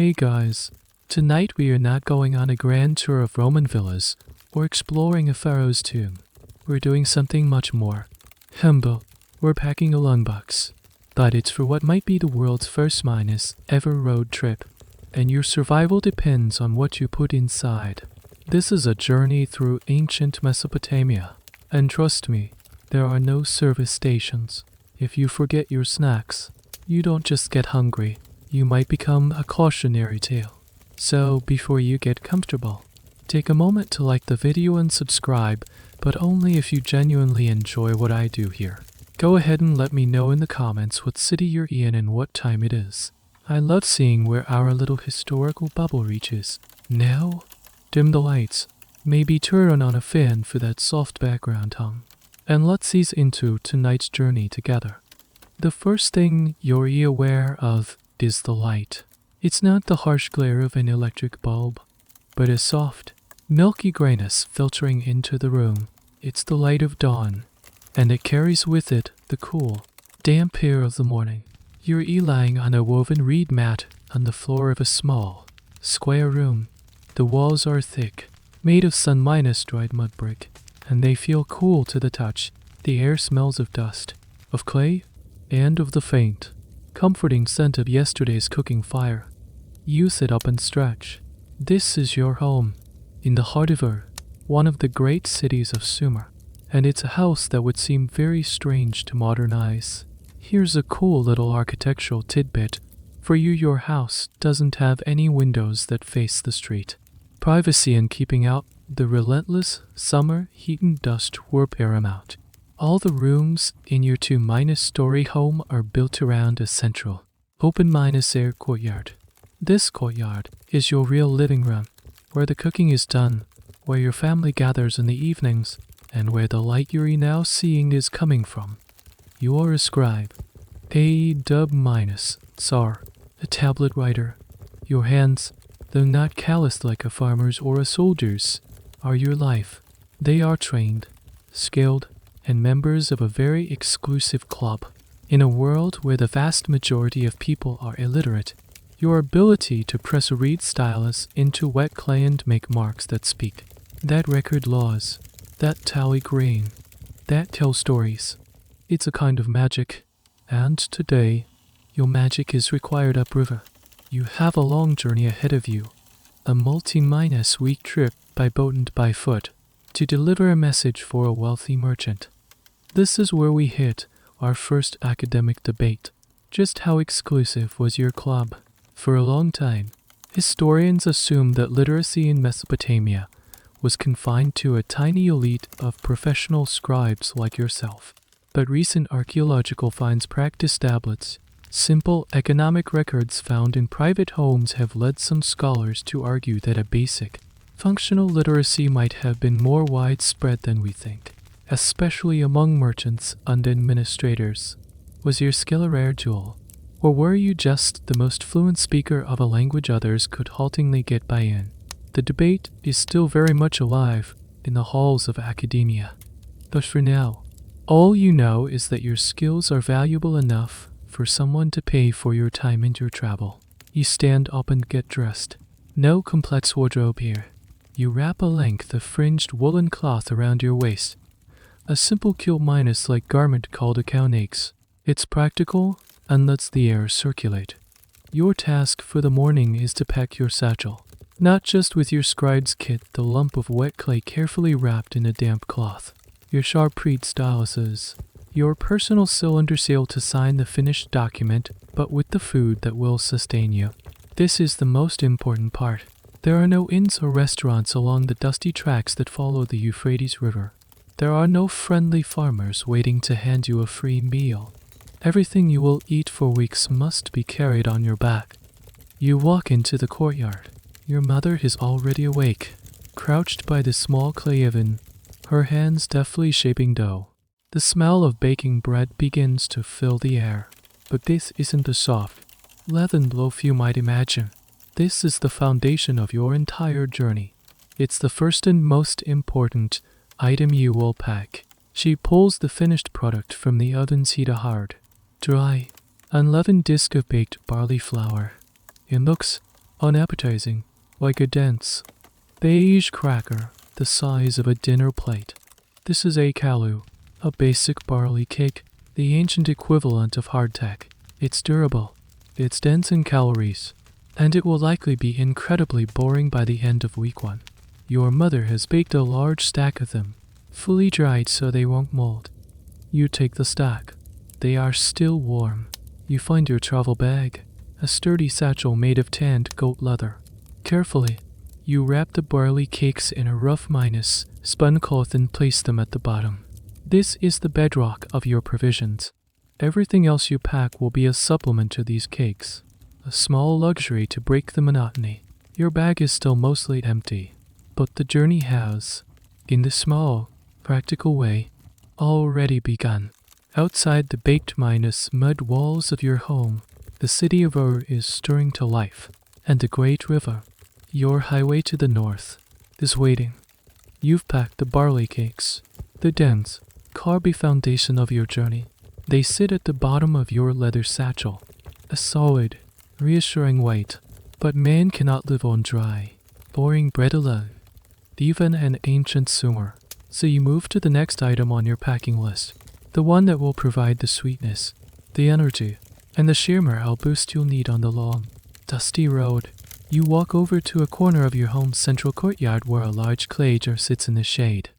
Hey guys, tonight we are not going on a grand tour of Roman villas or exploring a pharaoh's tomb. We're doing something much more humble. We're packing a lunchbox, but it's for what might be the world's first minus ever road trip, and your survival depends on what you put inside. This is a journey through ancient Mesopotamia, and trust me, there are no service stations. If you forget your snacks, you don't just get hungry, you might become a cautionary tale. So before you get comfortable, take a moment to like the video and subscribe, but only if you genuinely enjoy what I do here. Go ahead and let me know in the comments what city you're in and what time it is. I love seeing where our little historical bubble reaches. Now, dim the lights, maybe turn on a fan for that soft background hum, and let's ease into tonight's journey together. The first thing you're aware of is the light. It's not the harsh glare of an electric bulb, but a soft, milky grayness filtering into the room. It's the light of dawn, and it carries with it the cool, damp air of the morning. You're lying on a woven reed mat on the floor of a small, square room. The walls are thick, made of sun-dried mud brick, and they feel cool to the touch. The air smells of dust, of clay, and of the faint, comforting scent of yesterday's cooking fire. You sit up and stretch. This is your home, in the heart of Ur, one of the great cities of Sumer, and it's a house that would seem very strange to modern eyes. Here's a cool little architectural tidbit. For you, your house doesn't have any windows that face the street. Privacy and keeping out the relentless summer heat and dust were paramount. All the rooms in your 2-story home are built around a central, open-air courtyard. This courtyard is your real living room, where the cooking is done, where your family gathers in the evenings, and where the light you're now seeing is coming from. You are a scribe, A-Tsar, a tablet writer. Your hands, though not calloused like a farmer's or a soldier's, are your life. They are trained, skilled, and members of a very exclusive club. In a world where the vast majority of people are illiterate, your ability to press a reed stylus into wet clay and make marks that speak, that record laws, that tally grain, that tell stories, it's a kind of magic. And today, your magic is required upriver. You have a long journey ahead of you, a multi-week trip by boat and by foot, to deliver a message for a wealthy merchant. This is where we hit our first academic debate. Just how exclusive was your club? For a long time, historians assumed that literacy in Mesopotamia was confined to a tiny elite of professional scribes like yourself. But recent archaeological finds practiced tablets, simple economic records found in private homes have led some scholars to argue that a basic, functional literacy might have been more widespread than we think, especially among merchants and administrators. Was your skill a rare jewel, or were you just the most fluent speaker of a language others could haltingly get by in? The debate is still very much alive in the halls of academia. But for now, all you know is that your skills are valuable enough for someone to pay for your time and your travel. You stand up and get dressed. No complex wardrobe here. You wrap a length of fringed woolen cloth around your waist. A simple Q-like garment called a kaunax. It's practical and lets the air circulate. Your task for the morning is to pack your satchel, not just with your scribe's kit, the lump of wet clay carefully wrapped in a damp cloth, your sharp reed styluses, your personal cylinder seal to sign the finished document, but with the food that will sustain you. This is the most important part. There are no inns or restaurants along the dusty tracks that follow the Euphrates River. There are no friendly farmers waiting to hand you a free meal. Everything you will eat for weeks must be carried on your back. You walk into the courtyard. Your mother is already awake, crouched by the small clay oven, her hands deftly shaping dough. The smell of baking bread begins to fill the air. But this isn't the soft, leavened loaf you might imagine. This is the foundation of your entire journey. It's the first and most important item you will pack. She pulls the finished product from the oven's heat hard, dry, unleavened disk of baked barley flour. It looks unappetizing, like a dense, beige cracker the size of a dinner plate. This is a kalu, a basic barley cake, the ancient equivalent of hardtack. It's durable, it's dense in calories, and it will likely be incredibly boring by the end of week 1. Your mother has baked a large stack of them, fully dried so they won't mold. You take the stack. They are still warm. You find your travel bag, a sturdy satchel made of tanned goat leather. Carefully, you wrap the barley cakes in a rough spun cloth and place them at the bottom. This is the bedrock of your provisions. Everything else you pack will be a supplement to these cakes, a small luxury to break the monotony. Your bag is still mostly empty, but the journey has, in the small, practical way, already begun. Outside the baked mud walls of your home, the city of Ur is stirring to life, and the great river, your highway to the north, is waiting. You've packed the barley cakes, the dense, carby foundation of your journey. They sit at the bottom of your leather satchel, a solid, reassuring weight. But man cannot live on dry, boring bread alone, even an ancient Sumer. So you move to the next item on your packing list, the one that will provide the sweetness, the energy, and the sheer morale boost you'll need on the long, dusty road. You walk over to a corner of your home's central courtyard where a large clay jar sits in the shade.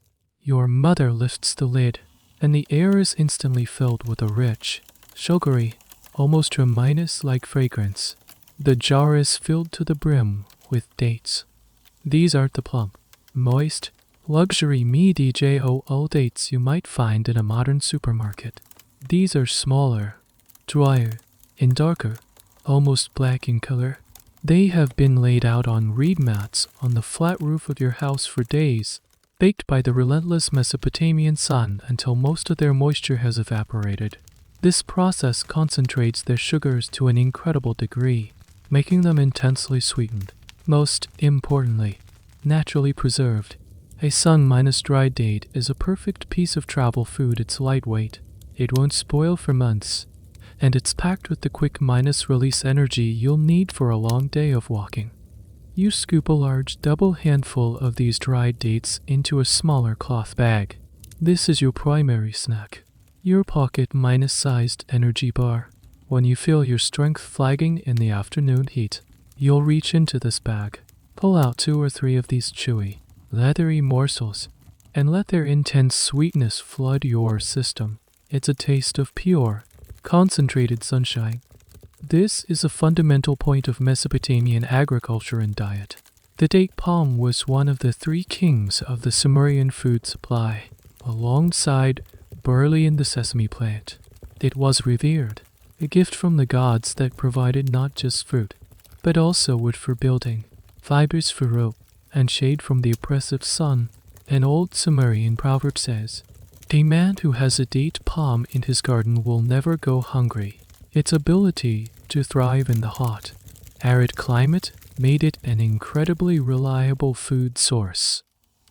Your mother lifts the lid, and the air is instantly filled with a rich, sugary, almost Hermione-like fragrance. The jar is filled to the brim with dates. These aren't the plump, moist, luxury MDJOO dates you might find in a modern supermarket. These are smaller, drier, and darker, almost black in color. They have been laid out on reed mats on the flat roof of your house for days, baked by the relentless Mesopotamian sun until most of their moisture has evaporated. This process concentrates their sugars to an incredible degree, making them intensely sweetened. Most importantly, naturally preserved. A sun-dried date is a perfect piece of travel food. It's lightweight, it won't spoil for months, and it's packed with the quick release energy you'll need for a long day of walking. You scoop a large double handful of these dried dates into a smaller cloth bag. This is your primary snack, your pocket-sized energy bar. When you feel your strength flagging in the afternoon heat, you'll reach into this bag, pull out 2 or 3 of these chewy, leathery morsels, and let their intense sweetness flood your system. It's a taste of pure, concentrated sunshine. This is a fundamental point of Mesopotamian agriculture and diet. The date palm was one of the 3 kings of the Sumerian food supply, alongside barley and the sesame plant. It was revered, a gift from the gods that provided not just fruit, but also wood for building, fibers for rope, and shade from the oppressive sun. An old Sumerian proverb says, "A man who has a date palm in his garden will never go hungry." Its ability to thrive in the hot, arid climate made it an incredibly reliable food source.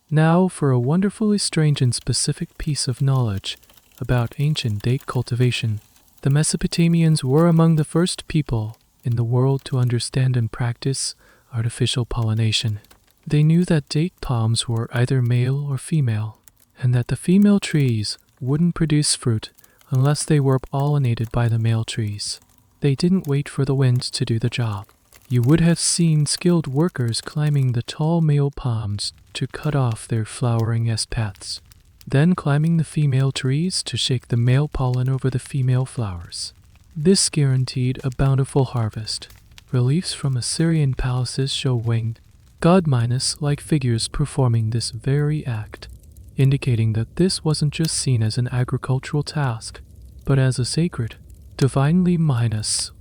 Now for a wonderfully strange and specific piece of knowledge about ancient date cultivation. The Mesopotamians were among the first people in the world to understand and practice artificial pollination. They knew that date palms were either male or female, and that the female trees wouldn't produce fruit unless they were pollinated by the male trees. They didn't wait for the wind to do the job. You would have seen skilled workers climbing the tall male palms to cut off their flowering paths, then climbing the female trees to shake the male pollen over the female flowers. This guaranteed a bountiful harvest. Reliefs from Assyrian palaces show winged, god-like figures performing this very act, indicating that this wasn't just seen as an agricultural task, but as a sacred, divinely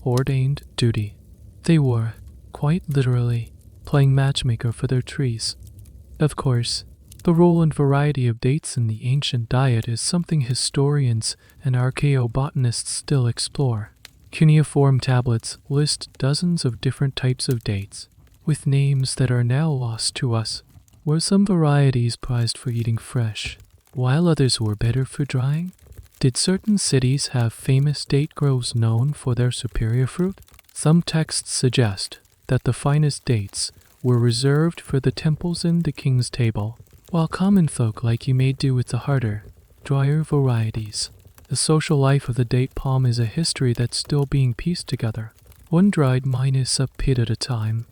ordained duty. They were, quite literally, playing matchmaker for their trees. Of course, the role and variety of dates in the ancient diet is something historians and archaeobotanists still explore. Cuneiform tablets list dozens of different types of dates, with names that are now lost to us. Were some varieties prized for eating fresh, while others were better for drying? Did certain cities have famous date groves known for their superior fruit? Some texts suggest that the finest dates were reserved for the temples and the king's table, while common folk like you made do with the harder, drier varieties. The social life of the date palm is a history that's still being pieced together, one dried minus a pit at a time.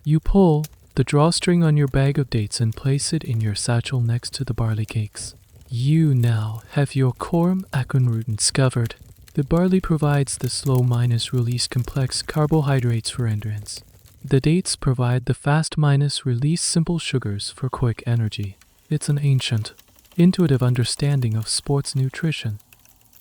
You pull the drawstring on your bag of dates and place it in your satchel next to the barley cakes. You now have your corm aconrutins covered. The barley provides the slow minus release complex carbohydrates for endurance. The dates provide the fast minus release simple sugars for quick energy. It's an ancient, intuitive understanding of sports nutrition.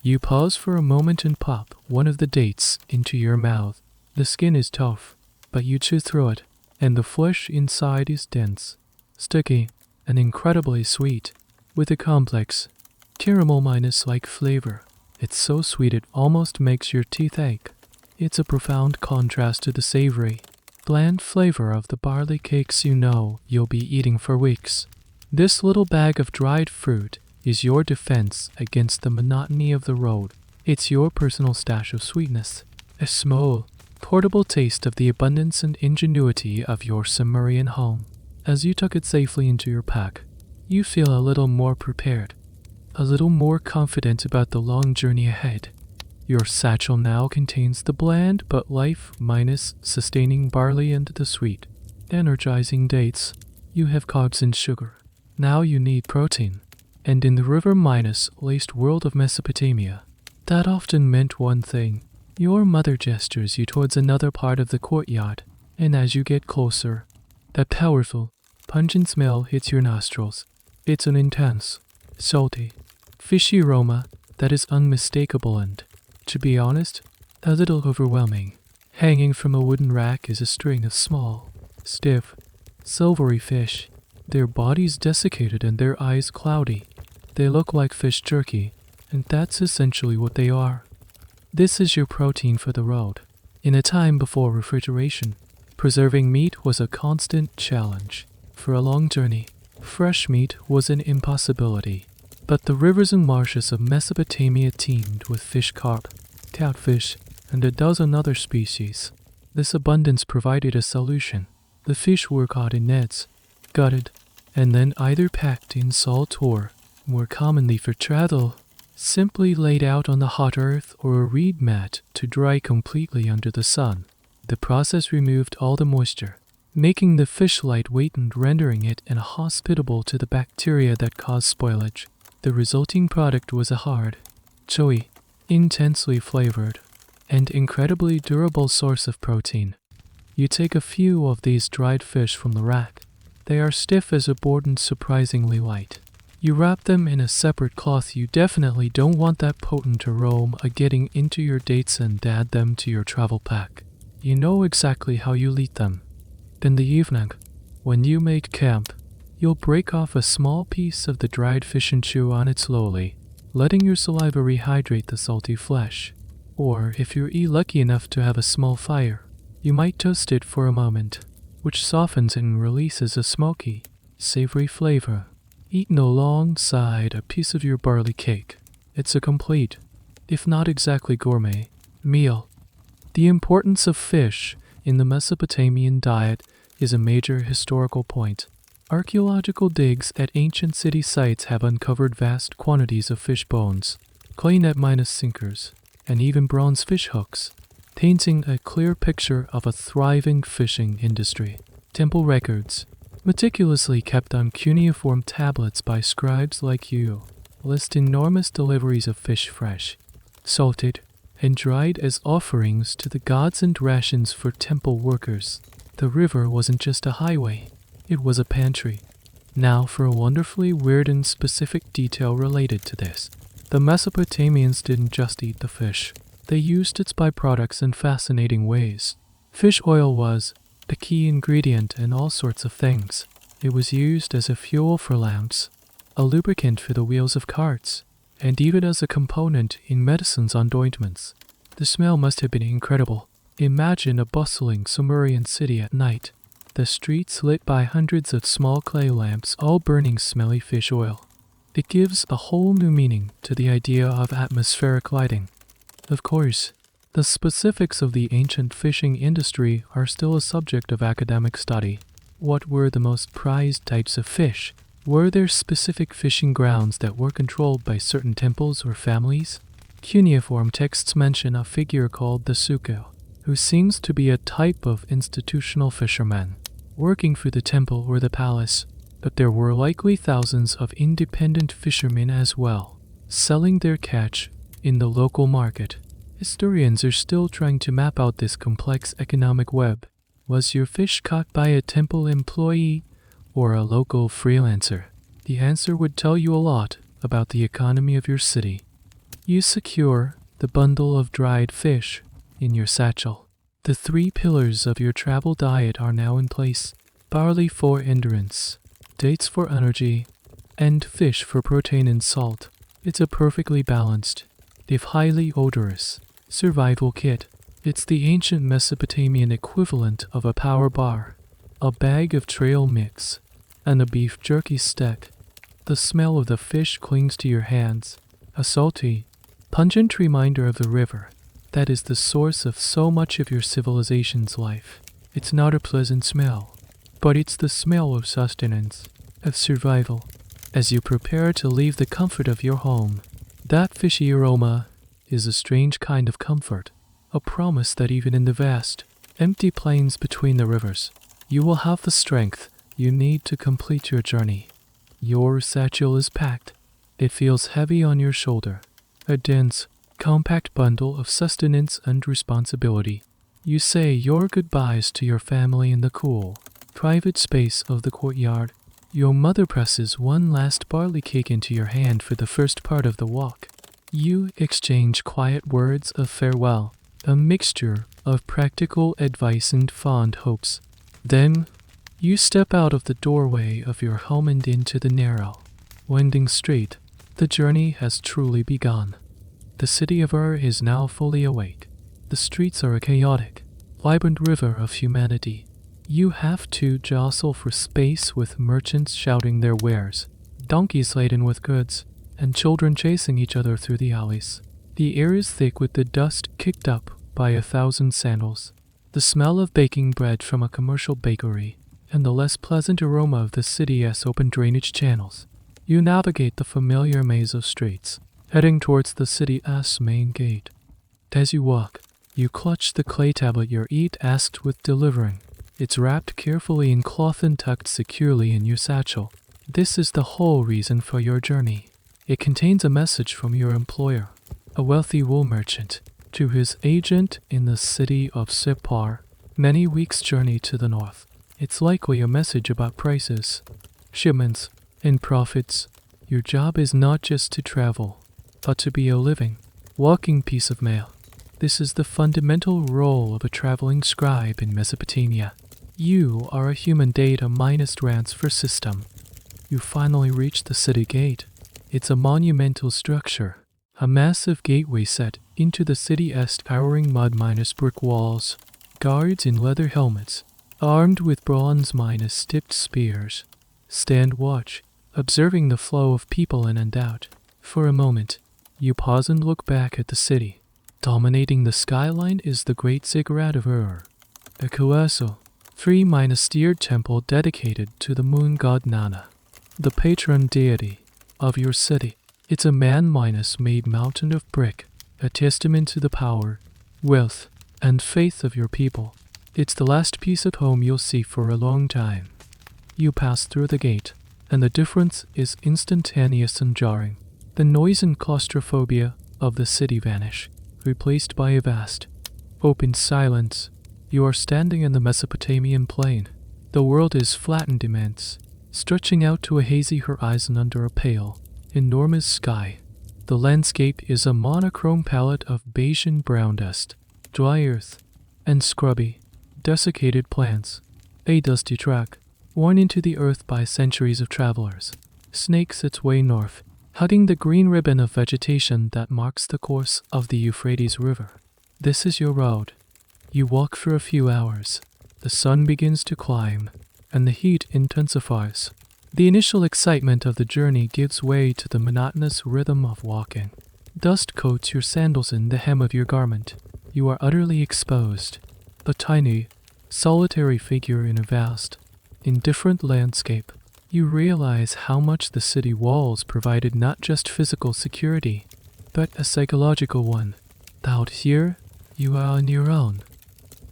You pause for a moment and pop one of the dates into your mouth. The skin is tough, but you chew through it, and the flesh inside is dense, sticky, and incredibly sweet, with a complex, caramel minus-like flavor. It's so sweet it almost makes your teeth ache. It's a profound contrast to the savory, bland flavor of the barley cakes you know you'll be eating for weeks. This little bag of dried fruit is your defense against the monotony of the road. It's your personal stash of sweetness, a small, portable taste of the abundance and ingenuity of your Sumerian home. As you tuck it safely into your pack, you feel a little more prepared, a little more confident about the long journey ahead. Your satchel now contains the bland but life-sustaining barley and the sweet, energizing dates. You have carbs and sugar. Now you need protein. And in the river-laced world of Mesopotamia, that often meant one thing. Your mother gestures you towards another part of the courtyard, and as you get closer, that powerful, pungent smell hits your nostrils. It's an intense, salty, fishy aroma that is unmistakable and, to be honest, a little overwhelming. Hanging from a wooden rack is a string of small, stiff, silvery fish, their bodies desiccated and their eyes cloudy. They look like fish jerky, and that's essentially what they are. This is your protein for the road. In a time before refrigeration, preserving meat was a constant challenge. For a long journey, fresh meat was an impossibility. But the rivers and marshes of Mesopotamia teemed with fish carp, catfish, and a dozen other species. This abundance provided a solution. The fish were caught in nets, gutted, and then either packed in salt or, more commonly for travel, simply laid out on the hot earth or a reed mat to dry completely under the sun. The process removed all the moisture, making the fish lightweight and rendering it inhospitable to the bacteria that cause spoilage. The resulting product was a hard, chewy, intensely flavored, and incredibly durable source of protein. You take a few of these dried fish from the rack. They are stiff as a board and surprisingly light. You wrap them in a separate cloth. You definitely don't want that potent aroma getting into your dates and add them to your travel pack. You know exactly how you'll eat them. In the evening, when you make camp, you'll break off a small piece of the dried fish and chew on it slowly, letting your saliva rehydrate the salty flesh. Or, if you're lucky enough to have a small fire, you might toast it for a moment, which softens and releases a smoky, savory flavor. Eaten alongside a piece of your barley cake, it's a complete, if not exactly gourmet, meal. The importance of fish in the Mesopotamian diet is a major historical point. Archaeological digs at ancient city sites have uncovered vast quantities of fish bones, clay net minus sinkers, and even bronze fish hooks, painting a clear picture of a thriving fishing industry. Temple records, meticulously kept on cuneiform tablets by scribes like you, list enormous deliveries of fish fresh, salted, and dried as offerings to the gods and rations for temple workers. The river wasn't just a highway, it was a pantry. Now for a wonderfully weird and specific detail related to this. The Mesopotamians didn't just eat the fish. They used its byproducts in fascinating ways. Fish oil was the key ingredient in all sorts of things. It was used as a fuel for lamps, a lubricant for the wheels of carts, and even as a component in medicines and ointments. The smell must have been incredible. Imagine a bustling Sumerian city at night, the streets lit by hundreds of small clay lamps all burning smelly fish oil. It gives a whole new meaning to the idea of atmospheric lighting. Of course, The specifics of the ancient fishing industry are still a subject of academic study. What were the most prized types of fish? Were there specific fishing grounds that were controlled by certain temples or families? Cuneiform texts mention a figure called the suko, who seems to be a type of institutional fisherman, working for the temple or the palace, but there were likely thousands of independent fishermen as well, selling their catch in the local market. Historians are still trying to map out this complex economic web. Was your fish caught by a temple employee or a local freelancer? The answer would tell you a lot about the economy of your city. You secure the bundle of dried fish in your satchel. The 3 pillars of your travel diet are now in place: barley for endurance, dates for energy, and fish for protein and salt. It's a perfectly balanced, if highly odorous, survival kit. It's the ancient Mesopotamian equivalent of a power bar, a bag of trail mix, and a beef jerky stack. The smell of the fish clings to your hands, a salty, pungent reminder of the river that is the source of so much of your civilization's life. It's not a pleasant smell, but it's the smell of sustenance, of survival. As you prepare to leave the comfort of your home, that fishy aroma is a strange kind of comfort, a promise that even in the vast, empty plains between the rivers, you will have the strength you need to complete your journey. Your satchel is packed. It feels heavy on your shoulder, a dense, compact bundle of sustenance and responsibility. You say your goodbyes to your family in the cool, private space of the courtyard. Your mother presses one last barley cake into your hand for the first part of the walk. You exchange quiet words of farewell, a mixture of practical advice and fond hopes. Then, you step out of the doorway of your home and into the narrow, winding street. The journey has truly begun. The city of Ur is now fully awake. The streets are a chaotic, vibrant river of humanity. You have to jostle for space with merchants shouting their wares, donkeys laden with goods, and children chasing each other through the alleys. The air is thick with the dust kicked up by 1,000 sandals, the smell of baking bread from a commercial bakery, and the less pleasant aroma of the city's open drainage channels. You navigate the familiar maze of streets, heading towards the city's main gate. As you walk, you clutch the clay tablet your eat asked with delivering. It's wrapped carefully in cloth and tucked securely in your satchel. This is the whole reason for your journey. It contains a message from your employer, a wealthy wool merchant, to his agent in the city of Separ, many weeks' journey to the north. It's likely a message about prices, shipments, and profits. Your job is not just to travel, but to be a living, walking piece of mail. This is the fundamental role of a traveling scribe in Mesopotamia. You are a human data minus transfer system. You finally reach the city gate. It's a monumental structure, a massive gateway set into the city's towering mud minus brick walls. Guards in leather helmets, armed with bronze minus tipped spears, stand watch, observing the flow of people in and out. For a moment, you pause and look back at the city. Dominating the skyline is the Great Ziggurat of Ur, a colossal, 3-tiered temple dedicated to the moon god Nana, the patron deity of your city. It's a man-made mountain of brick, a testament to the power, wealth, and faith of your people. It's the last piece of home you'll see for a long time. You pass through the gate, and the difference is instantaneous and jarring. The noise and claustrophobia of the city vanish, replaced by a vast, open silence. You are standing in the Mesopotamian plain. The world is flat and immense, stretching out to a hazy horizon under a pale, enormous sky. The landscape is a monochrome palette of beige and brown dust, dry earth, and scrubby, desiccated plants. A dusty track, worn into the earth by centuries of travelers, snakes its way north, hugging the green ribbon of vegetation that marks the course of the Euphrates River. This is your road. You walk for a few hours. The sun begins to climb, and the heat intensifies. The initial excitement of the journey gives way to the monotonous rhythm of walking. Dust coats your sandals and the hem of your garment. You are utterly exposed, a tiny, solitary figure in a vast, indifferent landscape. You realize how much the city walls provided not just physical security, but a psychological one. Out here, you are on your own.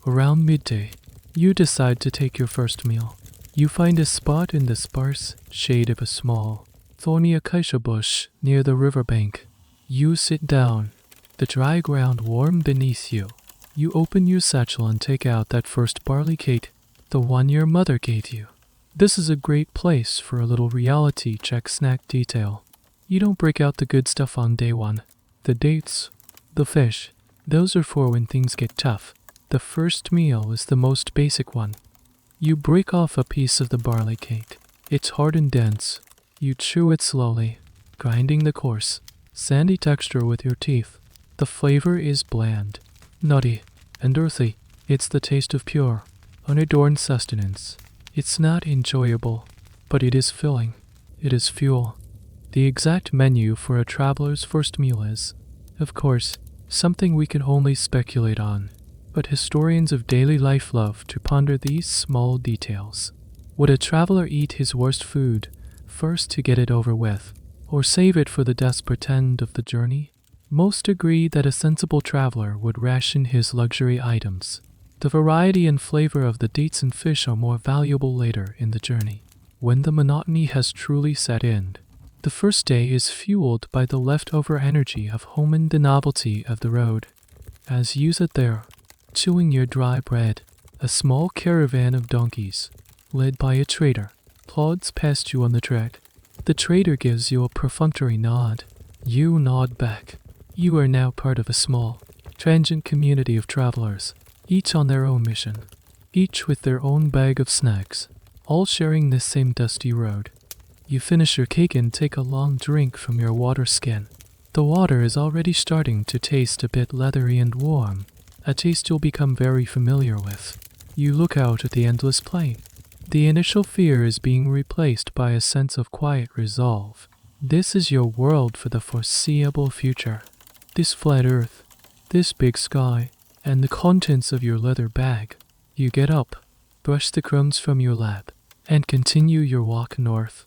Around midday, you decide to take your first meal. You find a spot in the sparse shade of a small, thorny acacia bush near the riverbank. You sit down, the dry ground warm beneath you. You open your satchel and take out that first barley cake, the one your mother gave you. This is a great place for a little reality check snack detail. You don't break out the good stuff on day one. The dates, the fish, those are for when things get tough. The first meal is the most basic one. You break off a piece of the barley cake. It's hard and dense. You chew it slowly, grinding the coarse, sandy texture with your teeth. The flavor is bland, nutty, and earthy. It's the taste of pure, unadorned sustenance. It's not enjoyable, but it is filling. It is fuel. The exact menu for a traveler's first meal is, of course, something we can only speculate on, but historians of daily life love to ponder these small details. Would a traveler eat his worst food first to get it over with, or save it for the desperate end of the journey? Most agree that a sensible traveler would ration his luxury items. The variety and flavor of the dates and fish are more valuable later in the journey, when the monotony has truly set in. The first day is fueled by the leftover energy of home and the novelty of the road. As you sit there, chewing your dry bread, a small caravan of donkeys, led by a trader, plods past you on the track. The trader gives you a perfunctory nod. You nod back. You are now part of a small, transient community of travelers, each on their own mission, each with their own bag of snacks, all sharing this same dusty road. You finish your cake and take a long drink from your water skin. The water is already starting to taste a bit leathery and warm, a taste you'll become very familiar with. You look out at the endless plain. The initial fear is being replaced by a sense of quiet resolve. This is your world for the foreseeable future. This flat earth, this big sky, and the contents of your leather bag. You get up, brush the crumbs from your lap, and continue your walk north.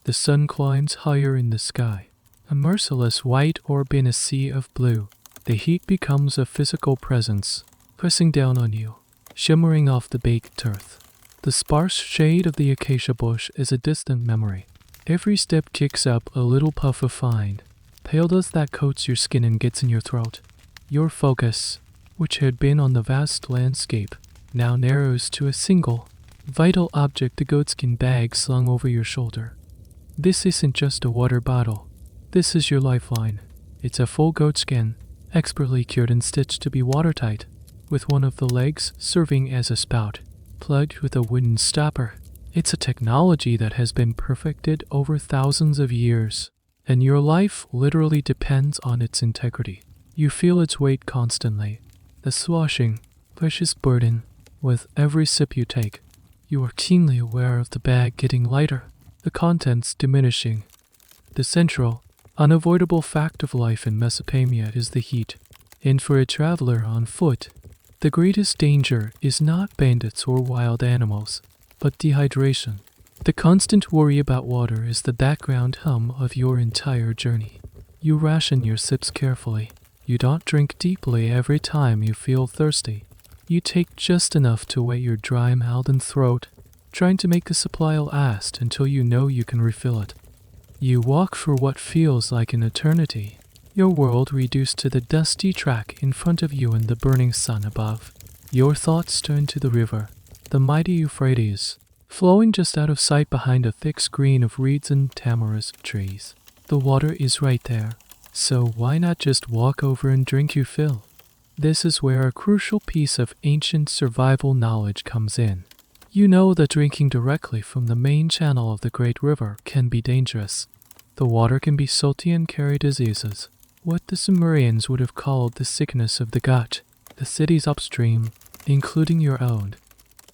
The sun climbs higher in the sky, a merciless white orb in a sea of blue. The heat becomes a physical presence, pressing down on you, shimmering off the baked earth. The sparse shade of the acacia bush is a distant memory. Every step kicks up a little puff of fine, pale dust that coats your skin and gets in your throat. Your focus, which had been on the vast landscape, now narrows to a single, vital object, the goatskin bag slung over your shoulder. This isn't just a water bottle. This is your lifeline. It's a full goatskin, expertly cured and stitched to be watertight, with one of the legs serving as a spout, plugged with a wooden stopper. It's a technology that has been perfected over thousands of years, and your life literally depends on its integrity. You feel its weight constantly, the swashing, precious burden, with every sip you take. You are keenly aware of the bag getting lighter, the contents diminishing. The central, unavoidable fact of life in Mesopotamia is the heat, and for a traveler on foot, the greatest danger is not bandits or wild animals, but dehydration. The constant worry about water is the background hum of your entire journey. You ration your sips carefully. You don't drink deeply every time you feel thirsty. You take just enough to wet your dry mouth and throat, trying to make the supply last until you know you can refill it. You walk for what feels like an eternity, your world reduced to the dusty track in front of you and the burning sun above. Your thoughts turn to the river, the mighty Euphrates, flowing just out of sight behind a thick screen of reeds and tamarisk trees. The water is right there, so why not just walk over and drink your fill? This is where a crucial piece of ancient survival knowledge comes in. You know that drinking directly from the main channel of the great river can be dangerous. The water can be salty and carry diseases, what the Sumerians would have called the sickness of the gut. The cities upstream, including your own,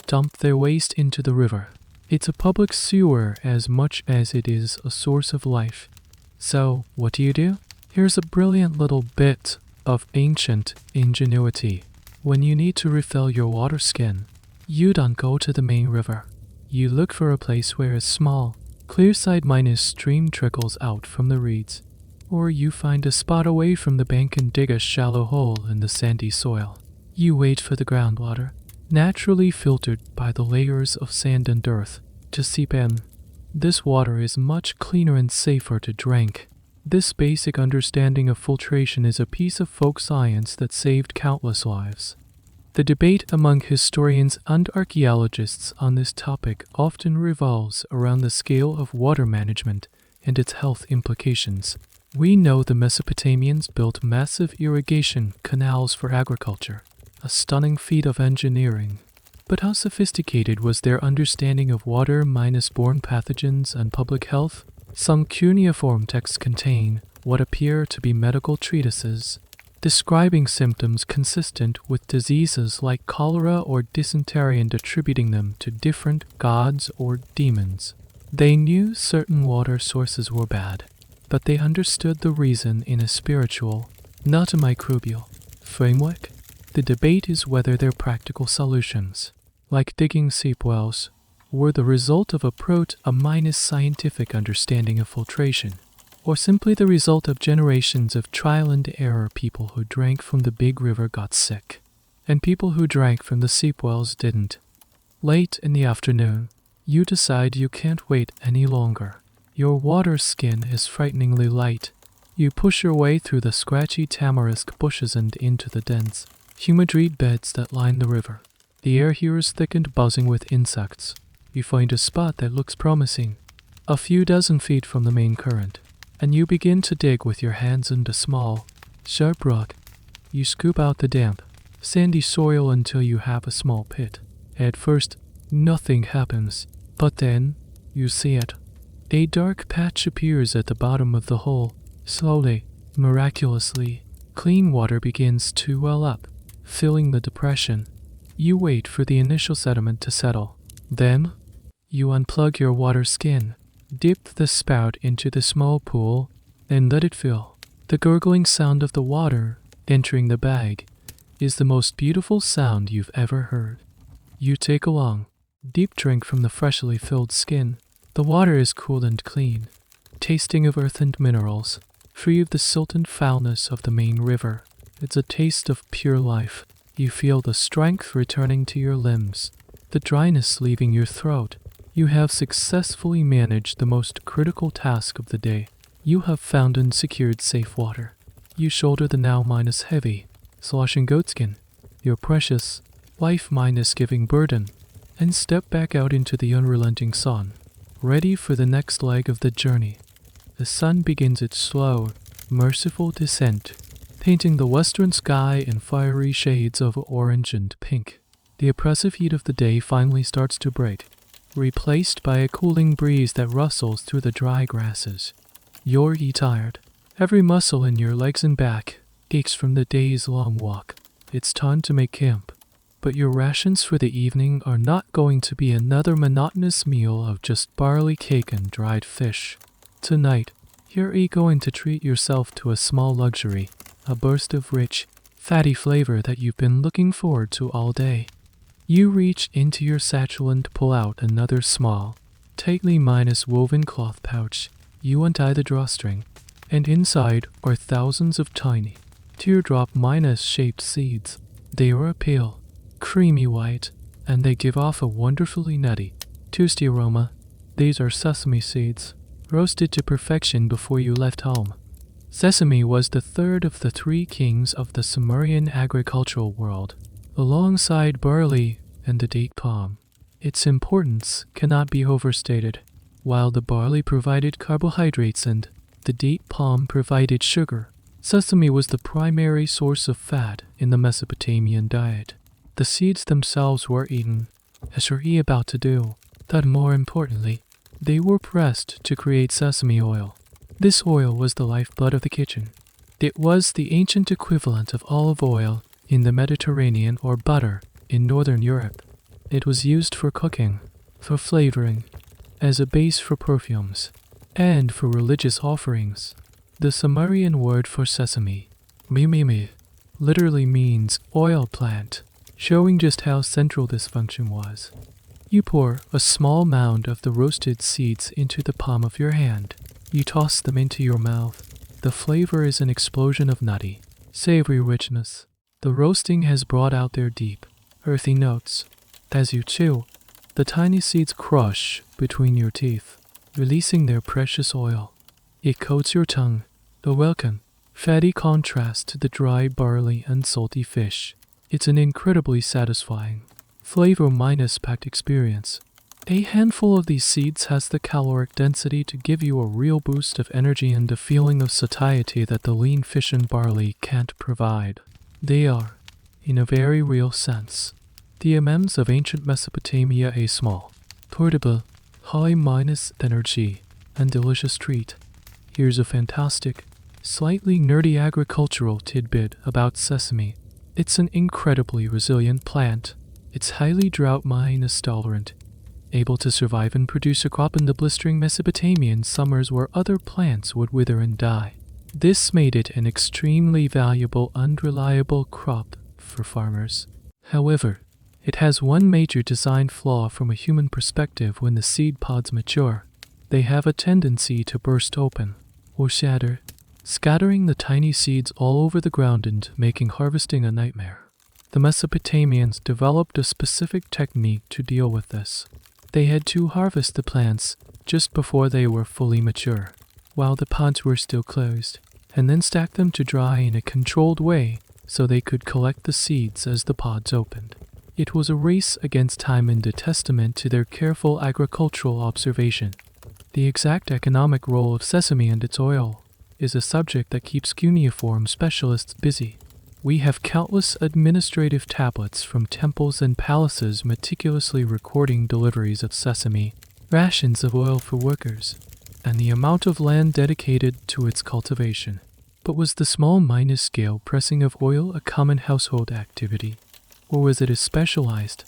dump their waste into the river. It's a public sewer as much as it is a source of life. So, what do? Here's a brilliant little bit of ancient ingenuity. When you need to refill your water skin, you don't go to the main river. You look for a place where a small, clear side stream trickles out from the reeds, or you find a spot away from the bank and dig a shallow hole in the sandy soil. You wait for the groundwater, naturally filtered by the layers of sand and earth, to seep in. This water is much cleaner and safer to drink. This basic understanding of filtration is a piece of folk science that saved countless lives. The debate among historians and archaeologists on this topic often revolves around the scale of water management and its health implications. We know the Mesopotamians built massive irrigation canals for agriculture, a stunning feat of engineering. But how sophisticated was their understanding of water-borne pathogens and public health? Some cuneiform texts contain what appear to be medical treatises, describing symptoms consistent with diseases like cholera or dysentery and attributing them to different gods or demons. They knew certain water sources were bad, but they understood the reason in a spiritual, not a microbial, framework. The debate is whether their practical solutions, like digging seep wells, were the result of a scientific understanding of filtration, or simply the result of generations of trial and error. People who drank from the big river got sick, and people who drank from the seep wells didn't. Late in the afternoon, you decide you can't wait any longer. Your water skin is frighteningly light. You push your way through the scratchy tamarisk bushes and into the dense, humid reed beds that line the river. The air here is thick and buzzing with insects. You find a spot that looks promising, a few dozen feet from the main current, and you begin to dig with your hands into small, sharp rock. You scoop out the damp, sandy soil until you have a small pit. At first, nothing happens, but then, you see it. A dark patch appears at the bottom of the hole. Slowly, miraculously, clean water begins to well up, filling the depression. You wait for the initial sediment to settle. Then, you unplug your water skin, dip the spout into the small pool, and let it fill. The gurgling sound of the water entering the bag is the most beautiful sound you've ever heard. You take a long, deep drink from the freshly filled skin. The water is cool and clean, tasting of earth and minerals, free of the silt and foulness of the main river. It's a taste of pure life. You feel the strength returning to your limbs, the dryness leaving your throat. You have successfully managed the most critical task of the day. You have found and secured safe water. You shoulder the now heavy, sloshing goatskin, your precious, life-giving burden, and step back out into the unrelenting sun, ready for the next leg of the journey. The sun begins its slow, merciful descent, painting the western sky in fiery shades of orange and pink. The oppressive heat of the day finally starts to break, replaced by a cooling breeze that rustles through the dry grasses. You're tired. Every muscle in your legs and back aches from the day's long walk. It's time to make camp. But your rations for the evening are not going to be another monotonous meal of just barley cake and dried fish. Tonight, you're going to treat yourself to a small luxury, a burst of rich, fatty flavor that you've been looking forward to all day. You reach into your satchel and pull out another small, tightly woven cloth pouch. You untie the drawstring, and inside are thousands of tiny, teardrop-shaped seeds. They are pale, creamy white, and they give off a wonderfully nutty, toasty aroma. These are sesame seeds, roasted to perfection before you left home. Sesame was the third of the three kings of the Sumerian agricultural world, alongside barley and the date palm. Its importance cannot be overstated. While the barley provided carbohydrates and the date palm provided sugar, sesame was the primary source of fat in the Mesopotamian diet. The seeds themselves were eaten, as you're about to do, but more importantly, they were pressed to create sesame oil. This oil was the lifeblood of the kitchen. It was the ancient equivalent of olive oil in the Mediterranean or butter in Northern Europe. It was used for cooking, for flavoring, as a base for perfumes, and for religious offerings. The Sumerian word for sesame Mimimi literally means oil plant, showing just how central this function was. You pour a small mound of the roasted seeds into the palm of your hand. You toss them into your mouth. The flavor is an explosion of nutty, savory richness. The roasting has brought out their deep, earthy notes. As you chew, the tiny seeds crush between your teeth, releasing their precious oil. It coats your tongue, a welcome, fatty contrast to the dry barley and salty fish. It's an incredibly satisfying, flavor-packed experience. A handful of these seeds has the caloric density to give you a real boost of energy and a feeling of satiety that the lean fish and barley can't provide. They are, in a very real sense, the M&Ms of ancient Mesopotamia, a small, portable, high-energy, and delicious treat. Here's a fantastic, slightly nerdy agricultural tidbit about sesame. It's an incredibly resilient plant. It's highly drought-tolerant, able to survive and produce a crop in the blistering Mesopotamian summers where other plants would wither and die. This made it an extremely valuable and reliable crop for farmers. However, it has one major design flaw from a human perspective. When the seed pods mature, they have a tendency to burst open or shatter, scattering the tiny seeds all over the ground and making harvesting a nightmare. The Mesopotamians developed a specific technique to deal with this. They had to harvest the plants just before they were fully mature, while the pods were still closed, and then stack them to dry in a controlled way so they could collect the seeds as the pods opened. It was a race against time and a testament to their careful agricultural observation. The exact economic role of sesame and its oil is a subject that keeps cuneiform specialists busy. We have countless administrative tablets from temples and palaces meticulously recording deliveries of sesame, rations of oil for workers, and the amount of land dedicated to its cultivation. But was the small-scale pressing of oil a common household activity? Or was it a specialized,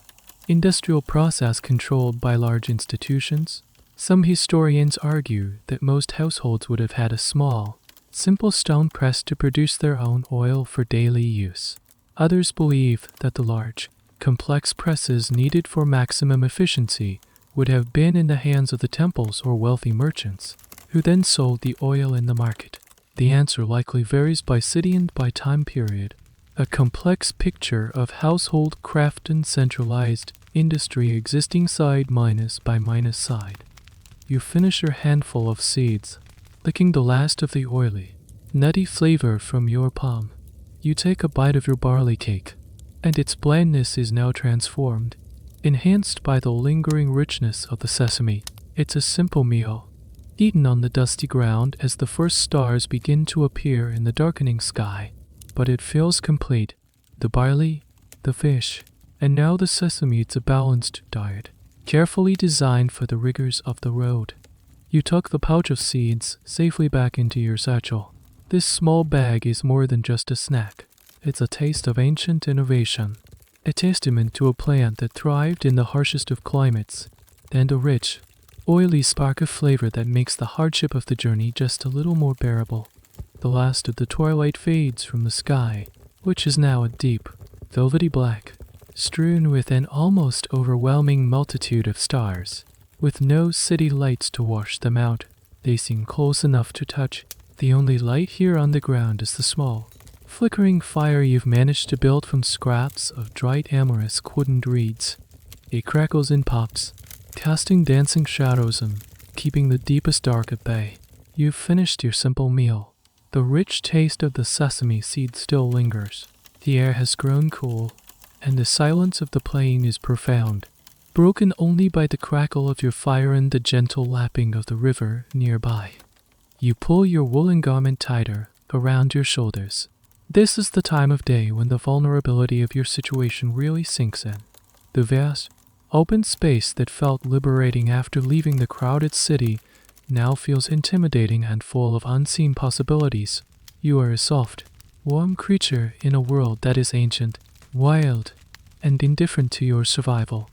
industrial process controlled by large institutions? Some historians argue that most households would have had a small, simple stone press to produce their own oil for daily use. Others believe that the large, complex presses needed for maximum efficiency would have been in the hands of the temples or wealthy merchants, who then sold the oil in the market. The answer likely varies by city and by time period. A complex picture of household craft and centralized industry existing side by side. You finish your handful of seeds, licking the last of the oily, nutty flavor from your palm. You take a bite of your barley cake, and its blandness is now transformed, enhanced by the lingering richness of the sesame. It's a simple meal, eaten on the dusty ground as the first stars begin to appear in the darkening sky, but it feels complete. The barley, the fish, and now the sesame. It's a balanced diet, carefully designed for the rigors of the road. You tuck the pouch of seeds safely back into your satchel. This small bag is more than just a snack. It's a taste of ancient innovation, a testament to a plant that thrived in the harshest of climates, and a rich, oily spark of flavor that makes the hardship of the journey just a little more bearable. The last of the twilight fades from the sky, which is now a deep, velvety black, strewn with an almost overwhelming multitude of stars. With no city lights to wash them out, they seem close enough to touch. The only light here on the ground is the small, flickering fire you've managed to build from scraps of dried tamarisk wooden reeds. It crackles and pops, casting dancing shadows and keeping the deepest dark at bay. You've finished your simple meal. The rich taste of the sesame seed still lingers. The air has grown cool, and the silence of the plain is profound, broken only by the crackle of your fire and the gentle lapping of the river nearby. You pull your woolen garment tighter around your shoulders. This is the time of day when the vulnerability of your situation really sinks in. The vast, open space that felt liberating after leaving the crowded city now feels intimidating and full of unseen possibilities. You are a soft, warm creature in a world that is ancient, wild, and indifferent to your survival.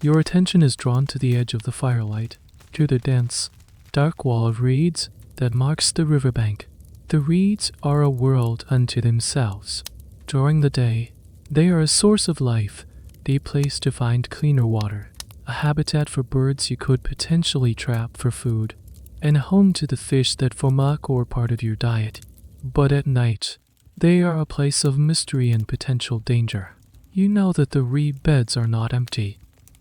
Your attention is drawn to the edge of the firelight, to the dense, dark wall of reeds that marks the riverbank. The reeds are a world unto themselves. During the day, they are a source of life, a place to find cleaner water, a habitat for birds you could potentially trap for food, and a home to the fish that form a core part of your diet. But at night, they are a place of mystery and potential danger. You know that the reed beds are not empty.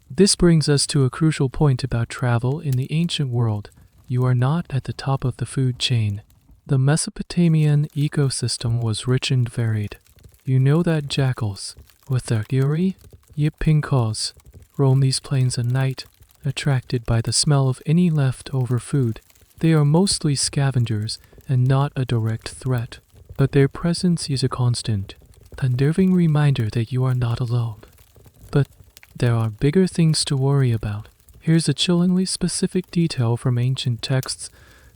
This brings us to a crucial point about travel in the ancient world. You are not at the top of the food chain. The Mesopotamian ecosystem was rich and varied. You know that jackals, with their eerie, yipping calls, roam these plains at night, attracted by the smell of any leftover food. They are mostly scavengers and not a direct threat, but their presence is a constant, unnerving reminder that you are not alone. But there are bigger things to worry about. Here's a chillingly specific detail from ancient texts.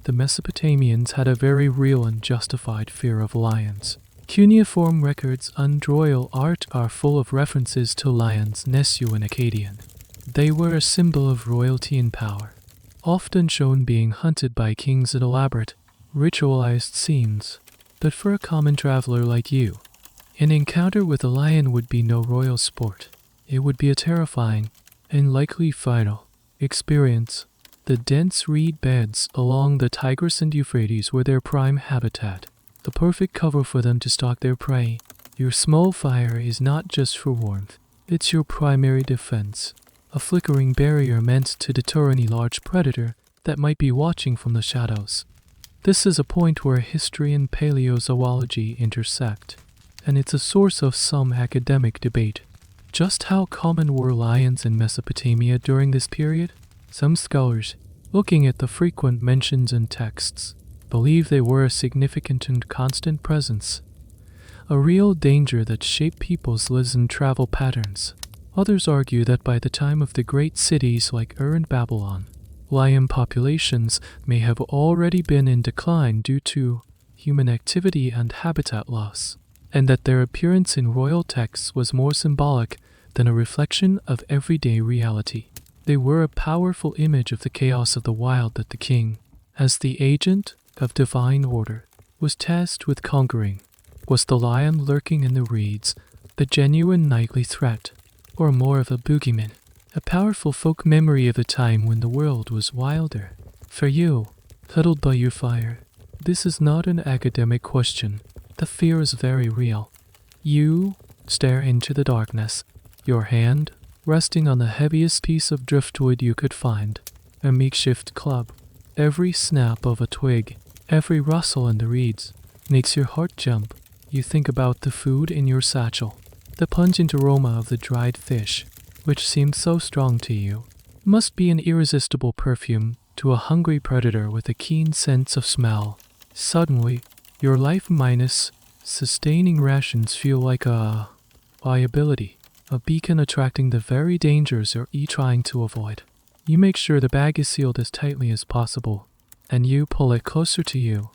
The Mesopotamians had a very real and justified fear of lions. Cuneiform records and royal art are full of references to lions, Nesu and Akkadian. They were a symbol of royalty and power, often shown being hunted by kings in elaborate, ritualized scenes. But for a common traveler like you, an encounter with a lion would be no royal sport. It would be a terrifying, and likely fatal, experience. The dense reed beds along the Tigris and Euphrates were their prime habitat, the perfect cover for them to stalk their prey. Your small fire is not just for warmth, it's your primary defense, a flickering barrier meant to deter any large predator that might be watching from the shadows. This is a point where history and paleozoology intersect, and it's a source of some academic debate. Just how common were lions in Mesopotamia during this period? Some scholars, looking at the frequent mentions in texts, believe they were a significant and constant presence, a real danger that shaped people's lives and travel patterns. Others argue that by the time of the great cities like Ur and Babylon, lion populations may have already been in decline due to human activity and habitat loss, and that their appearance in royal texts was more symbolic than a reflection of everyday reality. They were a powerful image of the chaos of the wild that the king, as the agent of divine order, was tasked with conquering. Was the lion lurking in the reeds the genuine nightly threat, or more of a boogeyman, a powerful folk memory of a time when the world was wilder? For you, huddled by your fire, this is not an academic question. The fear is very real. You stare into the darkness, your hand resting on the heaviest piece of driftwood you could find, a makeshift club. Every snap of a twig, every rustle in the reeds, makes your heart jump. You think about the food in your satchel, the pungent aroma of the dried fish, which seemed so strong to you, must be an irresistible perfume to a hungry predator with a keen sense of smell. Suddenly, your life minus sustaining rations feel like a liability, a beacon attracting the very dangers you're trying to avoid. You make sure the bag is sealed as tightly as possible, and you pull it closer to you.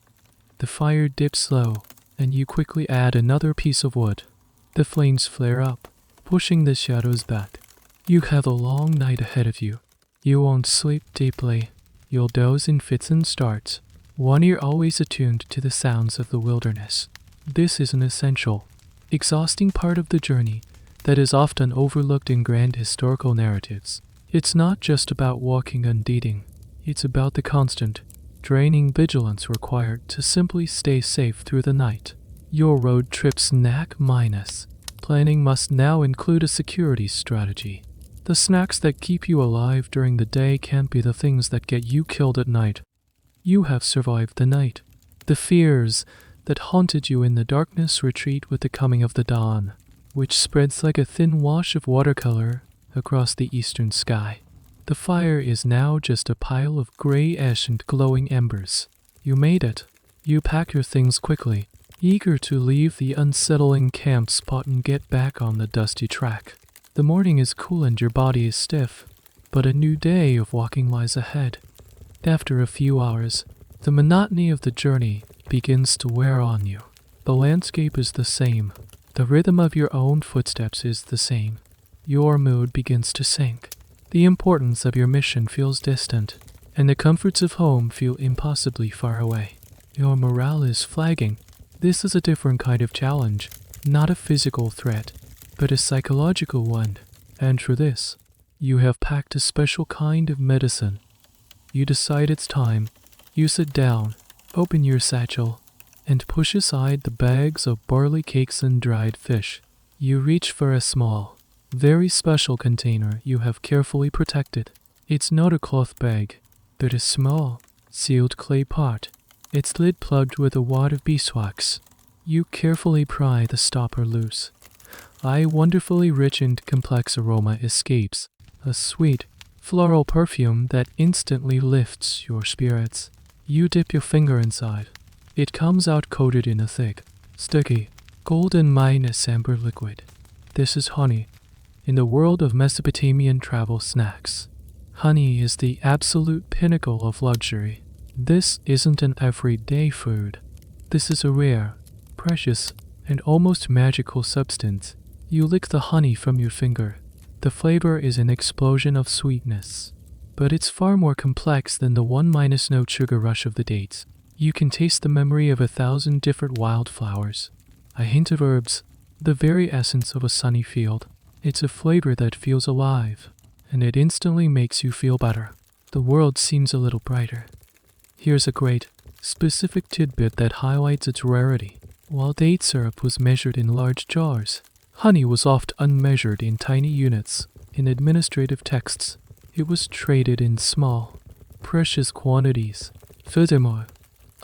The fire dips low, and you quickly add another piece of wood. The flames flare up, pushing the shadows back. You have a long night ahead of you. You won't sleep deeply. You'll doze in fits and starts, one ear always attuned to the sounds of the wilderness. This is an essential, exhausting part of the journey that is often overlooked in grand historical narratives. It's not just about walking and eating. It's about the constant, draining vigilance required to simply stay safe through the night. Your road trip snack minus planning must now include a security strategy. The snacks that keep you alive during the day can't be the things that get you killed at night. You have survived the night. The fears that haunted you in the darkness retreat with the coming of the dawn, which spreads like a thin wash of watercolor across the eastern sky. The fire is now just a pile of gray ash and glowing embers. You made it. You pack your things quickly, eager to leave the unsettling camp spot and get back on the dusty track. The morning is cool and your body is stiff, but a new day of walking lies ahead. After a few hours, the monotony of the journey begins to wear on you. The landscape is the same. The rhythm of your own footsteps is the same. Your mood begins to sink. The importance of your mission feels distant, and the comforts of home feel impossibly far away. your morale is flagging. This is a different kind of challenge, not a physical threat, but a psychological one. And for this, you have packed a special kind of medicine. You decide it's time. You sit down, open your satchel, and push aside the bags of barley cakes and dried fish. You reach for a small, very special container you have carefully protected. It's not a cloth bag, but a small, sealed clay pot. Its lid plugged with a wad of beeswax. You carefully pry the stopper loose. A wonderfully rich and complex aroma escapes, a sweet, floral perfume that instantly lifts your spirits. You dip your finger inside. It comes out coated in a thick, sticky, golden minus amber liquid. This is honey. In the world of Mesopotamian travel snacks, honey is the absolute pinnacle of luxury. This isn't an everyday food. This is a rare, precious, and almost magical substance. You lick the honey from your finger. The flavor is an explosion of sweetness, but it's far more complex than the one-note sugar rush of the dates. You can taste the memory of 1,000 different wildflowers, a hint of herbs, the very essence of a sunny field. It's a flavor that feels alive, and it instantly makes you feel better. The world seems a little brighter. Here's a great, specific tidbit that highlights its rarity. While date syrup was measured in large jars, honey was oft unmeasured in tiny units. In administrative texts, it was traded in small, precious quantities. Furthermore,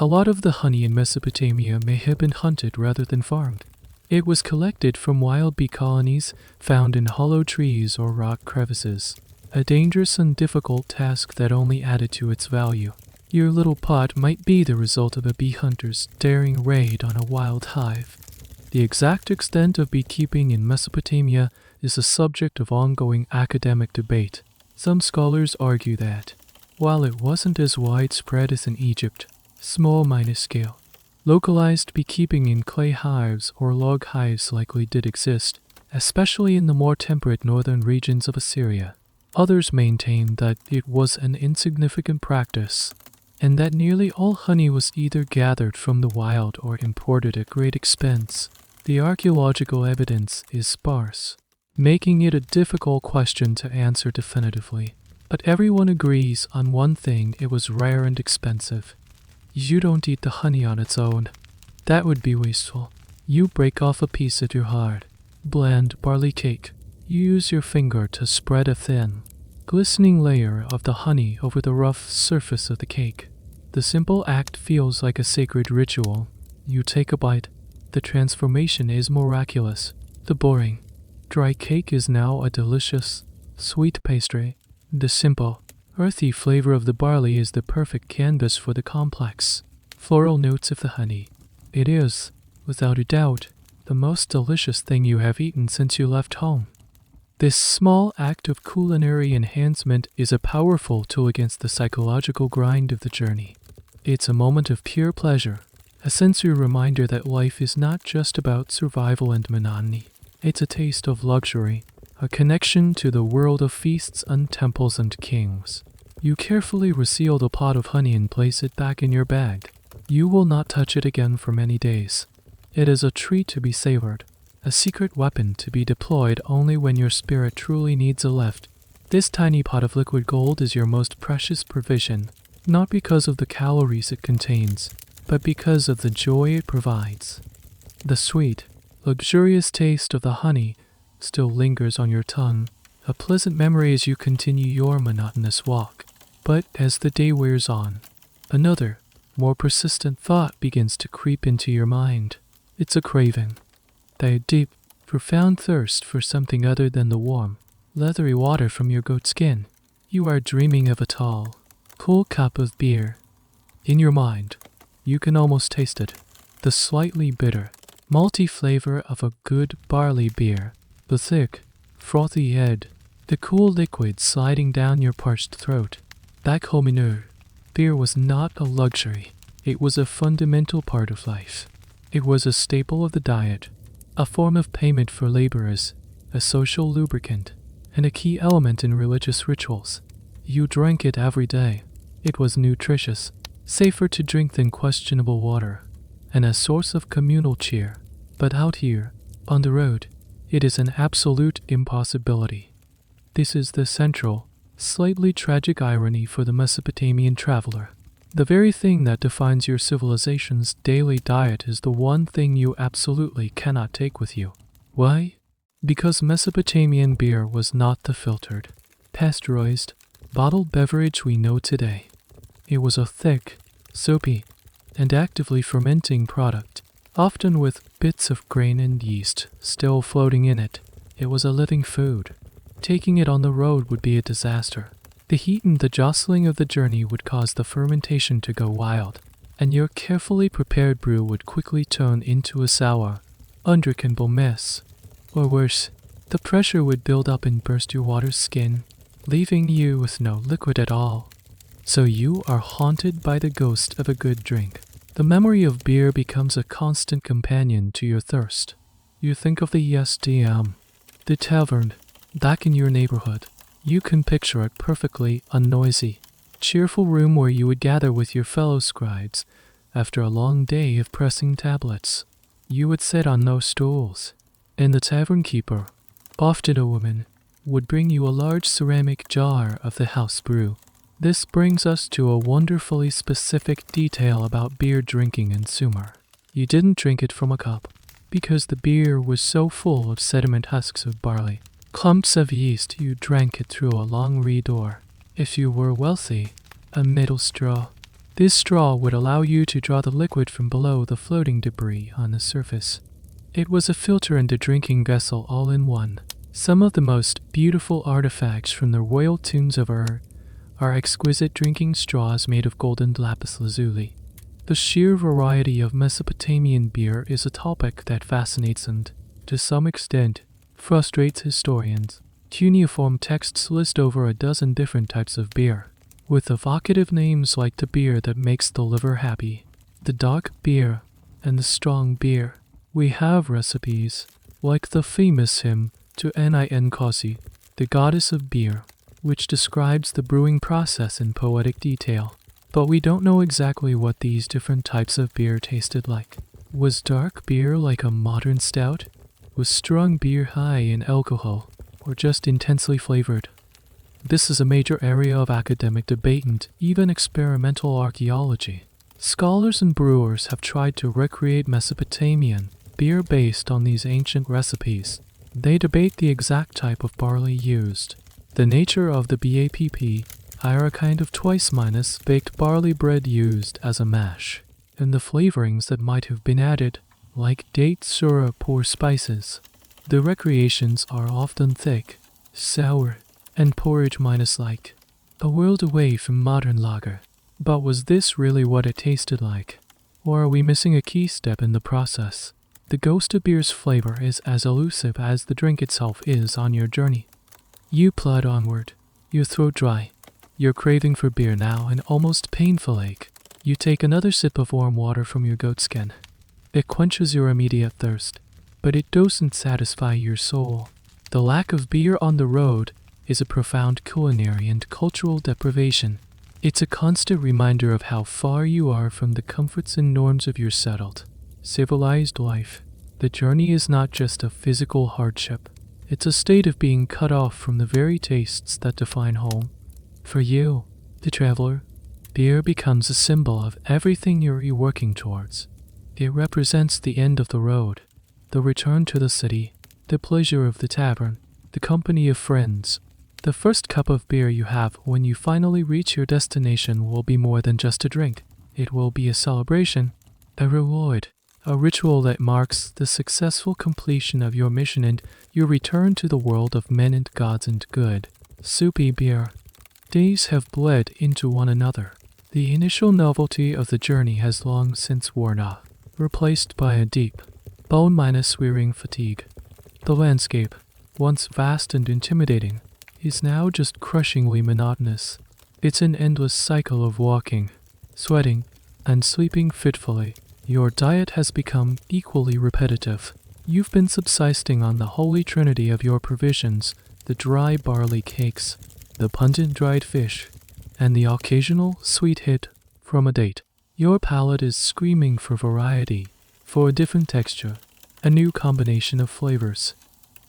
a lot of the honey in Mesopotamia may have been hunted rather than farmed. It was collected from wild bee colonies found in hollow trees or rock crevices, a dangerous and difficult task that only added to its value. Your little pot might be the result of a bee hunter's daring raid on a wild hive. The exact extent of beekeeping in Mesopotamia is a subject of ongoing academic debate. Some scholars argue that, while it wasn't as widespread as in Egypt, small-scale, localized beekeeping in clay hives or log hives likely did exist, especially in the more temperate northern regions of Assyria. Others maintain that it was an insignificant practice, and that nearly all honey was either gathered from the wild or imported at great expense. The archaeological evidence is sparse, making it a difficult question to answer definitively. But everyone agrees on one thing: it was rare and expensive. You don't eat the honey on its own. That would be wasteful. You break off a piece of your hard, bland barley cake. You use your finger to spread a thin, glistening layer of the honey over the rough surface of the cake. The simple act feels like a sacred ritual. You take a bite. The transformation is miraculous. The boring, dry cake is now a delicious, sweet pastry. The simple, earthy flavor of the barley is the perfect canvas for the complex, floral notes of the honey. It is, without a doubt, the most delicious thing you have eaten since you left home. This small act of culinary enhancement is a powerful tool against the psychological grind of the journey. It's a moment of pure pleasure, a sensory reminder that life is not just about survival and monotony. It's a taste of luxury, a connection to the world of feasts and temples and kings. You carefully reseal the pot of honey and place it back in your bag. You will not touch it again for many days. It is a treat to be savored, a secret weapon to be deployed only when your spirit truly needs a lift. This tiny pot of liquid gold is your most precious provision, not because of the calories it contains, but because of the joy it provides. The sweet, luxurious taste of the honey still lingers on your tongue, a pleasant memory as you continue your monotonous walk. But as the day wears on, another, more persistent thought begins to creep into your mind. It's a craving, a deep, profound thirst for something other than the warm, leathery water from your goat skin. You are dreaming of a tall, cool cup of beer. In your mind, you can almost taste it, the slightly bitter, malty flavor of a good barley beer, the thick, frothy head, the cool liquid sliding down your parched throat. Back home in Ur, beer was not a luxury. It was a fundamental part of life. It was a staple of the diet, a form of payment for laborers, a social lubricant, and a key element in religious rituals. You drank it every day. It was nutritious, safer to drink than questionable water, and a source of communal cheer. But out here, on the road, it is an absolute impossibility. This is the central, slightly tragic irony for the Mesopotamian traveler. The very thing that defines your civilization's daily diet is the one thing you absolutely cannot take with you. Why? Because Mesopotamian beer was not the filtered, pasteurized, bottled beverage we know today. It was a thick, soapy, and actively fermenting product, often with bits of grain and yeast still floating in it. It was a living food. Taking it on the road would be a disaster. The heat and the jostling of the journey would cause the fermentation to go wild, and your carefully prepared brew would quickly turn into a sour, undrinkable mess. Or worse, the pressure would build up and burst your water's skin, leaving you with no liquid at all. So you are haunted by the ghost of a good drink. The memory of beer becomes a constant companion to your thirst. You think of the SDM, the tavern, back in your neighborhood. You can picture it perfectly, a noisy, cheerful room where you would gather with your fellow scribes after a long day of pressing tablets. You would sit on no stools, and the tavern keeper, often a woman, would bring you a large ceramic jar of the house brew. This brings us to a wonderfully specific detail about beer drinking in Sumer. You didn't drink it from a cup, because the beer was so full of sediment husks of barley. Clumps of yeast, you drank it through a long reed or, if you were wealthy, a metal straw. This straw would allow you to draw the liquid from below the floating debris on the surface. It was a filter and a drinking vessel all in one. Some of the most beautiful artifacts from the royal tombs of Ur are exquisite drinking straws made of golden lapis lazuli. The sheer variety of Mesopotamian beer is a topic that fascinates and, to some extent, frustrates historians. Cuneiform texts list over a dozen different types of beer, with evocative names like the beer that makes the liver happy, the dark beer, and the strong beer. We have recipes, like the famous hymn to Nkosi, the goddess of beer, which describes the brewing process in poetic detail. But we don't know exactly what these different types of beer tasted like. Was dark beer like a modern stout? Was strong beer high in alcohol, or just intensely flavored? This is a major area of academic debate and even experimental archaeology. Scholars and brewers have tried to recreate Mesopotamian beer based on these ancient recipes. They debate the exact type of barley used, the nature of the BAPP, are a kind of twice-minus baked barley bread used as a mash, and the flavorings that might have been added, like date syrup or spices. The recreations are often thick, sour, and porridge-minus-like, a world away from modern lager. But was this really what it tasted like? Or are we missing a key step in the process? The ghost of beer's flavor is as elusive as the drink itself is on your journey. You plod onward, your throat dry, your craving for beer now an almost painful ache. You take another sip of warm water from your goatskin. It quenches your immediate thirst, but it doesn't satisfy your soul. The lack of beer on the road is a profound culinary and cultural deprivation. It's a constant reminder of how far you are from the comforts and norms of your settled, civilized life. The journey is not just a physical hardship. It's a state of being cut off from the very tastes that define home. For you, the traveler, beer becomes a symbol of everything you're working towards. It represents the end of the road, the return to the city, the pleasure of the tavern, the company of friends. The first cup of beer you have when you finally reach your destination will be more than just a drink. It will be a celebration, a reward, a ritual that marks the successful completion of your mission and your return to the world of men and gods and good. Soupy beer. Days have bled into one another. The initial novelty of the journey has long since worn off, replaced by a deep, bone-wearing fatigue. The landscape, once vast and intimidating, is now just crushingly monotonous. It's an endless cycle of walking, sweating, and sleeping fitfully. Your diet has become equally repetitive. You've been subsisting on the holy trinity of your provisions, the dry barley cakes, the pungent dried fish, and the occasional sweet hit from a date. Your palate is screaming for variety, for a different texture, a new combination of flavors.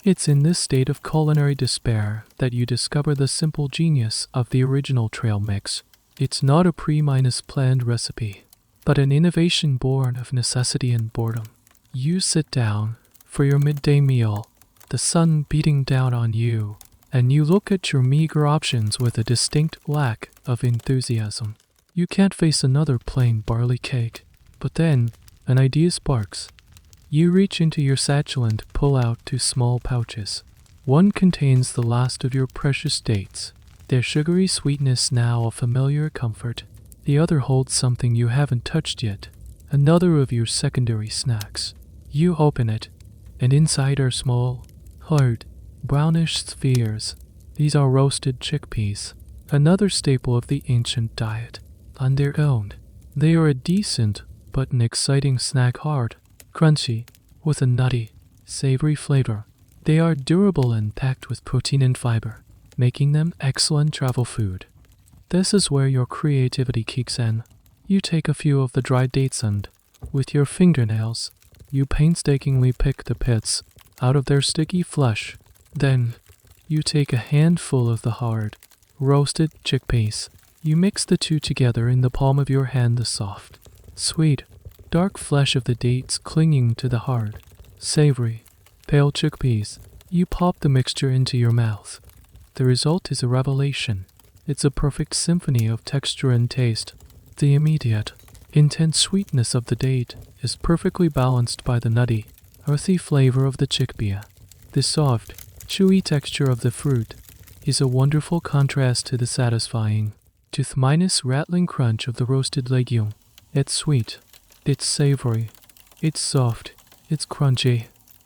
It's in this state of culinary despair that you discover the simple genius of the original trail mix. It's not a planned recipe, but an innovation born of necessity and boredom. You sit down for your midday meal, the sun beating down on you, and you look at your meager options with a distinct lack of enthusiasm. You can't face another plain barley cake, but then an idea sparks. You reach into your satchel and pull out 2 small pouches. One contains the last of your precious dates, their sugary sweetness now a familiar comfort. The other holds something you haven't touched yet, another of your secondary snacks. You open it, and inside are small, hard, brownish spheres. These are roasted chickpeas, another staple of the ancient diet. On their own, they are a decent but an exciting snack, hard, crunchy, with a nutty, savory flavor. They are durable and packed with protein and fiber, making them excellent travel food. This is where your creativity kicks in. You take a few of the dried dates and, with your fingernails, you painstakingly pick the pits out of their sticky flesh. Then, you take a handful of the hard, roasted chickpeas. You mix the two together in the palm of your hand, the soft, sweet, dark flesh of the dates clinging to the hard, savory, pale chickpeas. You pop the mixture into your mouth. The result is a revelation. It's a perfect symphony of texture and taste. The immediate, intense sweetness of the date is perfectly balanced by the nutty, earthy flavor of the chickpea. The soft, chewy texture of the fruit is a wonderful contrast to the satisfying, tooth-rattling crunch of the roasted legume. It's sweet, it's savory, it's soft, it's crunchy,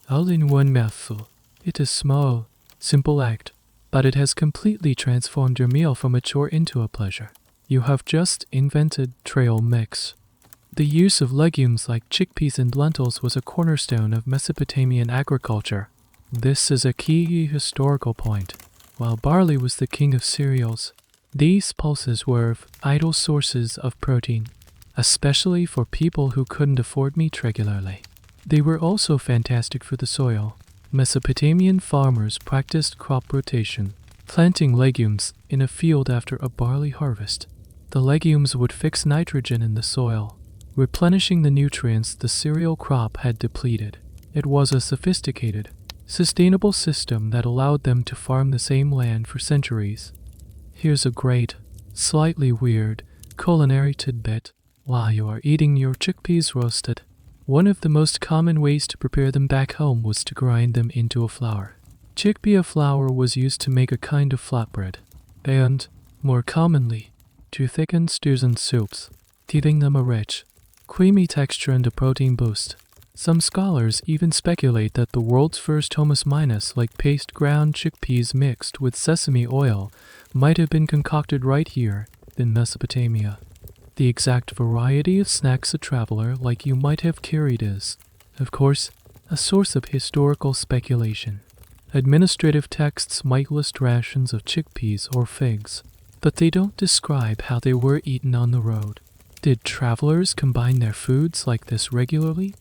all in one mouthful. It is a small, simple act, but it has completely transformed your meal from a chore into a pleasure. You have just invented trail mix. The use of legumes like chickpeas and lentils was a cornerstone of Mesopotamian agriculture. This is a key historical point. While barley was the king of cereals, these pulses were vital sources of protein, especially for people who couldn't afford meat regularly. They were also fantastic for the soil. Mesopotamian farmers practiced crop rotation, planting legumes in a field after a barley harvest. The legumes would fix nitrogen in the soil, replenishing the nutrients the cereal crop had depleted. It was a sophisticated, sustainable system that allowed them to farm the same land for centuries. Here's a great, slightly weird, culinary tidbit. While you are eating your chickpeas roasted, one of the most common ways to prepare them back home was to grind them into a flour. Chickpea flour was used to make a kind of flatbread, and, more commonly, to thicken stews and soups, giving them a rich, creamy texture and a protein boost. Some scholars even speculate that the world's first hummus-like paste ground chickpeas mixed with sesame oil might have been concocted right here in Mesopotamia. The exact variety of snacks a traveler like you might have carried is, of course, a source of historical speculation. Administrative texts might list rations of chickpeas or figs, but they don't describe how they were eaten on the road. Did travelers combine their foods like this regularly?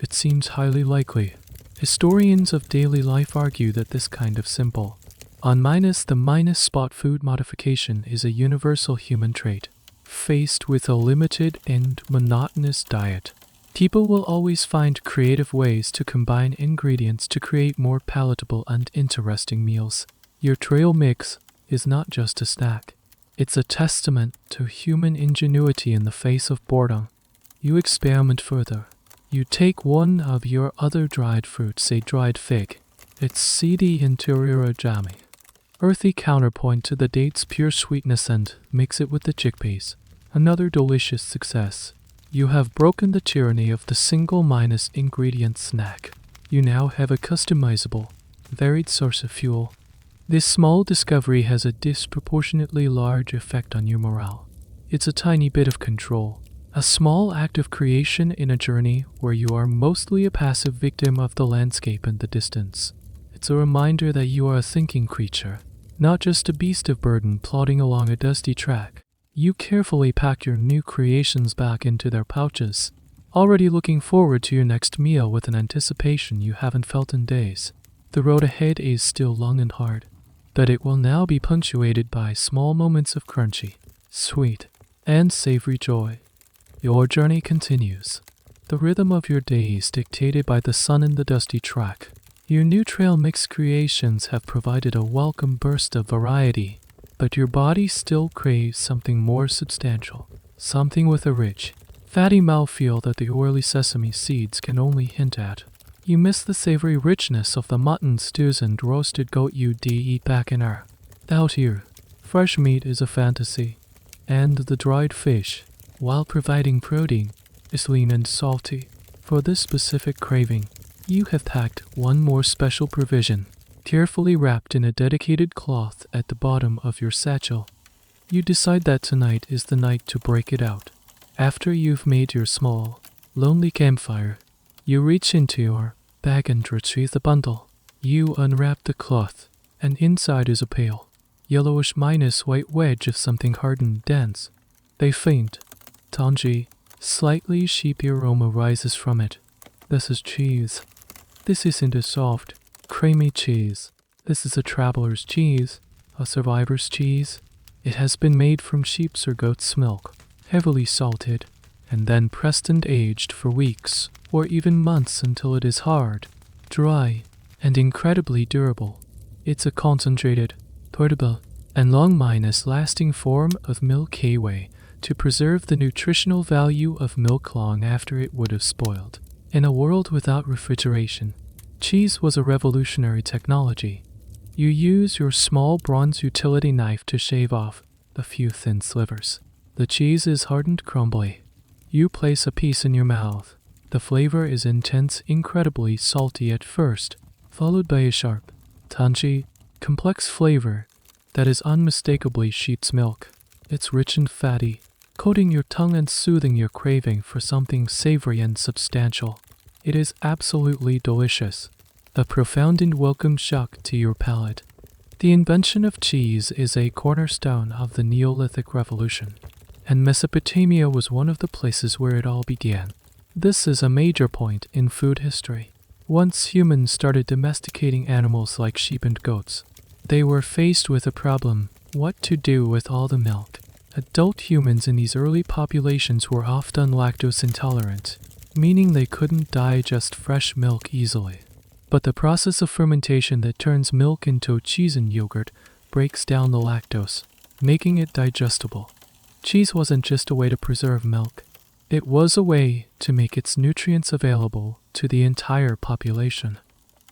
It seems highly likely. Historians of daily life argue that this kind of simple, on-the-spot food modification is a universal human trait. Faced with a limited and monotonous diet, people will always find creative ways to combine ingredients to create more palatable and interesting meals. Your trail mix is not just a snack. It's a testament to human ingenuity in the face of boredom. You experiment further. You take one of your other dried fruits, say dried fig. Its seedy interior or jammy, earthy counterpoint to the date's pure sweetness, and mix it with the chickpeas. Another delicious success. You have broken the tyranny of the single-ingredient snack. You now have a customizable, varied source of fuel. This small discovery has a disproportionately large effect on your morale. It's a tiny bit of control, a small act of creation in a journey where you are mostly a passive victim of the landscape and the distance. It's a reminder that you are a thinking creature, not just a beast of burden plodding along a dusty track. You carefully pack your new creations back into their pouches, already looking forward to your next meal with an anticipation you haven't felt in days. The road ahead is still long and hard, but it will now be punctuated by small moments of crunchy, sweet, and savory joy. Your journey continues. The rhythm of your day is dictated by the sun and the dusty track. Your new trail mix creations have provided a welcome burst of variety, but your body still craves something more substantial, something with a rich, fatty mouthfeel that the oily sesame seeds can only hint at. You miss the savory richness of the mutton stews and roasted goat you eat back in our. Out here, fresh meat is a fantasy, and the dried fish, while providing protein, is lean and salty. For this specific craving, you have packed one more special provision, carefully wrapped in a dedicated cloth at the bottom of your satchel. You decide that tonight is the night to break it out. After you've made your small, lonely campfire, you reach into your bag and retrieve the bundle. You unwrap the cloth, and inside is a pale, yellowish minus white wedge of something hard and dense. A faint, tangy, slightly sheepy aroma rises from it. This is cheese. This isn't a soft, creamy cheese. This is a traveler's cheese, a survivor's cheese. It has been made from sheep's or goat's milk, heavily salted, and then pressed and aged for weeks or even months until it is hard, dry, and incredibly durable. It's a concentrated, portable, and long minus lasting form of milk whey to preserve the nutritional value of milk long after it would have spoiled. In a world without refrigeration, cheese was a revolutionary technology. You use your small bronze utility knife to shave off the few thin slivers. The cheese is hard and crumbly. You place a piece in your mouth. The flavor is intense, incredibly salty at first, followed by a sharp, tangy, complex flavor that is unmistakably sheep's milk. It's rich and fatty, coating your tongue and soothing your craving for something savory and substantial. It is absolutely delicious, a profound and welcome shock to your palate. The invention of cheese is a cornerstone of the Neolithic Revolution, and Mesopotamia was one of the places where it all began. This is a major point in food history. Once humans started domesticating animals like sheep and goats, they were faced with a problem: what to do with all the milk. Adult humans in these early populations were often lactose intolerant, meaning they couldn't digest fresh milk easily. But the process of fermentation that turns milk into cheese and yogurt breaks down the lactose, making it digestible. Cheese wasn't just a way to preserve milk. It was a way to make its nutrients available to the entire population.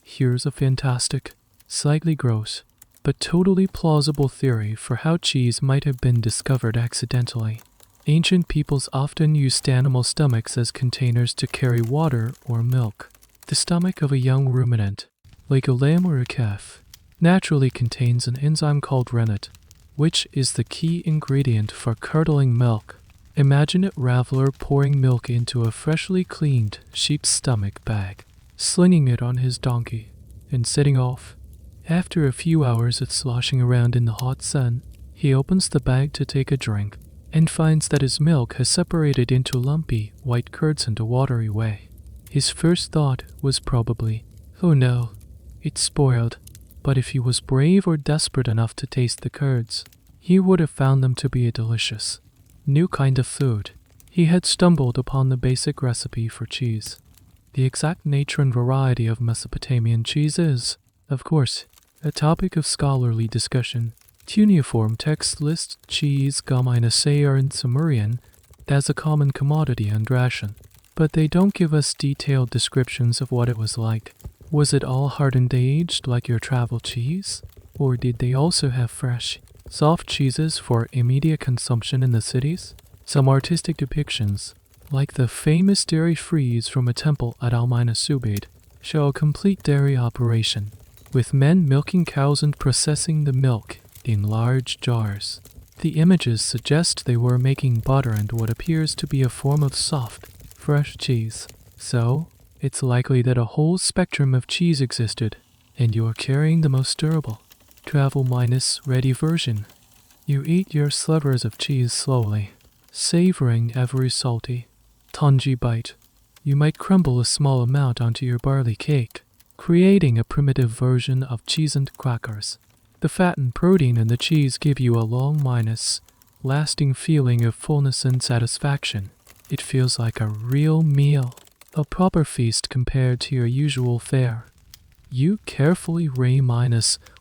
Here's a fantastic, slightly gross, but totally plausible theory for how cheese might have been discovered accidentally. Ancient peoples often used animal stomachs as containers to carry water or milk. The stomach of a young ruminant, like a lamb or a calf, naturally contains an enzyme called rennet, which is the key ingredient for curdling milk. Imagine a raveler pouring milk into a freshly cleaned sheep's stomach bag, slinging it on his donkey, and setting off. After a few hours of sloshing around in the hot sun, he opens the bag to take a drink, and finds that his milk has separated into lumpy, white curds and a watery whey. His first thought was probably, "Oh no, it's spoiled." But if he was brave or desperate enough to taste the curds, he would have found them to be a delicious, new kind of food. He had stumbled upon the basic recipe for cheese. The exact nature and variety of Mesopotamian cheese is, of course, a topic of scholarly discussion. Cuneiform texts list cheese -a in Sumerian as a common commodity and ration, but they don't give us detailed descriptions of what it was like. Was it all hardened aged like your travel cheese? Or did they also have fresh, soft cheeses for immediate consumption in the cities? Some artistic depictions, like the famous dairy frieze from a temple at Al-Subayd, show a complete dairy operation, with men milking cows and processing the milk in large jars. The images suggest they were making butter and what appears to be a form of soft, fresh cheese. So, it's likely that a whole spectrum of cheese existed, and you're carrying the most durable, travel-ready version. You eat your slivers of cheese slowly, savoring every salty, tangy bite. You might crumble a small amount onto your barley cake, creating a primitive version of cheese and crackers. The fat and protein in the cheese give you a long lasting feeling of fullness and satisfaction. It feels like a real meal, a proper feast compared to your usual fare. You carefully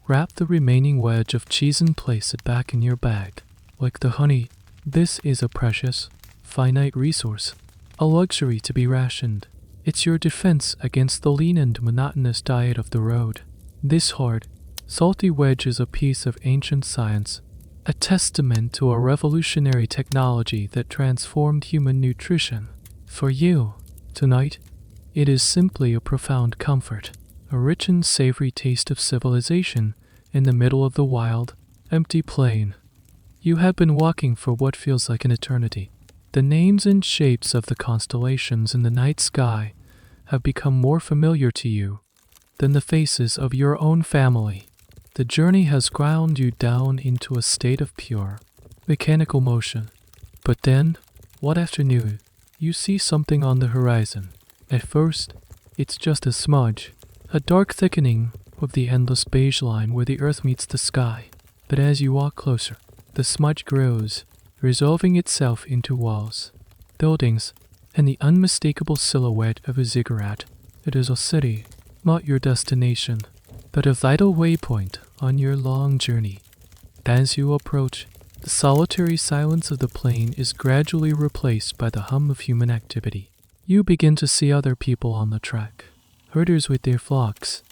wrap the remaining wedge of cheese and place it back in your bag. Like the honey, this is a precious, finite resource, a luxury to be rationed. It's your defense against the lean and monotonous diet of the road. This hard, salty wedge is a piece of ancient science, a testament to a revolutionary technology that transformed human nutrition. For you, tonight, it is simply a profound comfort, a rich and savory taste of civilization in the middle of the wild, empty plain. You have been walking for what feels like an eternity. The names and shapes of the constellations in the night sky have become more familiar to you than the faces of your own family. The journey has ground you down into a state of pure, mechanical motion. But then, one afternoon, you see something on the horizon. At first, it's just a smudge, a dark thickening of the endless beige line where the earth meets the sky. But as you walk closer, the smudge grows, resolving itself into walls, buildings, and the unmistakable silhouette of a ziggurat. It is a city, not your destination, but a vital waypoint on your long journey. As you approach, the solitary silence of the plain is gradually replaced by the hum of human activity. You begin to see other people on the track, herders with their flocks,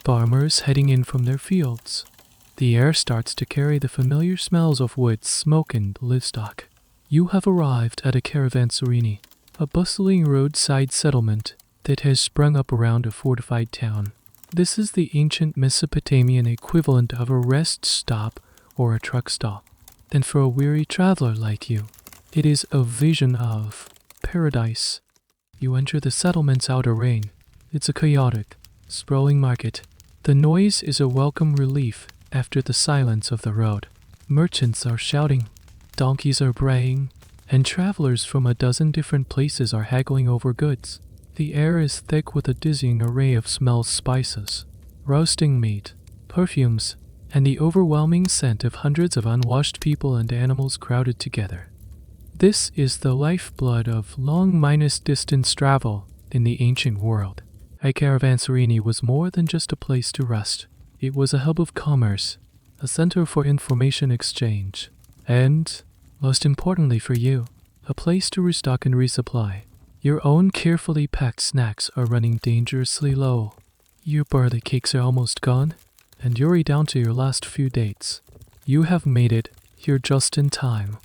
farmers heading in from their fields. The air starts to carry the familiar smells of wood, smoke, and livestock. You have arrived at a caravanserai, a bustling roadside settlement that has sprung up around a fortified town. This is the ancient Mesopotamian equivalent of a rest stop or a truck stop. And for a weary traveler like you, it is a vision of paradise. You enter the settlement's outer ring. It's a chaotic, sprawling market. The noise is a welcome relief after the silence of the road. Merchants are shouting, donkeys are braying, and travelers from a dozen different places are haggling over goods. The air is thick with a dizzying array of smells, spices, roasting meat, perfumes, and the overwhelming scent of hundreds of unwashed people and animals crowded together. This is the lifeblood of long-distance travel in the ancient world. A caravanserai was more than just a place to rest. It was a hub of commerce, a center for information exchange, and, most importantly for you, a place to restock and resupply. Your own carefully packed snacks are running dangerously low. Your barley cakes are almost gone, and you're down to your last few dates. You have made it here just in time.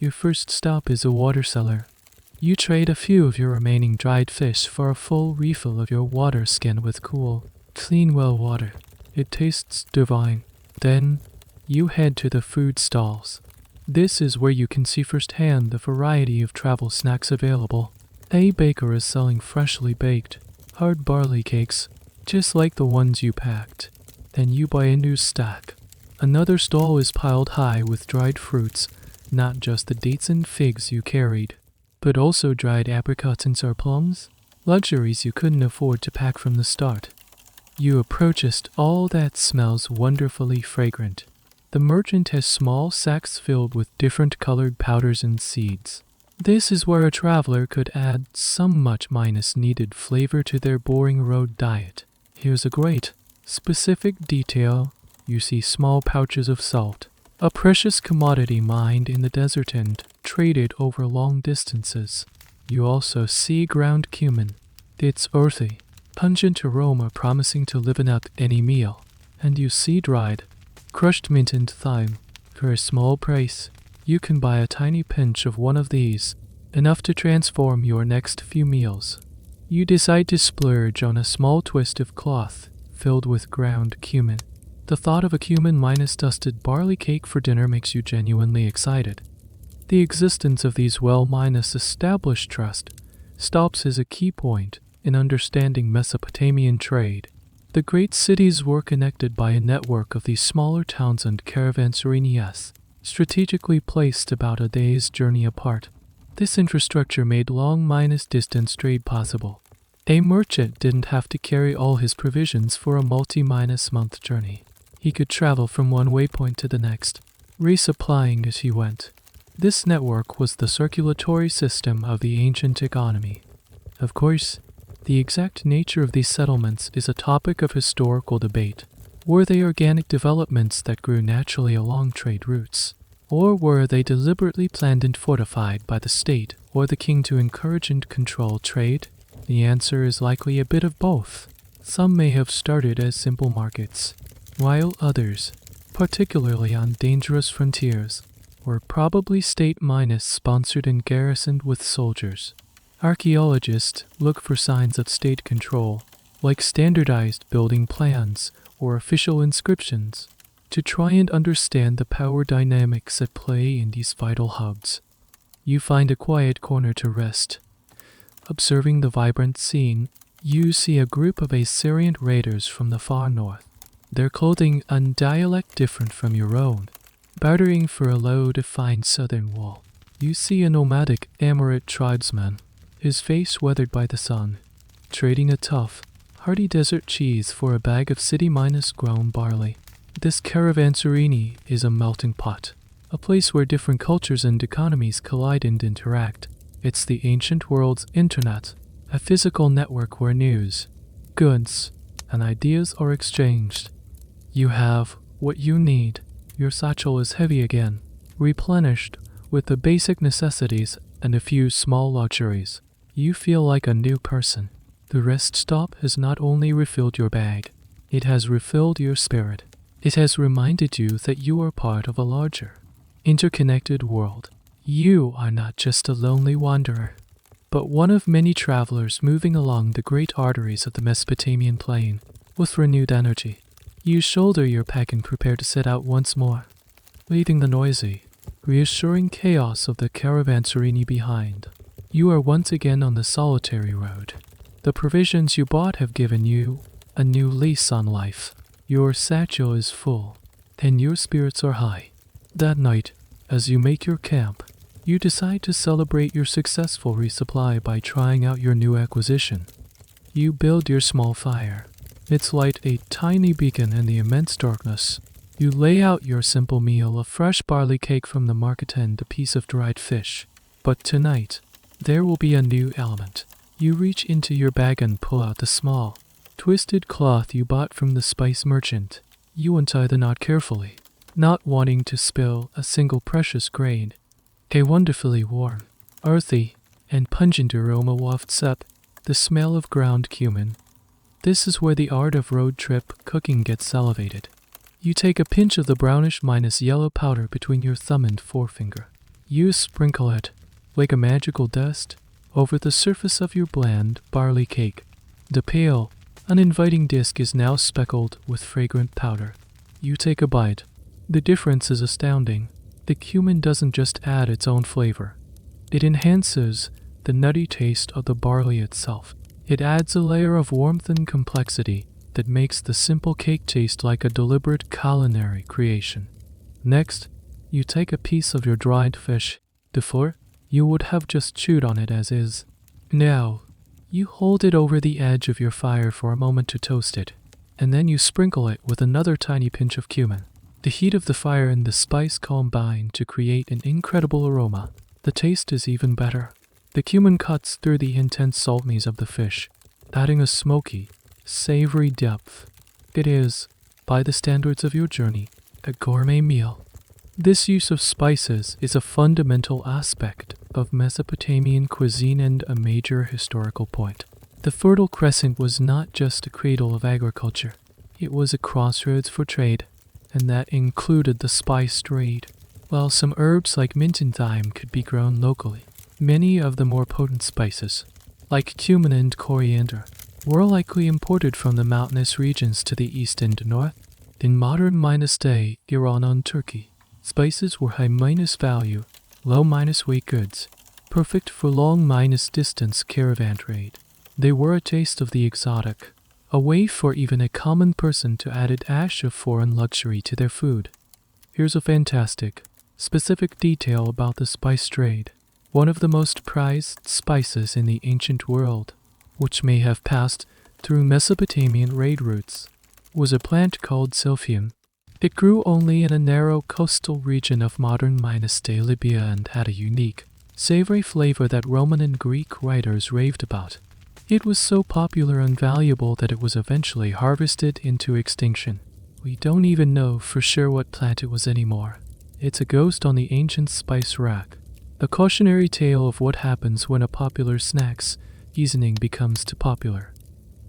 Your first stop is a water cellar. You trade a few of your remaining dried fish for a full refill of your water skin with cool, clean well water. It tastes divine. Then, you head to the food stalls. This is where you can see firsthand the variety of travel snacks available. A baker is selling freshly baked, hard barley cakes, just like the ones you packed. Then you buy a new stack. Another stall is piled high with dried fruits, not just the dates and figs you carried, but also dried apricots and sour plums, luxuries you couldn't afford to pack from the start. You purchased all that smells wonderfully fragrant. The merchant has small sacks filled with different colored powders and seeds. This is where a traveler could add some much needed flavor to their boring road diet. Here's a great, specific detail. You see small pouches of salt, a precious commodity mined in the desert and traded over long distances. You also see ground cumin. It's earthy, pungent aroma promising to liven up any meal. And you see dried, crushed mint and thyme. For a small price, you can buy a tiny pinch of one of these, enough to transform your next few meals. You decide to splurge on a small twist of cloth filled with ground cumin. The thought of a cumin-dusted barley cake for dinner makes you genuinely excited. The existence of these well-established trust stops as a key point in understanding Mesopotamian trade. The great cities were connected by a network of these smaller towns and caravanserais. strategically placed about a day's journey apart. This infrastructure made long-distance trade possible. A merchant didn't have to carry all his provisions for a multi-month journey. He could travel from one waypoint to the next, resupplying as he went. This network was the circulatory system of the ancient economy. Of course, the exact nature of these settlements is a topic of historical debate. Were they organic developments that grew naturally along trade routes? Or were they deliberately planned and fortified by the state or the king to encourage and control trade? The answer is likely a bit of both. Some may have started as simple markets, while others, particularly on dangerous frontiers, were probably state-sponsored and garrisoned with soldiers. Archaeologists look for signs of state control, like standardized building plans or official inscriptions, to try and understand the power dynamics at play in these vital hubs. You find a quiet corner to rest. Observing the vibrant scene, you see a group of Assyrian raiders from the far north, their clothing and dialect different from your own, bartering for a load of fine southern wool. You see a nomadic Amorite tribesman, his face weathered by the sun, trading a tough, hearty desert cheese for a bag of city-grown barley. This caravanserai is a melting pot, a place where different cultures and economies collide and interact. It's the ancient world's internet, a physical network where news, goods, and ideas are exchanged. You have what you need. Your satchel is heavy again, replenished with the basic necessities and a few small luxuries. You feel like a new person. The rest stop has not only refilled your bag, it has refilled your spirit. It has reminded you that you are part of a larger, interconnected world. You are not just a lonely wanderer, but one of many travelers moving along the great arteries of the Mesopotamian plain with renewed energy. You shoulder your pack and prepare to set out once more, leaving the noisy, reassuring chaos of the caravanserai behind. You are once again on the solitary road. The provisions you bought have given you a new lease on life. Your satchel is full, and your spirits are high. That night, as you make your camp, you decide to celebrate your successful resupply by trying out your new acquisition. You build your small fire. Its light a tiny beacon in the immense darkness. You lay out your simple meal of fresh barley cake from the market and a piece of dried fish. But tonight, there will be a new element. You reach into your bag and pull out the small, twisted cloth you bought from the spice merchant. You untie the knot carefully, not wanting to spill a single precious grain. A wonderfully warm, earthy, and pungent aroma wafts up, the smell of ground cumin. This is where the art of road trip cooking gets elevated. You take a pinch of the brownish-yellow powder between your thumb and forefinger. You sprinkle it, like a magical dust, over the surface of your bland barley cake. The pale, uninviting disc is now speckled with fragrant powder. You take a bite. The difference is astounding. The cumin doesn't just add its own flavor. It enhances the nutty taste of the barley itself. It adds a layer of warmth and complexity that makes the simple cake taste like a deliberate culinary creation. Next, you take a piece of your dried fish. Before, you would have just chewed on it as is. Now, you hold it over the edge of your fire for a moment to toast it, and then you sprinkle it with another tiny pinch of cumin. The heat of the fire and the spice combine to create an incredible aroma. The taste is even better. The cumin cuts through the intense saltness of the fish, adding a smoky, savory depth. It is, by the standards of your journey, a gourmet meal. This use of spices is a fundamental aspect of Mesopotamian cuisine and a major historical point. The Fertile Crescent was not just a cradle of agriculture. It was a crossroads for trade, and that included the spice trade. While some herbs like mint and thyme could be grown locally, many of the more potent spices, like cumin and coriander, were likely imported from the mountainous regions to the east and north. In modern-day Iran and Turkey, spices were high-value, low-weight goods, perfect for long-distance caravan trade. They were a taste of the exotic, a way for even a common person to add a dash of foreign luxury to their food. Here's a fantastic, Specific detail about the spice trade. One of the most prized spices in the ancient world, which may have passed through Mesopotamian trade routes, was a plant called silphium. It grew only in a narrow coastal region of modern Libya and had a unique, savory flavor that Roman and Greek writers raved about. It was so popular and valuable that it was eventually harvested into extinction. We don't even know for sure what plant it was anymore. It's a ghost on the ancient spice rack. A cautionary tale of what happens when a popular snack's seasoning becomes too popular.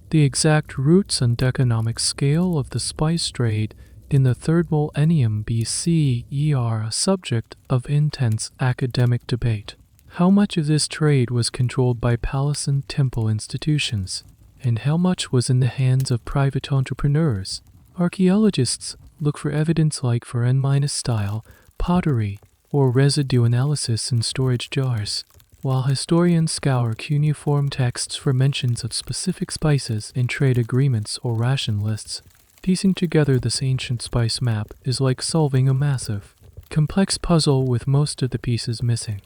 The exact roots and economic scale of the spice trade in the 3rd millennium BCE are a subject of intense academic debate. How much of this trade was controlled by palace and temple institutions, and how much was in the hands of private entrepreneurs? Archaeologists look for evidence like foreign-style pottery or residue analysis in storage jars, while historians scour cuneiform texts for mentions of specific spices in trade agreements or ration lists. Piecing together this ancient spice map is like solving a massive, complex puzzle with most of the pieces missing.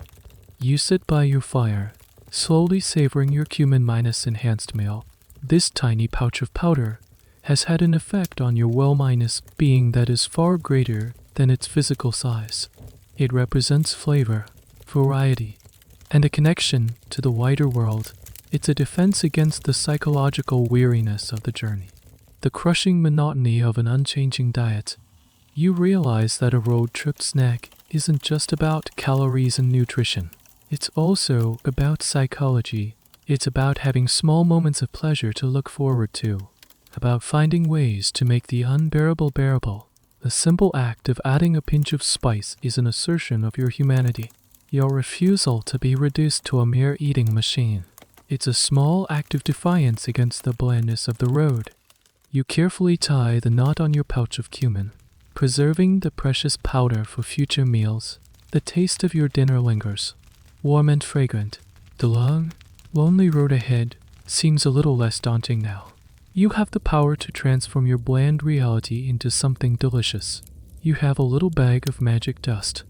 You sit by your fire, slowly savoring your cumin-enhanced meal. This tiny pouch of powder has had an effect on your well-being that is far greater than its physical size. It represents flavor, variety, and a connection to the wider world. It's a defense against the psychological weariness of the journey, the crushing monotony of an unchanging diet. You realize that a road trip snack isn't just about calories and nutrition. It's also about psychology. It's about having small moments of pleasure to look forward to, about finding ways to make the unbearable bearable. The simple act of adding a pinch of spice is an assertion of your humanity, your refusal to be reduced to a mere eating machine. It's a small act of defiance against the blandness of the road. You carefully tie the knot on your pouch of cumin, preserving the precious powder for future meals. The taste of your dinner lingers, warm and fragrant. The long, lonely road ahead seems a little less daunting now. You have the power to transform your bland reality into something delicious. You have a little bag of magic dust,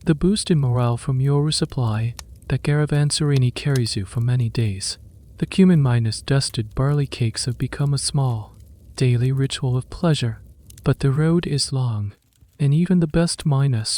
the boost in morale from your resupply that caravanserini carries you for many days. The cumin-dusted barley cakes have become a small, daily ritual of pleasure. But the road is long, and even the best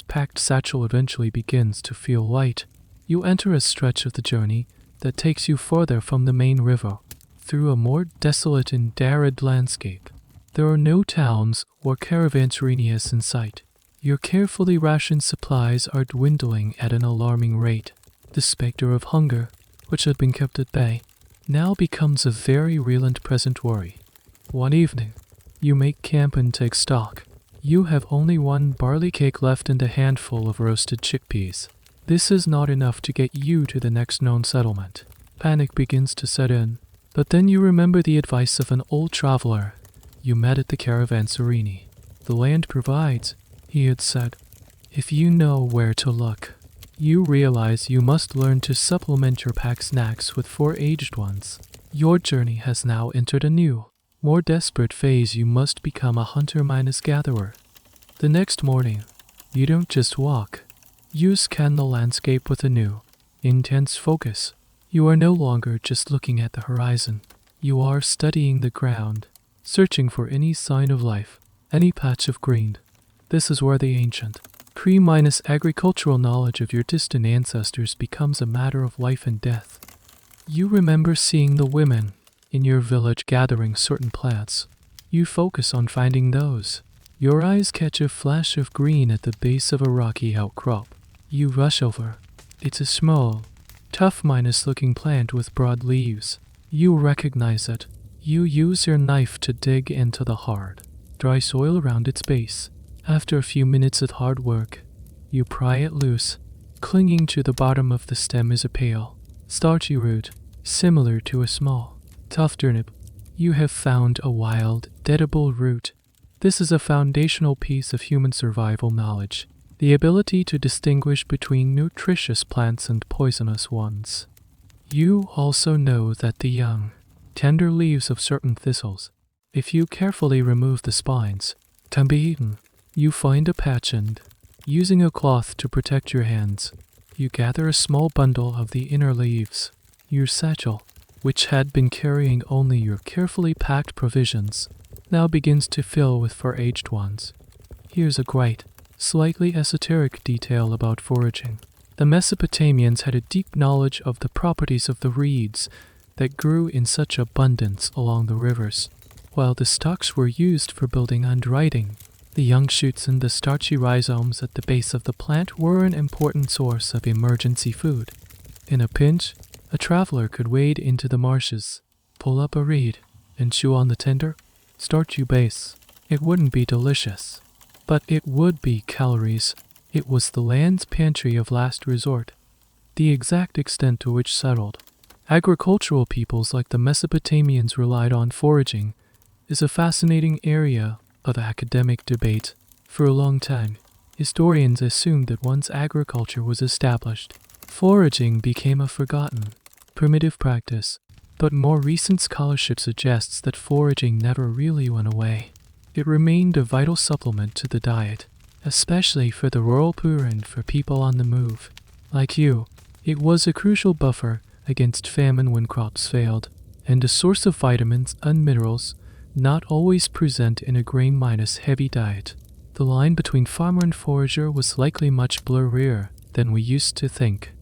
packed satchel eventually begins to feel light. You enter a stretch of the journey that takes you further from the main river, through a more desolate and arid landscape. There are no towns or caravanserinias in sight. Your carefully rationed supplies are dwindling at an alarming rate. The specter of hunger, which had been kept at bay, now becomes a very real and present worry. One evening, you make camp and take stock. You have only one barley cake left and a handful of roasted chickpeas. This is not enough to get you to the next known settlement. Panic begins to set in, but then you remember the advice of an old traveler you met at the caravanserini. The land provides, he had said, if you know where to look. You realize you must learn to supplement your packed snacks with 4 aged ones. Your journey has now entered a new, more desperate phase. You must become a hunter-gatherer. The next morning, you don't just walk. You scan the landscape with a new, intense focus. You are no longer just looking at the horizon. You are studying the ground, searching for any sign of life, any patch of green. This is where the ancient, agricultural knowledge of your distant ancestors becomes a matter of life and death. You remember seeing the women in your village gathering certain plants. You focus on finding those. Your eyes catch a flash of green at the base of a rocky outcrop. You rush over. It's a small, tough-looking plant with broad leaves. You recognize it. You use your knife to dig into the hard, dry soil around its base. After a few minutes of hard work, you pry it loose. Clinging to the bottom of the stem is a pale, starchy root, similar to a small, tough turnip. You have found a wild, edible root. This is a foundational piece of human survival knowledge, the ability to distinguish between nutritious plants and poisonous ones. You also know that the young, tender leaves of certain thistles, if you carefully remove the spines, can be eaten. You find a patch and Using a cloth to protect your hands, you gather a small bundle of the inner leaves. Your satchel, which had been carrying only your carefully packed provisions, now begins to fill with foraged ones. Here's a great, slightly esoteric detail about foraging. The Mesopotamians had a deep knowledge of the properties of the reeds that grew in such abundance along the rivers. While the stalks were used for building and writing, the young shoots and the starchy rhizomes at the base of the plant were an important source of emergency food. In a pinch, a traveler could wade into the marshes, pull up a reed, and chew on the tender, starchy base. It wouldn't be delicious, but it would be calories. It was the land's pantry of last resort. The exact extent to which settled agricultural peoples like the Mesopotamians relied on foraging is a fascinating area of academic debate. For a long time, historians assumed that once agriculture was established, foraging became a forgotten, primitive practice, but more recent scholarship suggests that foraging never really went away. It remained a vital supplement to the diet, especially for the rural poor and for people on the move. Like you, it was a crucial buffer against famine when crops failed, and a source of vitamins and minerals not always present in a grain-heavy diet. The line between farmer and forager was likely much blurrier than we used to think.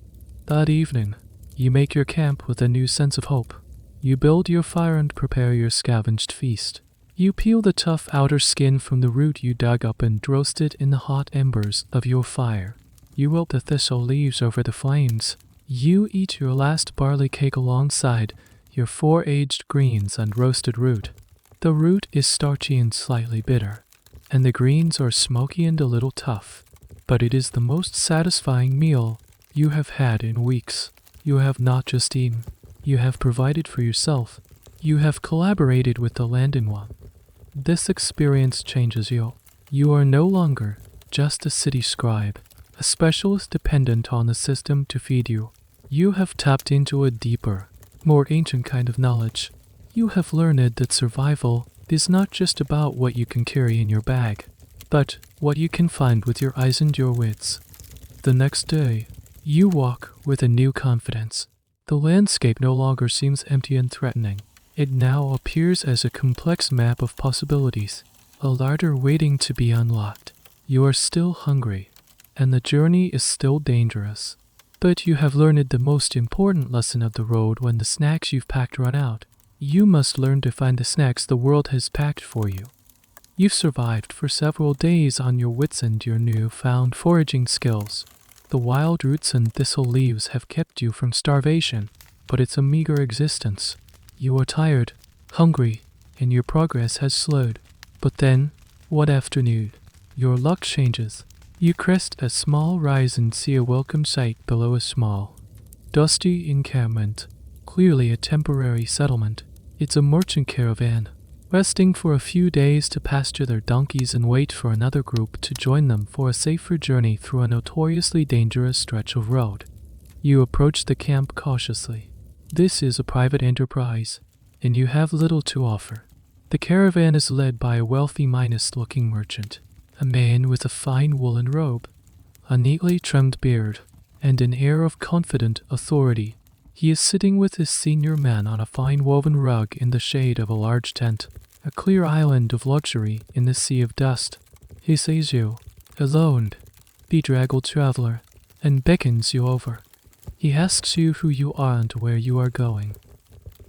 That evening, you make your camp with a new sense of hope. You build your fire and prepare your scavenged feast. You peel the tough outer skin from the root you dug up and roast it in the hot embers of your fire. You wilt the thistle leaves over the flames. You eat your last barley cake alongside your 4 aged greens and roasted root. The root is starchy and slightly bitter, and the greens are smoky and a little tough, but it is the most satisfying meal you have had in weeks. You have not just eaten, you have provided for yourself. You have collaborated with the land in one. This experience changes you. You are no longer just a city scribe, a specialist dependent on the system to feed you. You have tapped into a deeper, more ancient kind of knowledge. You have learned that survival is not just about what you can carry in your bag, but what you can find with your eyes and your wits. The next day, you walk with a new confidence. The landscape no longer seems empty and threatening. It now appears as a complex map of possibilities, a larder waiting to be unlocked. You are still hungry, and the journey is still dangerous. But you have learned the most important lesson of the road when the snacks you've packed run out. You must learn to find the snacks the world has packed for you. You've survived for several days on your wits and your newfound foraging skills. The wild roots and thistle leaves have kept you from starvation, but it's a meager existence. You are tired, hungry, and your progress has slowed. But then, one afternoon, your luck changes. You crest a small rise and see a welcome sight below a small, dusty encampment, clearly a temporary settlement. It's a merchant caravan, resting for a few days to pasture their donkeys and wait for another group to join them for a safer journey through a notoriously dangerous stretch of road. You approach the camp cautiously. This is a private enterprise, and you have little to offer. The caravan is led by a wealthy Midas-looking merchant, a man with a fine woolen robe, a neatly trimmed beard, and an air of confident authority. He is sitting with his senior man on a fine woven rug in the shade of a large tent, a clear island of luxury in the sea of dust. He sees you, alone, bedraggled traveler, and beckons you over. He asks you who you are and where you are going.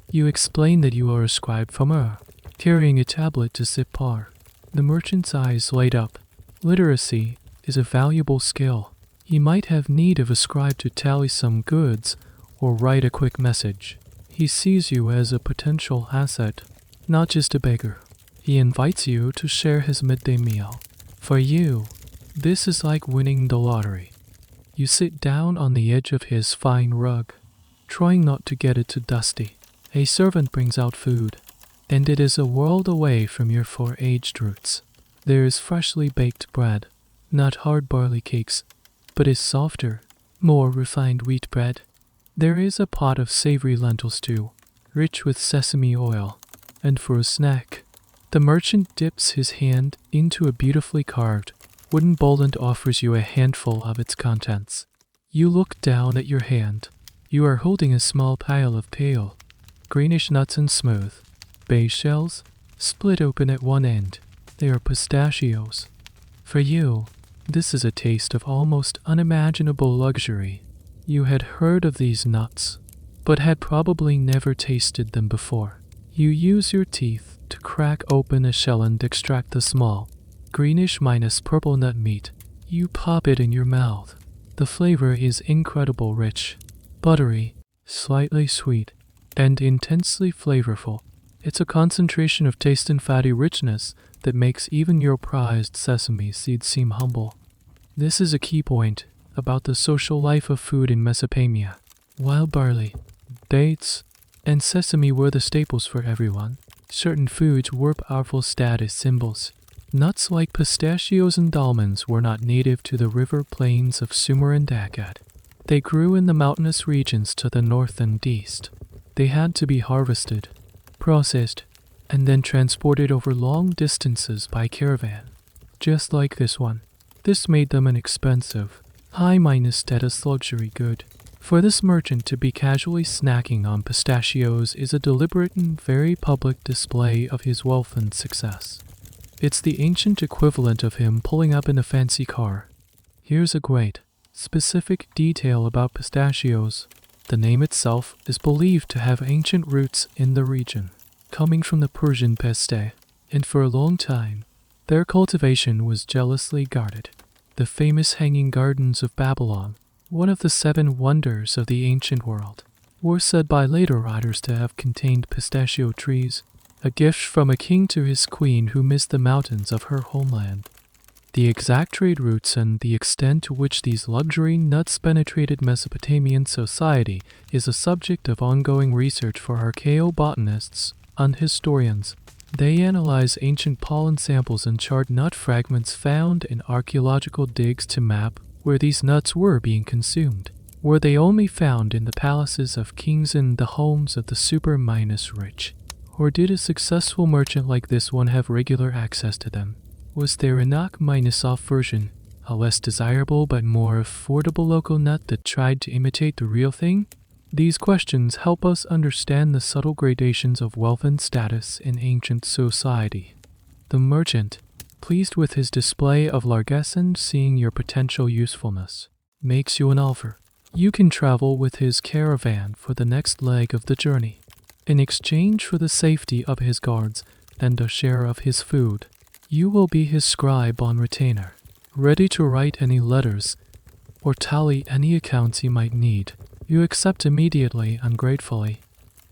You explain that you are a scribe from Ur, carrying a tablet to Sippar. The merchant's eyes light up. Literacy is a valuable skill. He might have need of a scribe to tally some goods or write a quick message. He sees you as a potential asset, not just a beggar. He invites you to share his midday meal. For you, this is like winning the lottery. You sit down on the edge of his fine rug, trying not to get it too dusty. A servant brings out food, and it is a world away from your 4 aged roots. There is freshly baked bread, not hard barley cakes, but is softer, more refined wheat bread. There is a pot of savory lentil stew, rich with sesame oil, and for a snack, the merchant dips his hand into a beautifully carved, wooden boland offers you a handful of its contents. You look down at your hand. You are holding a small pile of pale, greenish nuts and smooth, beige shells, split open at one end. They are pistachios. For you, this is a taste of almost unimaginable luxury. You had heard of these nuts, but had probably never tasted them before. You use your teeth to crack open a shell and extract the small, greenish minus purple nut meat. You pop it in your mouth. The flavor is incredibly rich, buttery, slightly sweet, and intensely flavorful. It's a concentration of taste and fatty richness that makes even your prized sesame seeds seem humble. This is a key point about the social life of food in Mesopotamia. While barley, dates, and sesame were the staples for everyone, certain foods were powerful status symbols. Nuts like pistachios and almonds were not native to the river plains of Sumer and Akkad. They grew in the mountainous regions to the north and east. They had to be harvested, processed, and then transported over long distances by caravan. Just like this one. This made them an expensive, high-maintenance status luxury good. For this merchant to be casually snacking on pistachios is a deliberate and very public display of his wealth and success. It's the ancient equivalent of him pulling up in a fancy car. Here's a great, specific detail about pistachios. The name itself is believed to have ancient roots in the region, coming from the Persian peste, and for a long time, their cultivation was jealously guarded. The famous Hanging Gardens of Babylon, one of the 7 wonders of the ancient world, were said by later writers to have contained pistachio trees, a gift from a king to his queen who missed the mountains of her homeland. The exact trade routes and the extent to which these luxury nuts penetrated Mesopotamian society is a subject of ongoing research for archaeobotanists and historians. They analyze ancient pollen samples and chart nut fragments found in archaeological digs to map where these nuts were being consumed. Were they only found in the palaces of kings and the homes of the super-rich? Or did a successful merchant like this one have regular access to them? Was there a knock-off version, a less desirable but more affordable local nut that tried to imitate the real thing? These questions help us understand the subtle gradations of wealth and status in ancient society. The merchant, pleased with his display of largesse and seeing your potential usefulness, makes you an offer. You can travel with his caravan for the next leg of the journey. In exchange for the safety of his guards and a share of his food, you will be his scribe on retainer, ready to write any letters or tally any accounts he might need. You accept immediately and gratefully.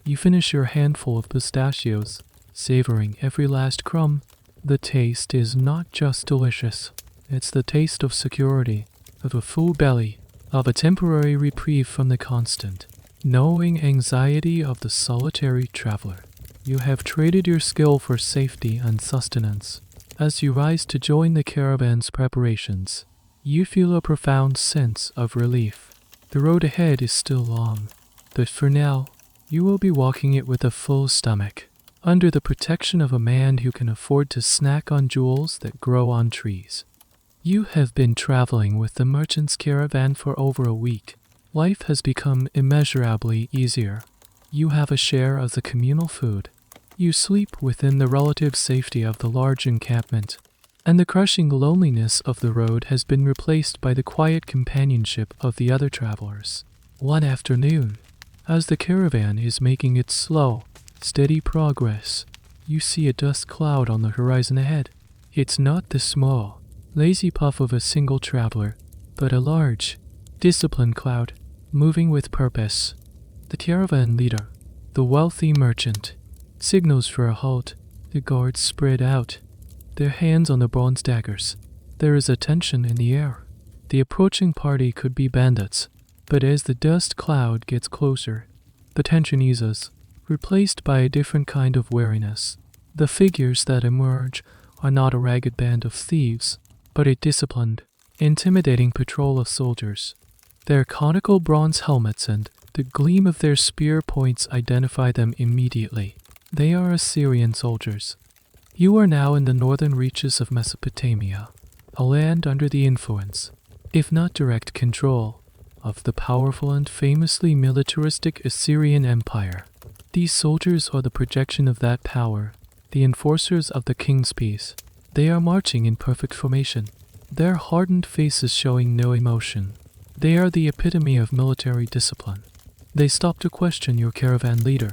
You finish your handful of pistachios, savoring every last crumb. The taste is not just delicious. It's the taste of security, of a full belly, of a temporary reprieve from the constant, gnawing anxiety of the solitary traveler. You have traded your skill for safety and sustenance. As you rise to join the caravan's preparations, you feel a profound sense of relief. The road ahead is still long, but for now, you will be walking it with a full stomach, under the protection of a man who can afford to snack on jewels that grow on trees. You have been traveling with the merchant's caravan for over a week. Life has become immeasurably easier. You have a share of the communal food. You sleep within the relative safety of the large encampment, and the crushing loneliness of the road has been replaced by the quiet companionship of the other travelers. One afternoon, as the caravan is making its slow, steady progress, you see a dust cloud on the horizon ahead. It's not the small, lazy puff of a single traveler, but a large, disciplined cloud, moving with purpose. The caravan leader, the wealthy merchant, signals for a halt. The guards spread out, their hands on the bronze daggers. There is a tension in the air. The approaching party could be bandits, but as the dust cloud gets closer, the tension eases, replaced by a different kind of wariness. The figures that emerge are not a ragged band of thieves, but a disciplined, intimidating patrol of soldiers. Their conical bronze helmets and the gleam of their spear points identify them immediately. They are Assyrian soldiers. You are now in the northern reaches of Mesopotamia, a land under the influence, if not direct control, of the powerful and famously militaristic Assyrian Empire. These soldiers are the projection of that power, the enforcers of the king's peace. They are marching in perfect formation, their hardened faces showing no emotion. They are the epitome of military discipline. They stop to question your caravan leader,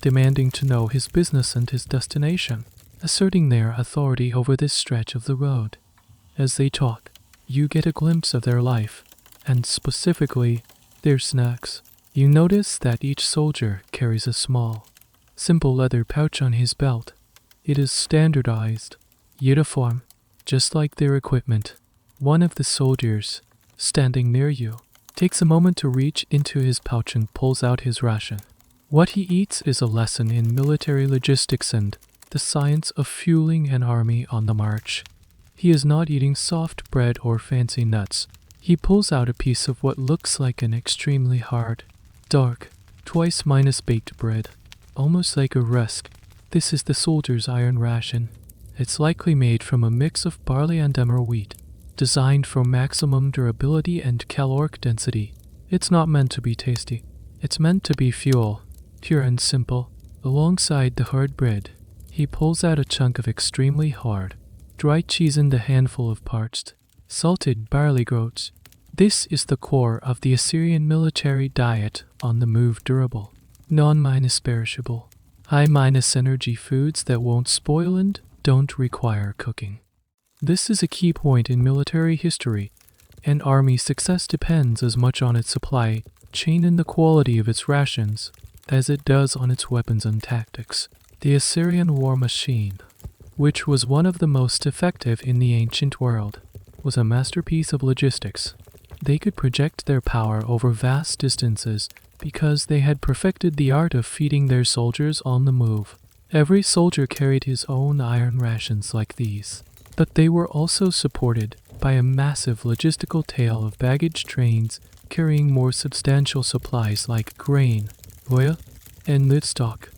demanding to know his business and his destination, asserting their authority over this stretch of the road. As they talk, you get a glimpse of their life, and specifically, their snacks. You notice that each soldier carries a small, simple leather pouch on his belt. It is standardized, uniform, just like their equipment. One of the soldiers, standing near you, takes a moment to reach into his pouch and pulls out his ration. What he eats is a lesson in military logistics and the science of fueling an army on the march. He is not eating soft bread or fancy nuts. He pulls out a piece of what looks like an extremely hard, dark, twice minus baked bread, almost like a rusk. This is the soldier's iron ration. It's likely made from a mix of barley and emmer wheat, designed for maximum durability and caloric density. It's not meant to be tasty. It's meant to be fuel, pure and simple. Alongside the hard bread, he pulls out a chunk of extremely hard, dry cheese and a handful of parched, salted barley groats. This is the core of the Assyrian military diet: on the move, durable, non-perishable, high-energy foods that won't spoil and don't require cooking. This is a key point in military history. An army's success depends as much on its supply chain and the quality of its rations as it does on its weapons and tactics. The Assyrian war machine, which was one of the most effective in the ancient world, was a masterpiece of logistics. They could project their power over vast distances because they had perfected the art of feeding their soldiers on the move. Every soldier carried his own iron rations like these, but they were also supported by a massive logistical tail of baggage trains carrying more substantial supplies like grain, oil, and livestock.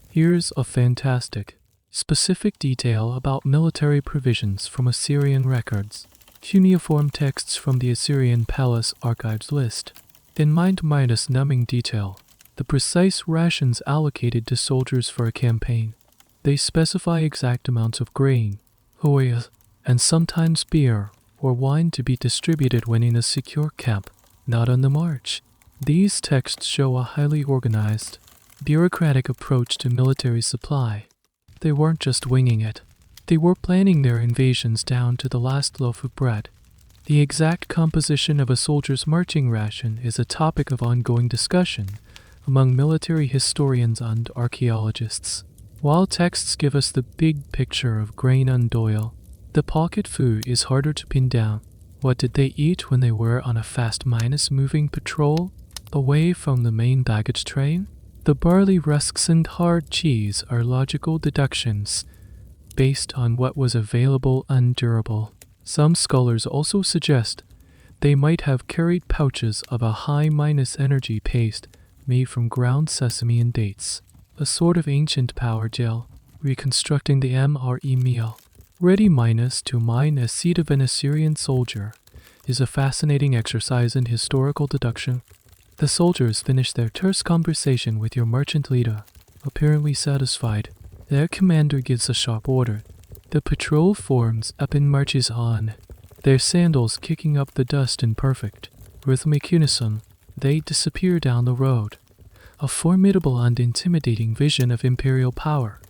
Here's a fantastic, specific detail about military provisions from Assyrian records. Cuneiform texts from the Assyrian Palace Archives list, in mind-numbing detail, the precise rations allocated to soldiers for a campaign. They specify exact amounts of grain, oil, and sometimes beer or wine to be distributed when in a secure camp, not on the march. These texts show a highly organized, bureaucratic approach to military supply. They weren't just winging it. They were planning their invasions down to the last loaf of bread. The exact composition of a soldier's marching ration is a topic of ongoing discussion among military historians and archaeologists. While texts give us the big picture of grain and oil, the pocket food is harder to pin down. What did they eat when they were on a fast-moving patrol away from the main baggage train? The barley rusks and hard cheese are logical deductions based on what was available and durable. Some scholars also suggest they might have carried pouches of a high-energy paste made from ground sesame and dates, a sort of ancient power gel, reconstructing the MRE meal. Ready to mine a seed of an Assyrian soldier is a fascinating exercise in historical deduction. The soldiers finish their terse conversation with your merchant leader, apparently satisfied. Their commander gives a sharp order. The patrol forms up and marches on, their sandals kicking up the dust in perfect, rhythmic unison. They disappear down the road, a formidable and intimidating vision of imperial power.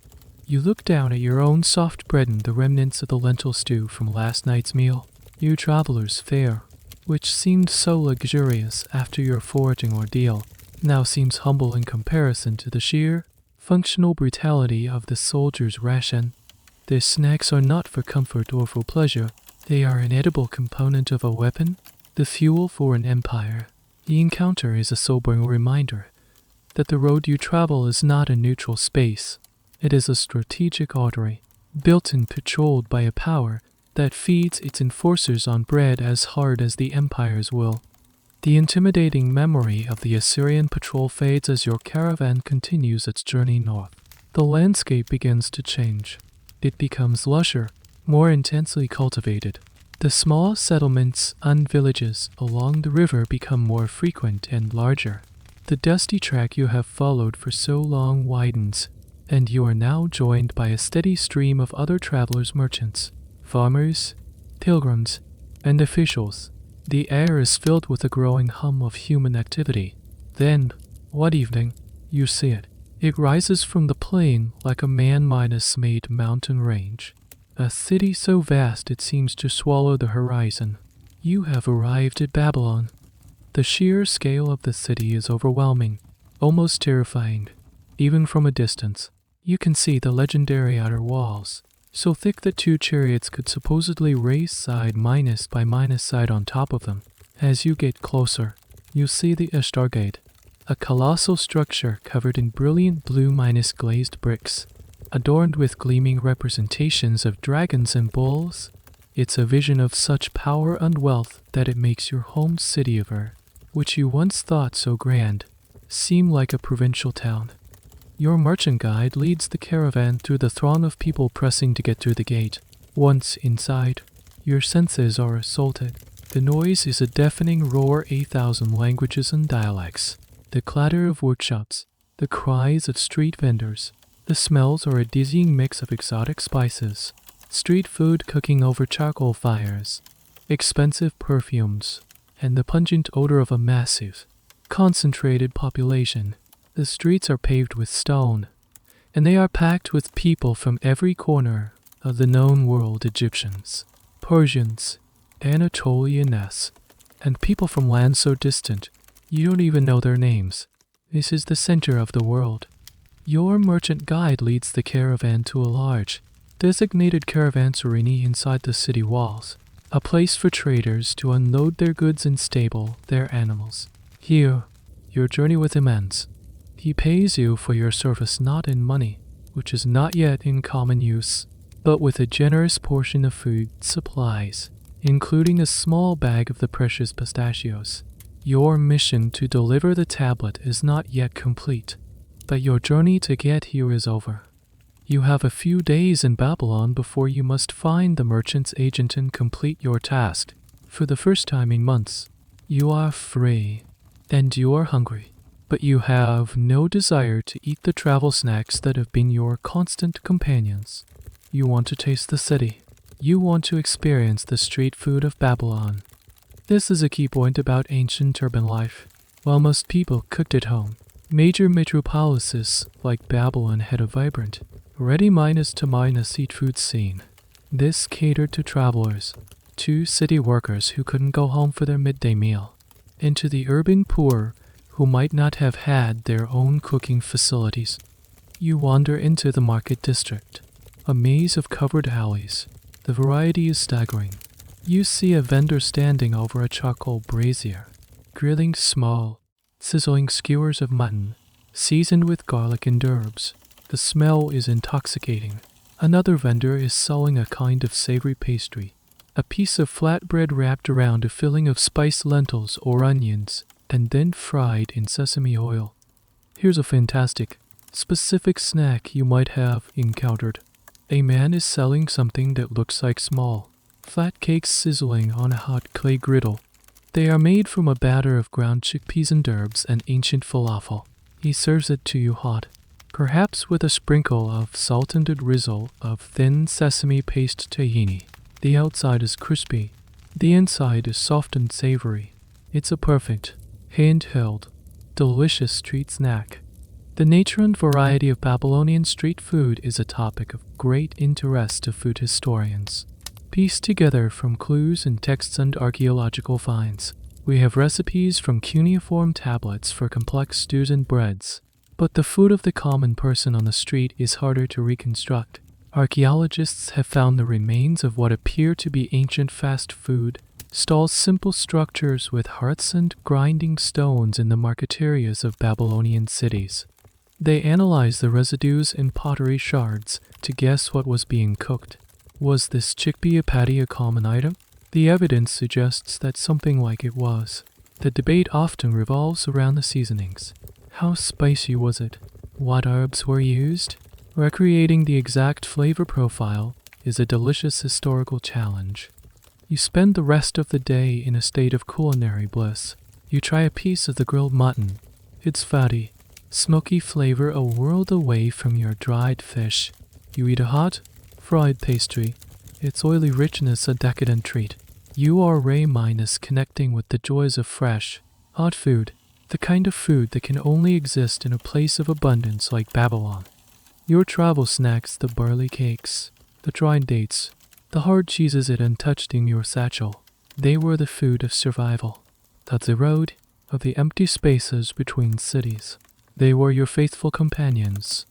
You look down at your own soft bread and the remnants of the lentil stew from last night's meal. Your traveler's fare, which seemed so luxurious after your foraging ordeal, now seems humble in comparison to the sheer, functional brutality of the soldier's ration. Their snacks are not for comfort or for pleasure. They are an edible component of a weapon, the fuel for an empire. The encounter is a sobering reminder that the road you travel is not a neutral space. It is a strategic artery, built and patrolled by a power that feeds its enforcers on bread as hard as the empire's will. The intimidating memory of the Assyrian patrol fades as your caravan continues its journey north. The landscape begins to change. It becomes lusher, more intensely cultivated. The small settlements and villages along the river become more frequent and larger. The dusty track you have followed for so long widens, and you are now joined by a steady stream of other travelers, merchants, farmers, pilgrims, and officials. The air is filled with a growing hum of human activity. Then, one evening, you see it. It rises from the plain like a man-made mountain range. A city so vast it seems to swallow the horizon. You have arrived at Babylon. The sheer scale of the city is overwhelming, almost terrifying. Even from a distance, you can see the legendary outer walls, so thick that 2 chariots could supposedly race side by minus side on top of them. As you get closer, you see the Ishtar Gate, a colossal structure covered in brilliant blue glazed bricks, adorned with gleaming representations of dragons and bulls. It's a vision of such power and wealth that it makes your home city of Ur, which you once thought so grand, seem like a provincial town. Your merchant guide leads the caravan through the throng of people pressing to get through the gate. Once inside, your senses are assaulted. The noise is a deafening roar, 8,000 languages and dialects. The clatter of workshops, the cries of street vendors. The smells are a dizzying mix of exotic spices, street food cooking over charcoal fires, expensive perfumes, and the pungent odor of a massive, concentrated population. The streets are paved with stone, and they are packed with people from every corner of the known world: Egyptians, Persians, Anatolians, and people from lands so distant you don't even know their names. This is the center of the world. Your merchant guide leads the caravan to a large, designated caravanserai inside the city walls, a place for traders to unload their goods and stable their animals. Here, your journey with him ends. He pays you for your service not in money, which is not yet in common use, but with a generous portion of food supplies, including a small bag of the precious pistachios. Your mission to deliver the tablet is not yet complete, but your journey to get here is over. You have a few days in Babylon before you must find the merchant's agent and complete your task. For the first time in months, you are free, and you are hungry. But you have no desire to eat the travel snacks that have been your constant companions. You want to taste the city. You want to experience the street food of Babylon. This is a key point about ancient urban life. While most people cooked at home, major metropolises like Babylon had a vibrant, ready to eat food scene. This catered to travelers, to city workers who couldn't go home for their midday meal, and to the urban poor who might not have had their own cooking facilities. You wander into the market district, a maze of covered alleys. The variety is staggering. You see a vendor standing over a charcoal brazier, grilling small, sizzling skewers of mutton, seasoned with garlic and herbs. The smell is intoxicating. Another vendor is selling a kind of savory pastry, a piece of flatbread wrapped around a filling of spiced lentils or onions, and then fried in sesame oil. Here's a fantastic, specific snack you might have encountered. A man is selling something that looks like small, flat cakes sizzling on a hot clay griddle. They are made from a batter of ground chickpeas and herbs and ancient falafel. He serves it to you hot, perhaps with a sprinkle of salt and a drizzle of thin sesame paste tahini. The outside is crispy. The inside is soft and savory. It's a perfect, handheld, delicious street snack. The nature and variety of Babylonian street food is a topic of great interest to food historians. Pieced together from clues in texts and archaeological finds, we have recipes from cuneiform tablets for complex stews and breads. But the food of the common person on the street is harder to reconstruct. Archaeologists have found the remains of what appear to be ancient fast food stalls, simple structures with hearths and grinding stones in the market areas of Babylonian cities. They analyze the residues and pottery shards to guess what was being cooked. Was this chickpea patty a common item? The evidence suggests that something like it was. The debate often revolves around the seasonings. How spicy was it? What herbs were used? Recreating the exact flavor profile is a delicious historical challenge. You spend the rest of the day in a state of culinary bliss. You try a piece of the grilled mutton. Its fatty, smoky flavor a world away from your dried fish. You eat a hot, fried pastry. Its oily richness a decadent treat. You are connecting with the joys of fresh, hot food, the kind of food that can only exist in a place of abundance like Babylon. Your travel snacks, the barley cakes, the dried dates, the hard cheeses it untouched in your satchel. They were the food of survival. That's the road of the empty spaces between cities. They were your faithful companions.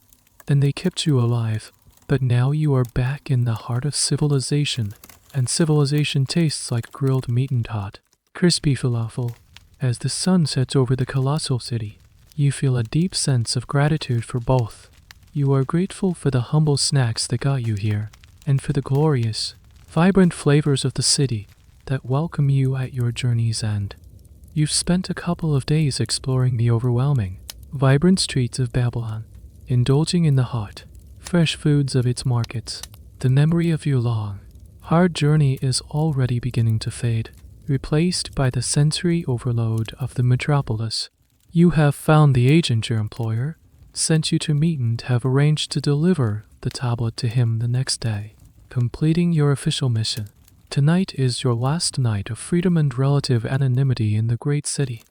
And they kept you alive. But now you are back in the heart of civilization, and civilization tastes like grilled meat and hot, crispy falafel. As the sun sets over the colossal city, you feel a deep sense of gratitude for both. You are grateful for the humble snacks that got you here, and for the glorious, vibrant flavors of the city that welcome you at your journey's end. You've spent a couple of days exploring the overwhelming, vibrant streets of Babylon, indulging in the hot, fresh foods of its markets. The memory of your long, hard journey is already beginning to fade, replaced by the sensory overload of the metropolis. You have found the agent your employer sent you to meet and have arranged to deliver the tablet to him the next day, completing your official mission. Tonight is your last night of freedom and relative anonymity in the great city.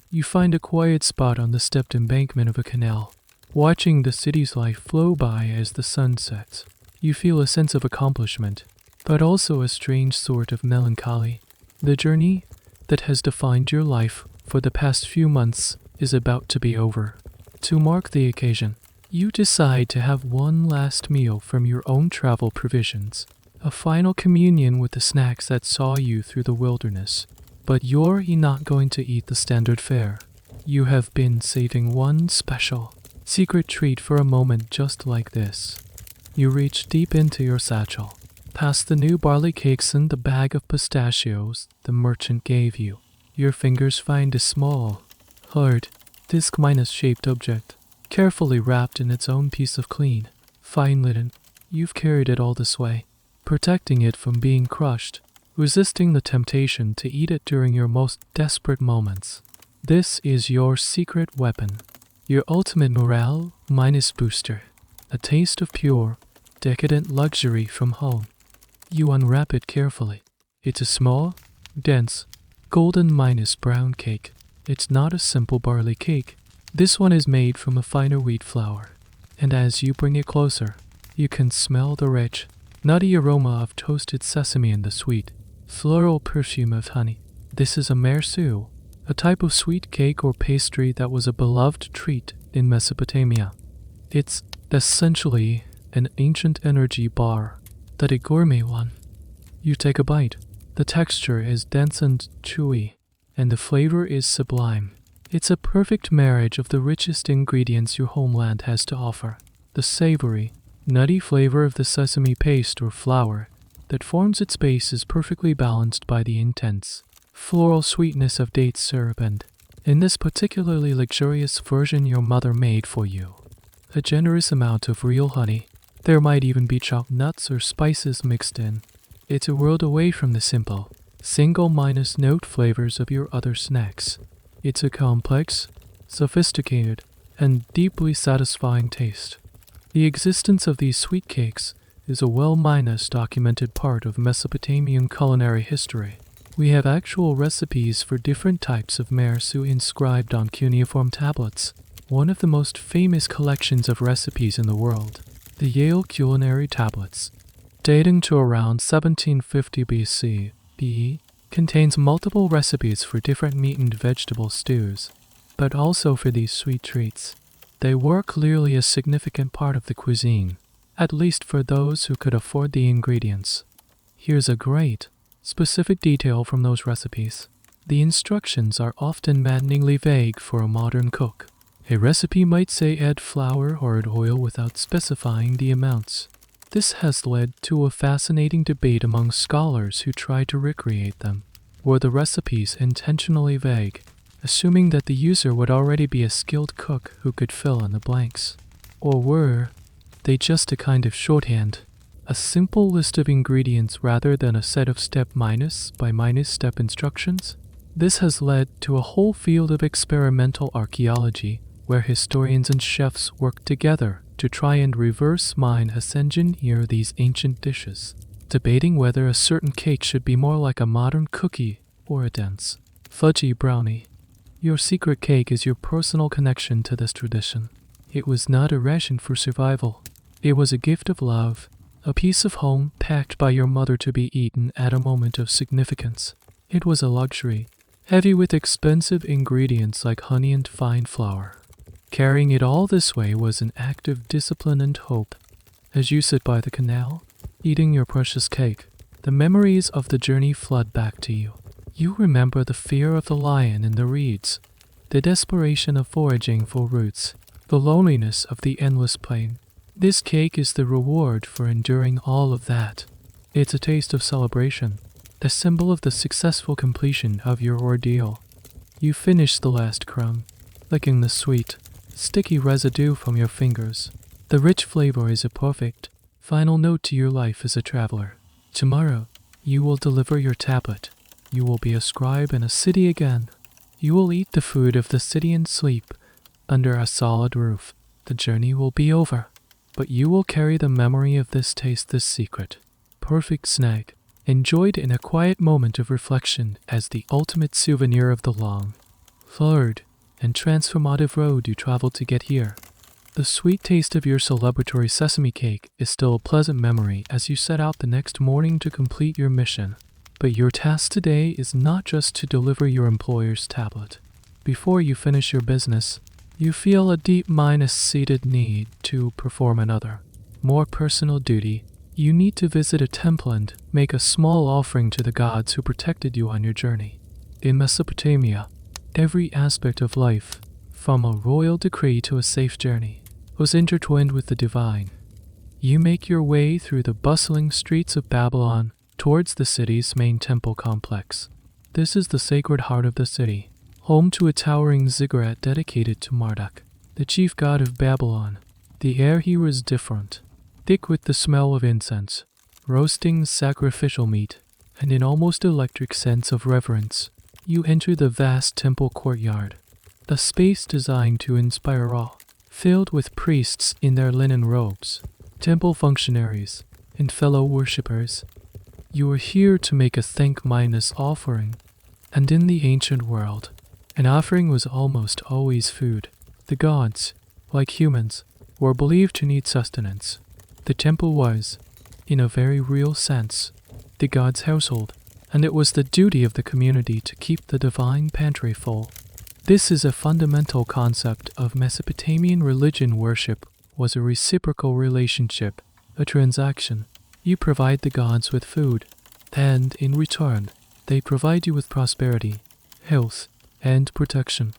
You find a quiet spot on the stepped embankment of a canal, watching the city's life flow by as the sun sets. You feel a sense of accomplishment, but also a strange sort of melancholy. The journey that has defined your life for the past few months is about to be over. To mark the occasion, you decide to have one last meal from your own travel provisions, a final communion with the snacks that saw you through the wilderness. But you're not going to eat the standard fare. You have been saving one special, secret treat for a moment just like this. You reach deep into your satchel, past the new barley cakes and the bag of pistachios the merchant gave you. Your fingers find a small, hard, disc-shaped object, carefully wrapped in its own piece of clean, fine linen. You've carried it all this way, protecting it from being crushed, resisting the temptation to eat it during your most desperate moments. This is your secret weapon, your ultimate morale minus booster, a taste of pure, decadent luxury from home. You unwrap it carefully. It's a small, dense, golden brown cake. It's not a simple barley cake. This one is made from a finer wheat flour. And as you bring it closer, you can smell the rich, nutty aroma of toasted sesame and the sweet, floral perfume of honey. This is a mersu, a type of sweet cake or pastry that was a beloved treat in Mesopotamia. It's essentially an ancient energy bar, but a gourmet one. You take a bite. The texture is dense and chewy, and the flavor is sublime. It's a perfect marriage of the richest ingredients your homeland has to offer. The savory, nutty flavor of the sesame paste or flour that forms its base is perfectly balanced by the intense, floral sweetness of date syrup and, in this particularly luxurious version your mother made for you, a generous amount of real honey. There might even be chopped nuts or spices mixed in. It's a world away from the simple, single-note flavors of your other snacks. It's a complex, sophisticated, and deeply satisfying taste. The existence of these sweet cakes is a well-documented part of Mesopotamian culinary history. We have actual recipes for different types of mersu inscribed on cuneiform tablets, one of the most famous collections of recipes in the world. The Yale Culinary Tablets, dating to around 1750 BC, contains multiple recipes for different meat and vegetable stews, but also for these sweet treats. They were clearly a significant part of the cuisine, at least for those who could afford the ingredients. Here's a great, specific detail from those recipes. The instructions are often maddeningly vague for a modern cook. A recipe might say add flour or add oil without specifying the amounts. This has led to a fascinating debate among scholars who try to recreate them. Were the recipes intentionally vague, assuming that the user would already be a skilled cook who could fill in the blanks? Or were they just a kind of shorthand, a simple list of ingredients rather than a set of step minus by minus step instructions. This has led to a whole field of experimental archaeology where historians and chefs work together to try and reverse mind engineer these ancient dishes, debating whether a certain cake should be more like a modern cookie or a dense, fudgy brownie. Your secret cake is your personal connection to this tradition. It was not a ration for survival. It was a gift of love, a piece of home packed by your mother to be eaten at a moment of significance. It was a luxury, heavy with expensive ingredients like honey and fine flour. Carrying it all this way was an act of discipline and hope. As you sit by the canal, eating your precious cake, the memories of the journey flood back to you. You remember the fear of the lion in the reeds, the desperation of foraging for roots, the loneliness of the endless plain. This cake is the reward for enduring all of that. It's a taste of celebration, the symbol of the successful completion of your ordeal. You finish the last crumb, licking the sweet, sticky residue from your fingers. The rich flavor is a perfect, final note to your life as a traveler. Tomorrow, you will deliver your tablet. You will be a scribe in a city again. You will eat the food of the city and sleep under a solid roof. The journey will be over, but you will carry the memory of this taste, this secret, perfect snack, enjoyed in a quiet moment of reflection as the ultimate souvenir of the long, hard, and transformative road you traveled to get here. The sweet taste of your celebratory sesame cake is still a pleasant memory as you set out the next morning to complete your mission. But your task today is not just to deliver your employer's tablet. Before you finish your business, you feel a deep seated need to perform another, more personal duty. You need to visit a temple and make a small offering to the gods who protected you on your journey. In Mesopotamia, every aspect of life, from a royal decree to a safe journey, was intertwined with the divine. You make your way through the bustling streets of Babylon towards the city's main temple complex. This is the sacred heart of the city, home to a towering ziggurat dedicated to Marduk, the chief god of Babylon. The air here is different, thick with the smell of incense, roasting sacrificial meat, and an almost electric sense of reverence. You enter the vast temple courtyard, a space designed to inspire awe, filled with priests in their linen robes, temple functionaries, and fellow worshippers. You are here to make a thank-minded offering, and in the ancient world, an offering was almost always food. The gods, like humans, were believed to need sustenance. The temple was, in a very real sense, the god's household, and it was the duty of the community to keep the divine pantry full. This is a fundamental concept of Mesopotamian religion. Worship was a reciprocal relationship, a transaction. You provide the gods with food, and in return, they provide you with prosperity, health, and protection.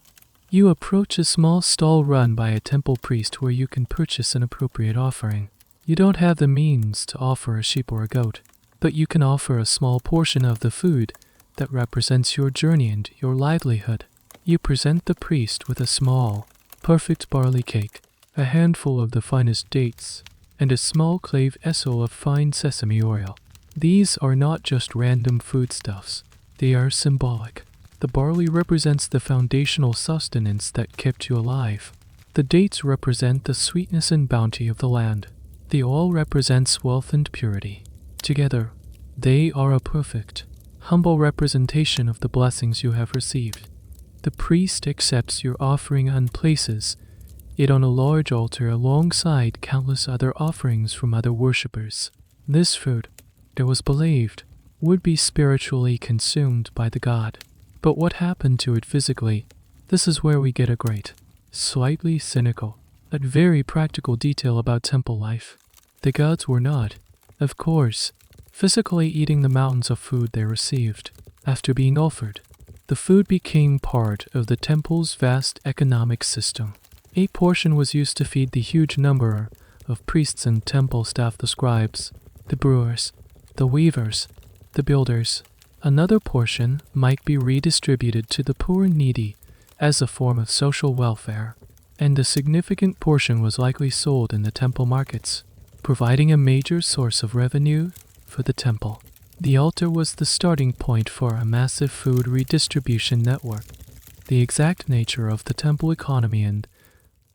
You approach a small stall run by a temple priest where you can purchase an appropriate offering. You don't have the means to offer a sheep or a goat, but you can offer a small portion of the food that represents your journey and your livelihood. You present the priest with a small, perfect barley cake, a handful of the finest dates, and a small clave vessel of fine sesame oil. These are not just random foodstuffs. They are symbolic. The barley represents the foundational sustenance that kept you alive. The dates represent the sweetness and bounty of the land. The oil represents wealth and purity. Together, they are a perfect, humble representation of the blessings you have received. The priest accepts your offering and places it on a large altar alongside countless other offerings from other worshippers. This food, it was believed, would be spiritually consumed by the god. But what happened to it physically? This is where we get a great, slightly cynical, but very practical detail about temple life. The gods were not, of course, physically eating the mountains of food they received. After being offered, the food became part of the temple's vast economic system. A portion was used to feed the huge number of priests and temple staff, the scribes, the brewers, the weavers, the builders. Another portion might be redistributed to the poor and needy as a form of social welfare, and a significant portion was likely sold in the temple markets. providing a major source of revenue for the temple. The altar was the starting point for a massive food redistribution network. The exact nature of the temple economy and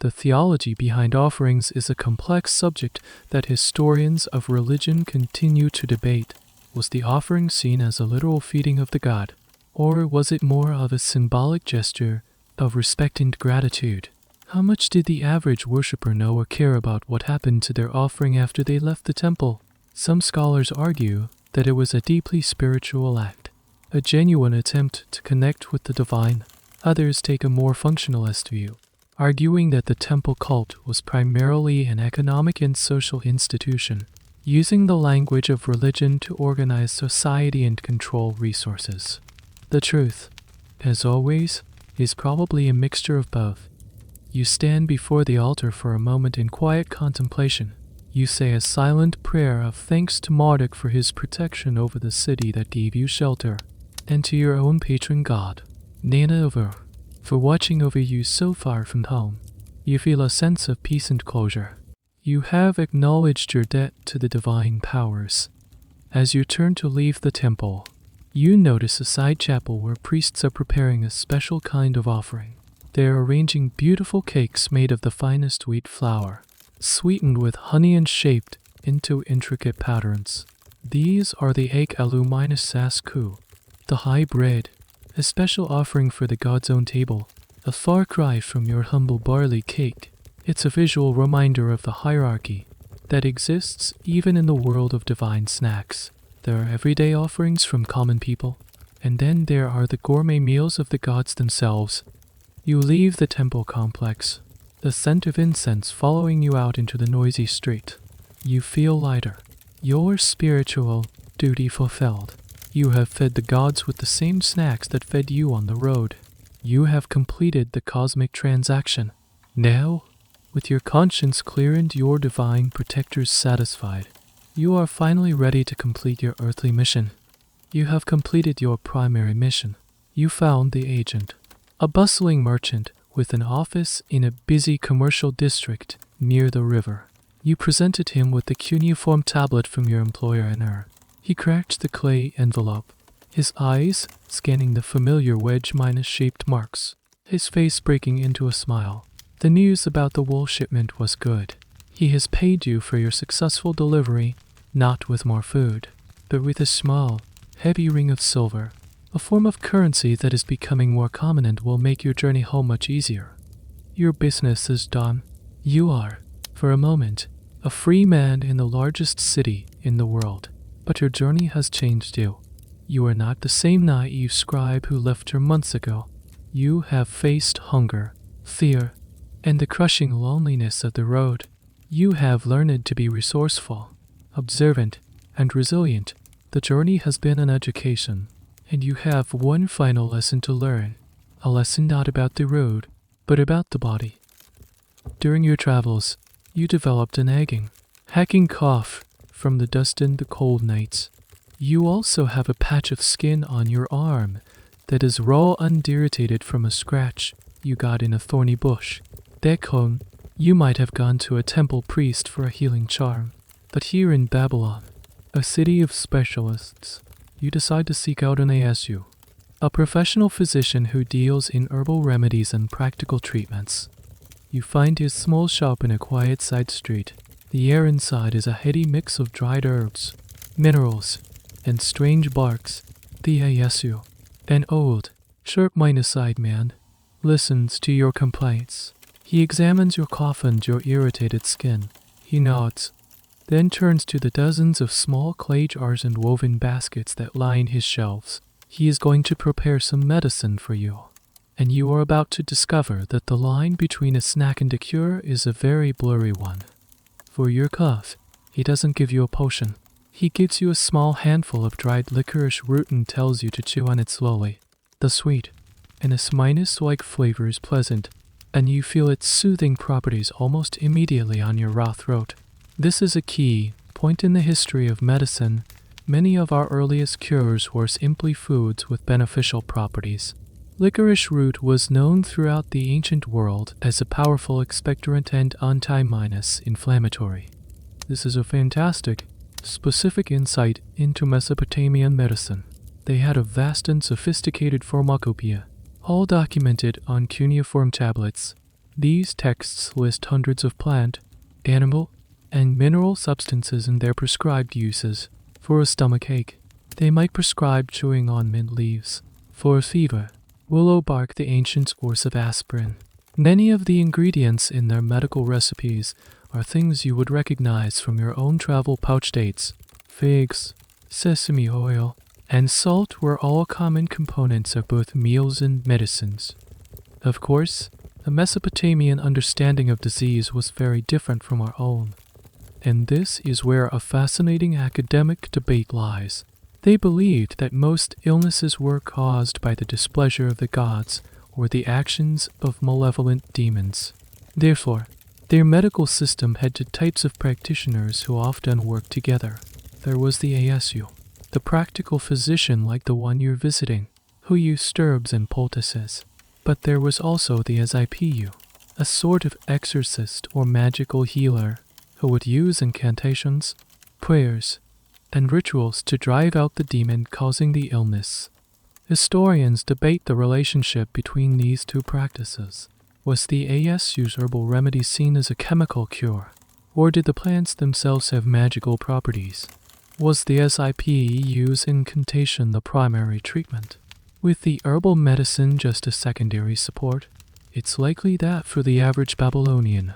the theology behind offerings is a complex subject that historians of religion continue to debate. Was the offering seen as a literal feeding of the god, or was it more of a symbolic gesture of respect and gratitude? How much did the average worshiper know or care about what happened to their offering after they left the temple? Some scholars argue that it was a deeply spiritual act, a genuine attempt to connect with the divine. Others take a more functionalist view, arguing that the temple cult was primarily an economic and social institution, using the language of religion to organize society and control resources. The truth, as always, is probably a mixture of both. You stand before the altar for a moment in quiet contemplation. You say a silent prayer of thanks to Marduk for his protection over the city that gave you shelter, and to your own patron god, Nineveh, for watching over you so far from home. You feel a sense of peace and closure. You have acknowledged your debt to the divine powers. As you turn to leave the temple, you notice a side chapel where priests are preparing a special kind of offering. They are arranging beautiful cakes made of the finest wheat flour, sweetened with honey and shaped into intricate patterns. These are the egg alu-sasku, the high bread, a special offering for the god's own table, a far cry from your humble barley cake. It's a visual reminder of the hierarchy that exists even in the world of divine snacks. There are everyday offerings from common people, and then there are the gourmet meals of the gods themselves. You leave the temple complex, the scent of incense following you out into the noisy street. You feel lighter, your spiritual duty fulfilled. You have fed the gods with the same snacks that fed you on the road. You have completed the cosmic transaction. Now, with your conscience clear and your divine protectors satisfied, you are finally ready to complete your earthly mission. You have completed your primary mission. You found the agent, a bustling merchant with an office in a busy commercial district near the river. You presented him with the cuneiform tablet from your employer and her. He cracked the clay envelope, his eyes scanning the familiar wedge-shaped marks, his face breaking into a smile. The news about the wool shipment was good. He has paid you for your successful delivery, not with more food, but with a small, heavy ring of silver, a form of currency that is becoming more common and will make your journey home much easier. Your business is done. You are, for a moment, a free man in the largest city in the world. But your journey has changed you. You are not the same naive scribe who left here months ago. You have faced hunger, fear, and the crushing loneliness of the road. You have learned to be resourceful, observant, and resilient. The journey has been an education, and you have one final lesson to learn. A lesson not about the road, but about the body. During your travels, you developed an hacking cough from the dust and the cold nights. You also have a patch of skin on your arm that is raw and irritated from a scratch you got in a thorny bush. Back home, you might have gone to a temple priest for a healing charm. But here in Babylon, a city of specialists, you decide to seek out an ASU, a professional physician who deals in herbal remedies and practical treatments. You find his small shop in a quiet side street. The air inside is a heady mix of dried herbs, minerals, and strange barks. The ASU, an old, sharp-minded man, listens to your complaints. He examines your cough and your irritated skin. He nods, then turns to the dozens of small clay jars and woven baskets that line his shelves. He is going to prepare some medicine for you, and you are about to discover that the line between a snack and a cure is a very blurry one. For your cough, he doesn't give you a potion. He gives you a small handful of dried licorice root and tells you to chew on it slowly. The sweet, anise-like flavor is pleasant, and you feel its soothing properties almost immediately on your raw throat. This is a key point in the history of medicine. Many of our earliest cures were simply foods with beneficial properties. Licorice root was known throughout the ancient world as a powerful expectorant and anti-inflammatory. This is a fantastic, specific insight into Mesopotamian medicine. They had a vast and sophisticated pharmacopoeia, all documented on cuneiform tablets. These texts list hundreds of plant, animal, and mineral substances and their prescribed uses. For a stomachache, they might prescribe chewing on mint leaves. For a fever, willow bark, the ancient course of aspirin. Many of the ingredients in their medical recipes are things you would recognize from your own travel pouch dates. Figs, sesame oil, and salt were all common components of both meals and medicines. Of course, the Mesopotamian understanding of disease was very different from our own, and this is where a fascinating academic debate lies. They believed that most illnesses were caused by the displeasure of the gods or the actions of malevolent demons. Therefore, their medical system had two types of practitioners who often worked together. There was the ASU, the practical physician like the one you're visiting, who used herbs and poultices. But there was also the SIPU, a sort of exorcist or magical healer who would use incantations, prayers, and rituals to drive out the demon causing the illness. Historians debate the relationship between these two practices. Was the ASU's herbal remedy seen as a chemical cure, or did the plants themselves have magical properties? Was the SIPU's incantation the primary treatment, with the herbal medicine just a secondary support? It's likely that for the average Babylonian,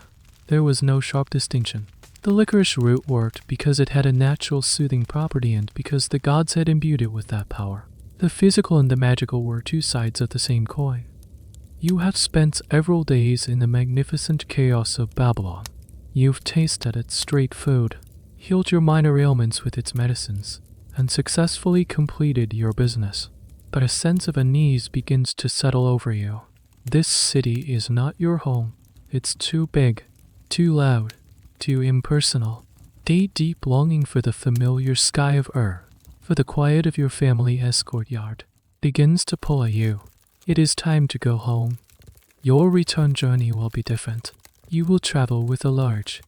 there was no sharp distinction. The licorice root worked because it had a natural soothing property and because the gods had imbued it with that power. The physical and the magical were two sides of the same coin. You have spent several days in the magnificent chaos of Babylon. You've tasted its street food, healed your minor ailments with its medicines, and successfully completed your business. But a sense of unease begins to settle over you. This city is not your home. It's too big, too loud, too impersonal. Deep longing for the familiar sky of Ur, for the quiet of your family escort yard, begins to pull at you. It is time to go home. Your return journey will be different. You will travel with a large,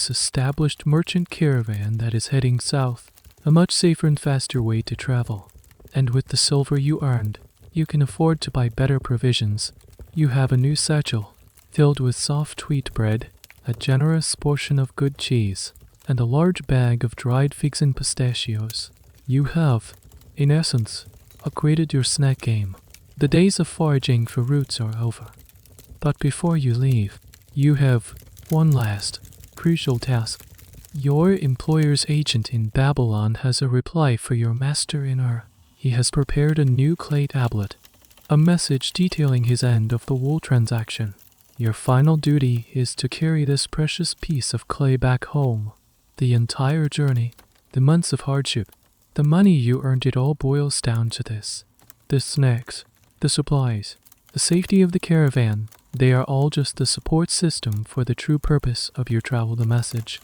established merchant caravan that is heading south, a much safer and faster way to travel. And with the silver you earned, you can afford to buy better provisions. You have a new satchel, filled with soft wheat bread, a generous portion of good cheese, and a large bag of dried figs and pistachios. You have, in essence, upgraded your snack game. The days of foraging for roots are over. But before you leave, you have one last, crucial task. Your employer's agent in Babylon has a reply for your master in Ur. He has prepared a new clay tablet, a message detailing his end of the wool transaction. Your final duty is to carry this precious piece of clay back home. The entire journey, the months of hardship, the money you earned, it all boils down to this. The snacks, the supplies, the safety of the caravan, they are all just the support system for the true purpose of your travel. The message.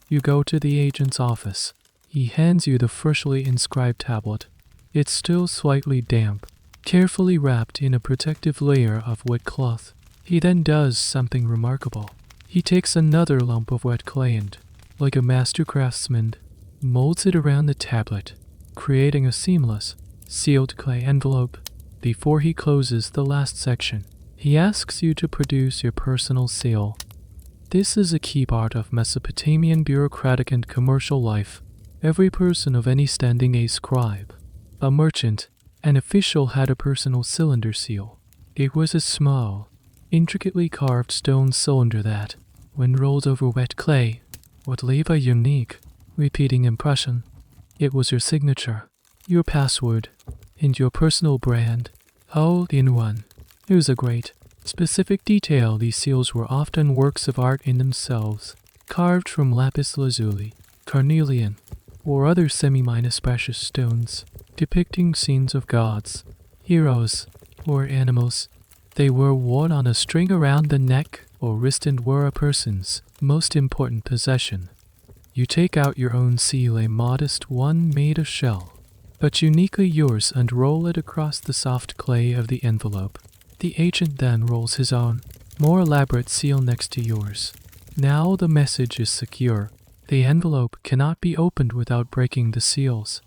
You go to the agent's office. He hands you the freshly inscribed tablet. It's still slightly damp, carefully wrapped in a protective layer of wet cloth. He then does something remarkable. He takes another lump of wet clay and, like a master craftsman, molds it around the tablet, creating a seamless, sealed clay envelope. Before he closes the last section, he asks you to produce your personal seal. This is a key part of Mesopotamian bureaucratic and commercial life. Every person of any standing, a scribe, a merchant, an official, had a personal cylinder seal. It was a small, intricately carved stone cylinder that, when rolled over wet clay, would leave a unique, repeating impression. It was your signature, your password, and your personal brand, all in one. It was a great, specific detail. These seals were often works of art in themselves, carved from lapis lazuli, carnelian, or other semi-minus precious stones, depicting scenes of gods, heroes, or animals. They were worn on a string around the neck or wrist and were a person's most important possession. You take out your own seal, a modest one made of shell, but uniquely yours, and roll it across the soft clay of the envelope. The agent then rolls his own, more elaborate seal next to yours. Now the message is secure. The envelope cannot be opened without breaking the seals,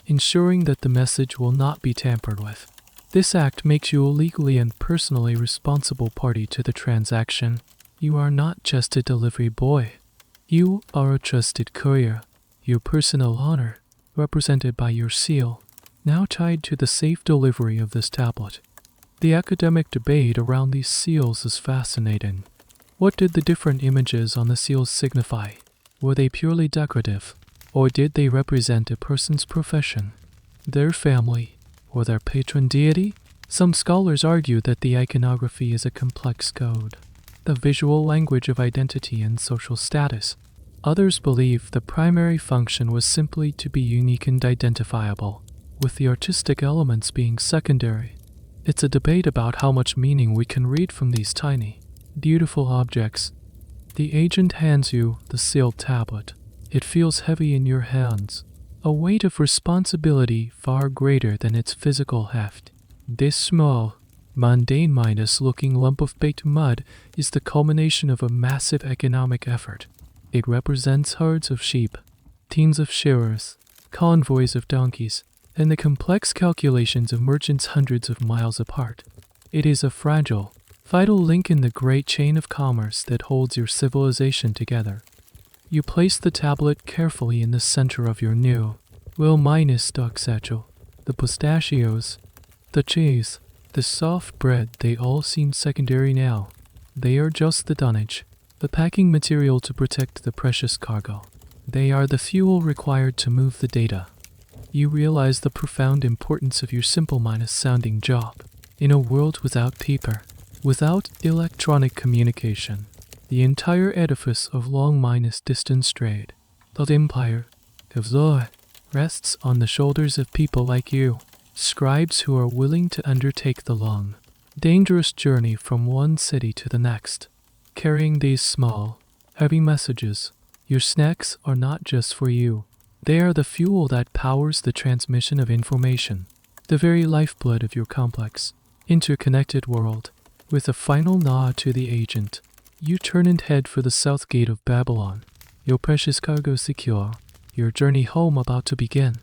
ensuring that the message will not be tampered with. This act makes you a legally and personally responsible party to the transaction. You are not just a delivery boy. You are a trusted courier, your personal honor, represented by your seal, now tied to the safe delivery of this tablet. The academic debate around these seals is fascinating. What did the different images on the seals signify? Were they purely decorative, or did they represent a person's profession, their family, or their patron deity? Some scholars argue that the iconography is a complex code, the visual language of identity and social status. Others believe the primary function was simply to be unique and identifiable, with the artistic elements being secondary. It's a debate about how much meaning we can read from these tiny, beautiful objects. The agent hands you the sealed tablet. It feels heavy in your hands, a weight of responsibility far greater than its physical heft. This small, mundane-looking lump of baked mud is the culmination of a massive economic effort. It represents herds of sheep, teams of shearers, convoys of donkeys, and the complex calculations of merchants hundreds of miles apart. It is a fragile, vital link in the great chain of commerce that holds your civilization together. You place the tablet carefully in the center of your new, well-stocked satchel. The pistachios, the cheese, the soft bread, they all seem secondary now. They are just the dunnage, the packing material to protect the precious cargo. They are the fuel required to move the data. You realize the profound importance of your simple-sounding job. In a world without paper, without electronic communication, the entire edifice of long-distance trade, the empire of Zoe, rests on the shoulders of people like you, scribes who are willing to undertake the long, dangerous journey from one city to the next, carrying these small, heavy messages. Your snacks are not just for you. They are the fuel that powers the transmission of information, the very lifeblood of your complex, interconnected world. With a final nod to the agent, you turn and head for the south gate of Babylon, your precious cargo secure, your journey home about to begin.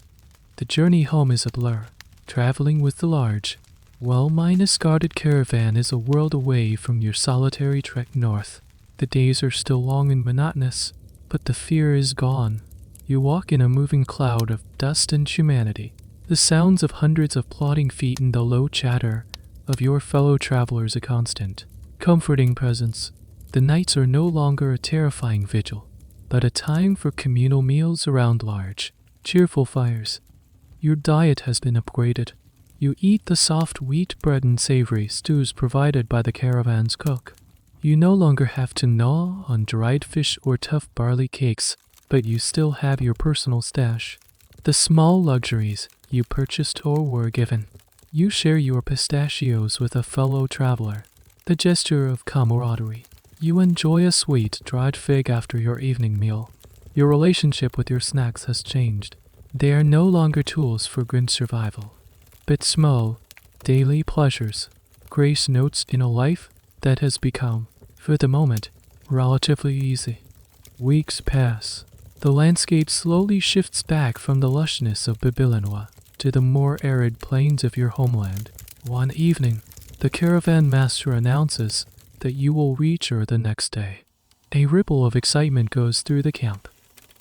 The journey home is a blur. Traveling with the large, well-guarded caravan is a world away from your solitary trek north. The days are still long and monotonous, but the fear is gone. You walk in a moving cloud of dust and humanity. The sounds of hundreds of plodding feet and the low chatter of your fellow travelers a constant, comforting presence. The nights are no longer a terrifying vigil, but a time for communal meals around large, cheerful fires. Your diet has been upgraded. You eat the soft wheat bread and savory stews provided by the caravan's cook. You no longer have to gnaw on dried fish or tough barley cakes, but you still have your personal stash. The small luxuries you purchased or were given. You share your pistachios with a fellow traveler, the gesture of camaraderie. You enjoy a sweet, dried fig after your evening meal. Your relationship with your snacks has changed. They are no longer tools for grim survival, but small, daily pleasures, grace notes in a life that has become, for the moment, relatively easy. Weeks pass. The landscape slowly shifts back from the lushness of Babylon to the more arid plains of your homeland. One evening, the caravan master announces that you will reach her the next day. A ripple of excitement goes through the camp.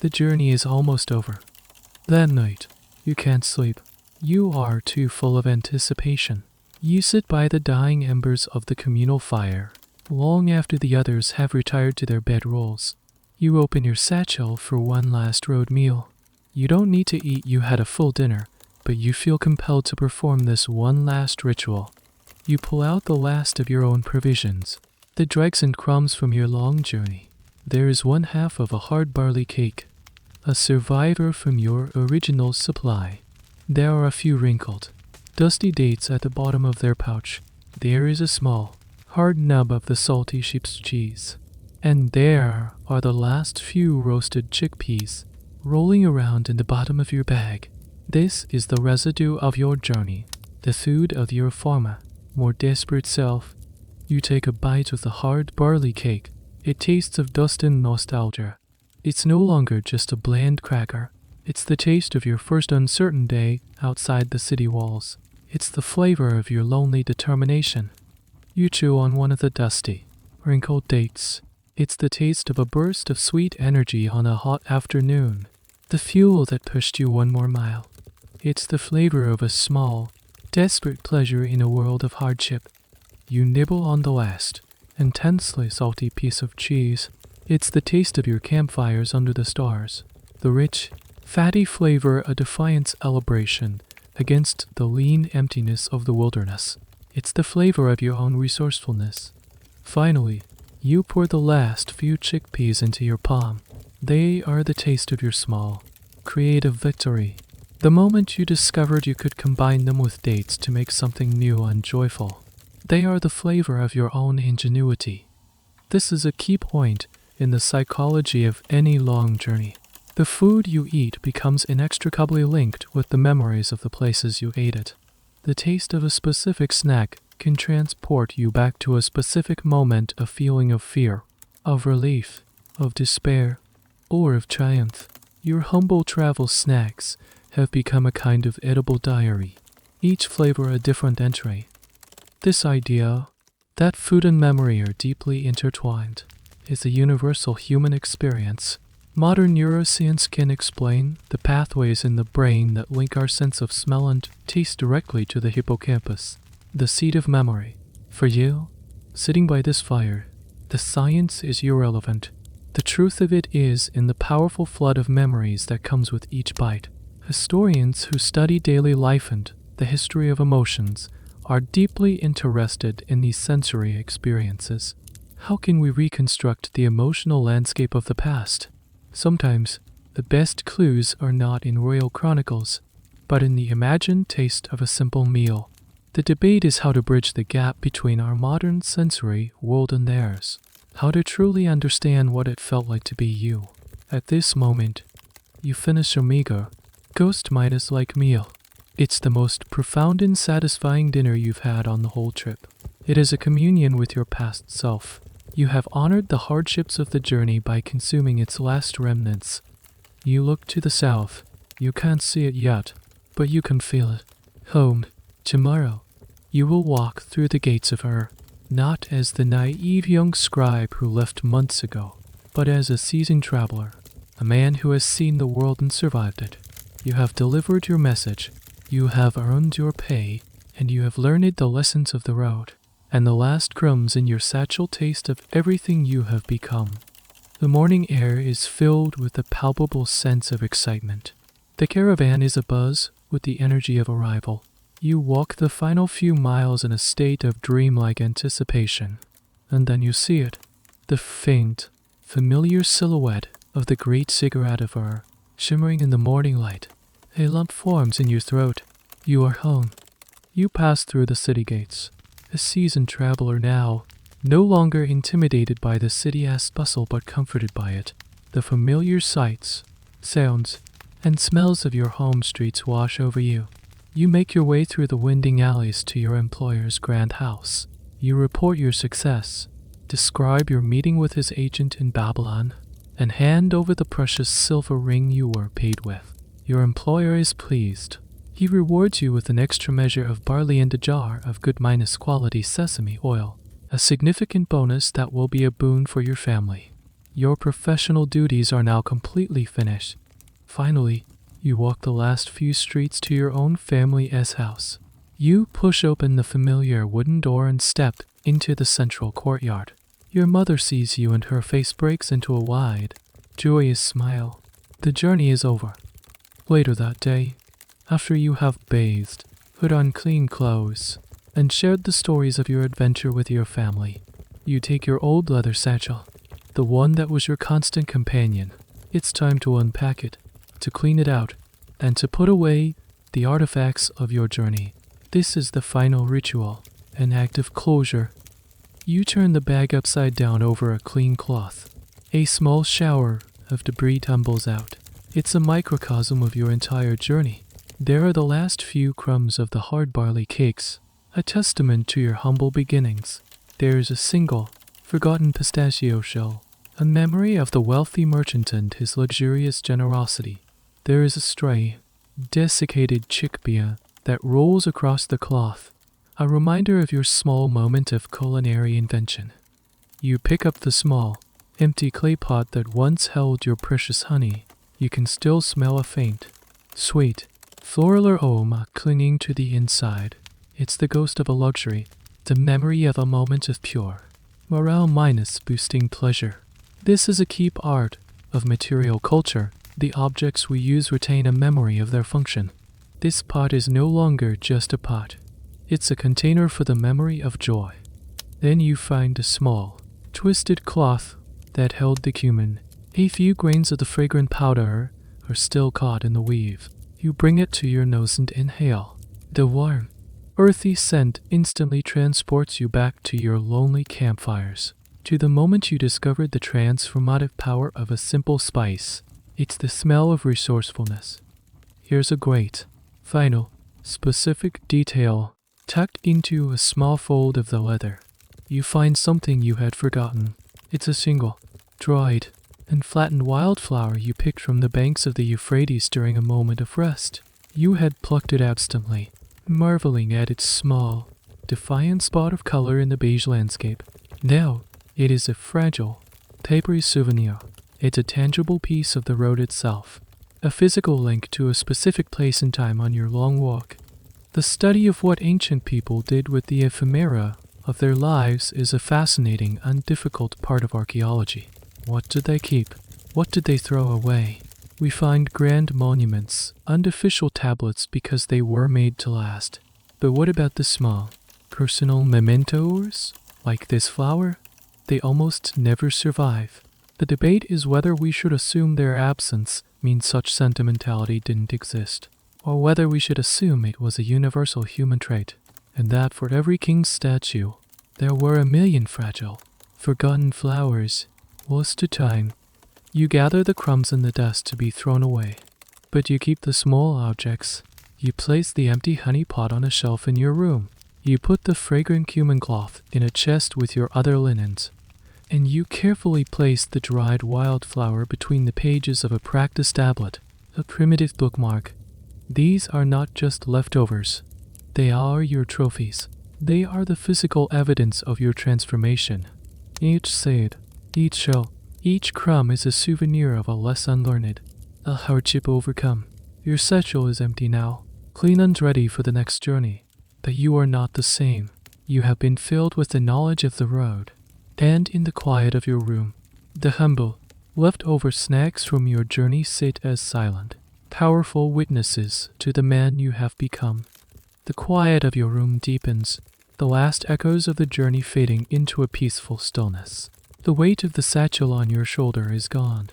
The journey is almost over. That night, you can't sleep. You are too full of anticipation. You sit by the dying embers of the communal fire, long after the others have retired to their bedrolls. You open your satchel for one last road meal. You don't need to eat, you had a full dinner, but you feel compelled to perform this one last ritual. You pull out the last of your own provisions, the dregs and crumbs from your long journey. There is one half of a hard barley cake, a survivor from your original supply. There are a few wrinkled, dusty dates at the bottom of their pouch. There is a small, hard nub of the salty sheep's cheese. And there are the last few roasted chickpeas, rolling around in the bottom of your bag. This is the residue of your journey, the food of your former, more desperate self. You take a bite of the hard barley cake. It tastes of dust and nostalgia. It's no longer just a bland cracker. It's the taste of your first uncertain day outside the city walls. It's the flavor of your lonely determination. You chew on one of the dusty, wrinkled dates. It's the taste of a burst of sweet energy on a hot afternoon. The fuel that pushed you one more mile. It's the flavor of a small, desperate pleasure in a world of hardship. You nibble on the last, intensely salty piece of cheese. It's the taste of your campfires under the stars. The rich, fatty flavor, a defiant celebration against the lean emptiness of the wilderness. It's the flavor of your own resourcefulness. Finally, you pour the last few chickpeas into your palm. They are the taste of your small, creative victory. The moment you discovered you could combine them with dates to make something new and joyful. They are the flavor of your own ingenuity. This is a key point in the psychology of any long journey. The food you eat becomes inextricably linked with the memories of the places you ate it. The taste of a specific snack can transport you back to a specific moment, a feeling of fear, of relief, of despair, or of triumph. Your humble travel snacks have become a kind of edible diary, each flavor a different entry. This idea that food and memory are deeply intertwined is a universal human experience. Modern neuroscience can explain the pathways in the brain that link our sense of smell and taste directly to the hippocampus, the seat of memory. For you, sitting by this fire, the science is irrelevant. The truth of it is in the powerful flood of memories that comes with each bite. Historians who study daily life and the history of emotions are deeply interested in these sensory experiences. How can we reconstruct the emotional landscape of the past? Sometimes, the best clues are not in royal chronicles, but in the imagined taste of a simple meal. The debate is how to bridge the gap between our modern sensory world and theirs. How to truly understand what it felt like to be you. At this moment, you finish a meager, Ghost Midas-like meal. It's the most profound and satisfying dinner you've had on the whole trip. It is a communion with your past self. You have honored the hardships of the journey by consuming its last remnants. You look to the south. You can't see it yet, but you can feel it. Home. Tomorrow, you will walk through the gates of Ur, not as the naive young scribe who left months ago, but as a seasoned traveler, a man who has seen the world and survived it. You have delivered your message. You have earned your pay, and you have learned the lessons of the road, and the last crumbs in your satchel taste of everything you have become. The morning air is filled with a palpable sense of excitement. The caravan is abuzz with the energy of arrival. You walk the final few miles in a state of dreamlike anticipation, and then you see it, the faint, familiar silhouette of the great ziggurat of Ur, shimmering in the morning light. A lump forms in your throat. You are home. You pass through the city gates, a seasoned traveler now, no longer intimidated by the city-ass bustle but comforted by it. The familiar sights, sounds, and smells of your home streets wash over you. You make your way through the winding alleys to your employer's grand house. You report your success, describe your meeting with his agent in Babylon, and hand over the precious silver ring you were paid with. Your employer is pleased. He rewards you with an extra measure of barley and a jar of good quality sesame oil, a significant bonus that will be a boon for your family. Your professional duties are now completely finished. Finally, you walk the last few streets to your own family's house. You push open the familiar wooden door and step into the central courtyard. Your mother sees you and her face breaks into a wide, joyous smile. The journey is over. Later that day, after you have bathed, put on clean clothes, and shared the stories of your adventure with your family, you take your old leather satchel, the one that was your constant companion. It's time to unpack it, to clean it out, and to put away the artifacts of your journey. This is the final ritual, an act of closure. You turn the bag upside down over a clean cloth. A small shower of debris tumbles out. It's a microcosm of your entire journey. There are the last few crumbs of the hard barley cakes, a testament to your humble beginnings. There is a single, forgotten pistachio shell, A memory of the wealthy merchant and his luxurious generosity. There is a stray, desiccated chickpea that rolls across the cloth, a reminder of your small moment of culinary invention. You pick up the small, empty clay pot that once held your precious honey. You can still smell a faint, sweet, floral aroma clinging to the inside. It's the ghost of a luxury, the memory of a moment of pure, morale minus boosting pleasure. This is a key part of material culture. The objects we use retain a memory of their function. This pot is no longer just a pot. It's a container for the memory of joy. Then you find a small, twisted cloth that held the cumin. A few grains of the fragrant powder are still caught in the weave. You bring it to your nose and inhale. The warm, earthy scent instantly transports you back to your lonely campfires, to the moment you discovered the transformative power of a simple spice. It's the smell of resourcefulness. Here's a great, final, specific detail tucked into a small fold of the leather. You find something you had forgotten. It's a single, dried, and flattened wildflower you picked from the banks of the Euphrates during a moment of rest. You had plucked it instantly, marveling at its small, defiant spot of color in the beige landscape. Now, it is a fragile, papery souvenir. It's a tangible piece of the road itself, a physical link to a specific place and time on your long walk. The study of what ancient people did with the ephemera of their lives is a fascinating and difficult part of archaeology. What did they keep? What did they throw away? We find grand monuments and official tablets because they were made to last. But what about the small, personal mementos, like this flower? They almost never survive. The debate is whether we should assume their absence means such sentimentality didn't exist, or whether we should assume it was a universal human trait, and that for every king's statue, there were a million fragile, forgotten flowers. Lost to time. You gather the crumbs in the dust to be thrown away, but you keep the small objects. You place the empty honey pot on a shelf in your room. You put the fragrant cumin cloth in a chest with your other linens, and you carefully place the dried wildflower between the pages of a practice tablet, a primitive bookmark. These are not just leftovers. They are your trophies. They are the physical evidence of your transformation. Each seed, each shell, each crumb is a souvenir of a lesson learned, a hardship overcome. Your satchel is empty now, clean and ready for the next journey. But you are not the same. You have been filled with the knowledge of the road. And in the quiet of your room, the humble, leftover snacks from your journey sit as silent, powerful witnesses to the man you have become. The quiet of your room deepens, the last echoes of the journey fading into a peaceful stillness. The weight of the satchel on your shoulder is gone,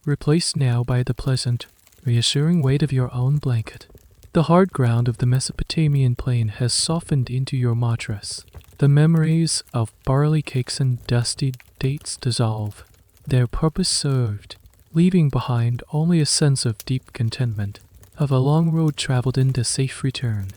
replaced now by the pleasant, reassuring weight of your own blanket. The hard ground of the Mesopotamian plain has softened into your mattress. The memories of barley cakes and dusty dates dissolve, their purpose served, leaving behind only a sense of deep contentment, of a long road traveled and a safe return.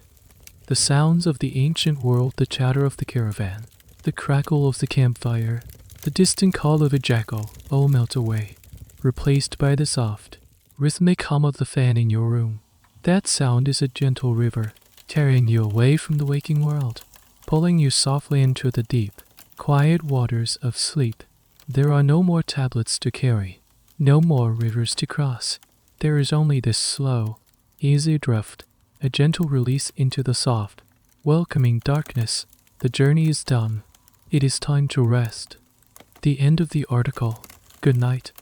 The sounds of the ancient world, the chatter of the caravan, the crackle of the campfire, the distant call of a jackal all melt away, replaced by the soft, rhythmic hum of the fan in your room. That sound is a gentle river, carrying you away from the waking world, pulling you softly into the deep, quiet waters of sleep. There are no more tablets to carry, no more rivers to cross. There is only this slow, easy drift, a gentle release into the soft, welcoming darkness. The journey is done. It is time to rest. The end of the article. Good night.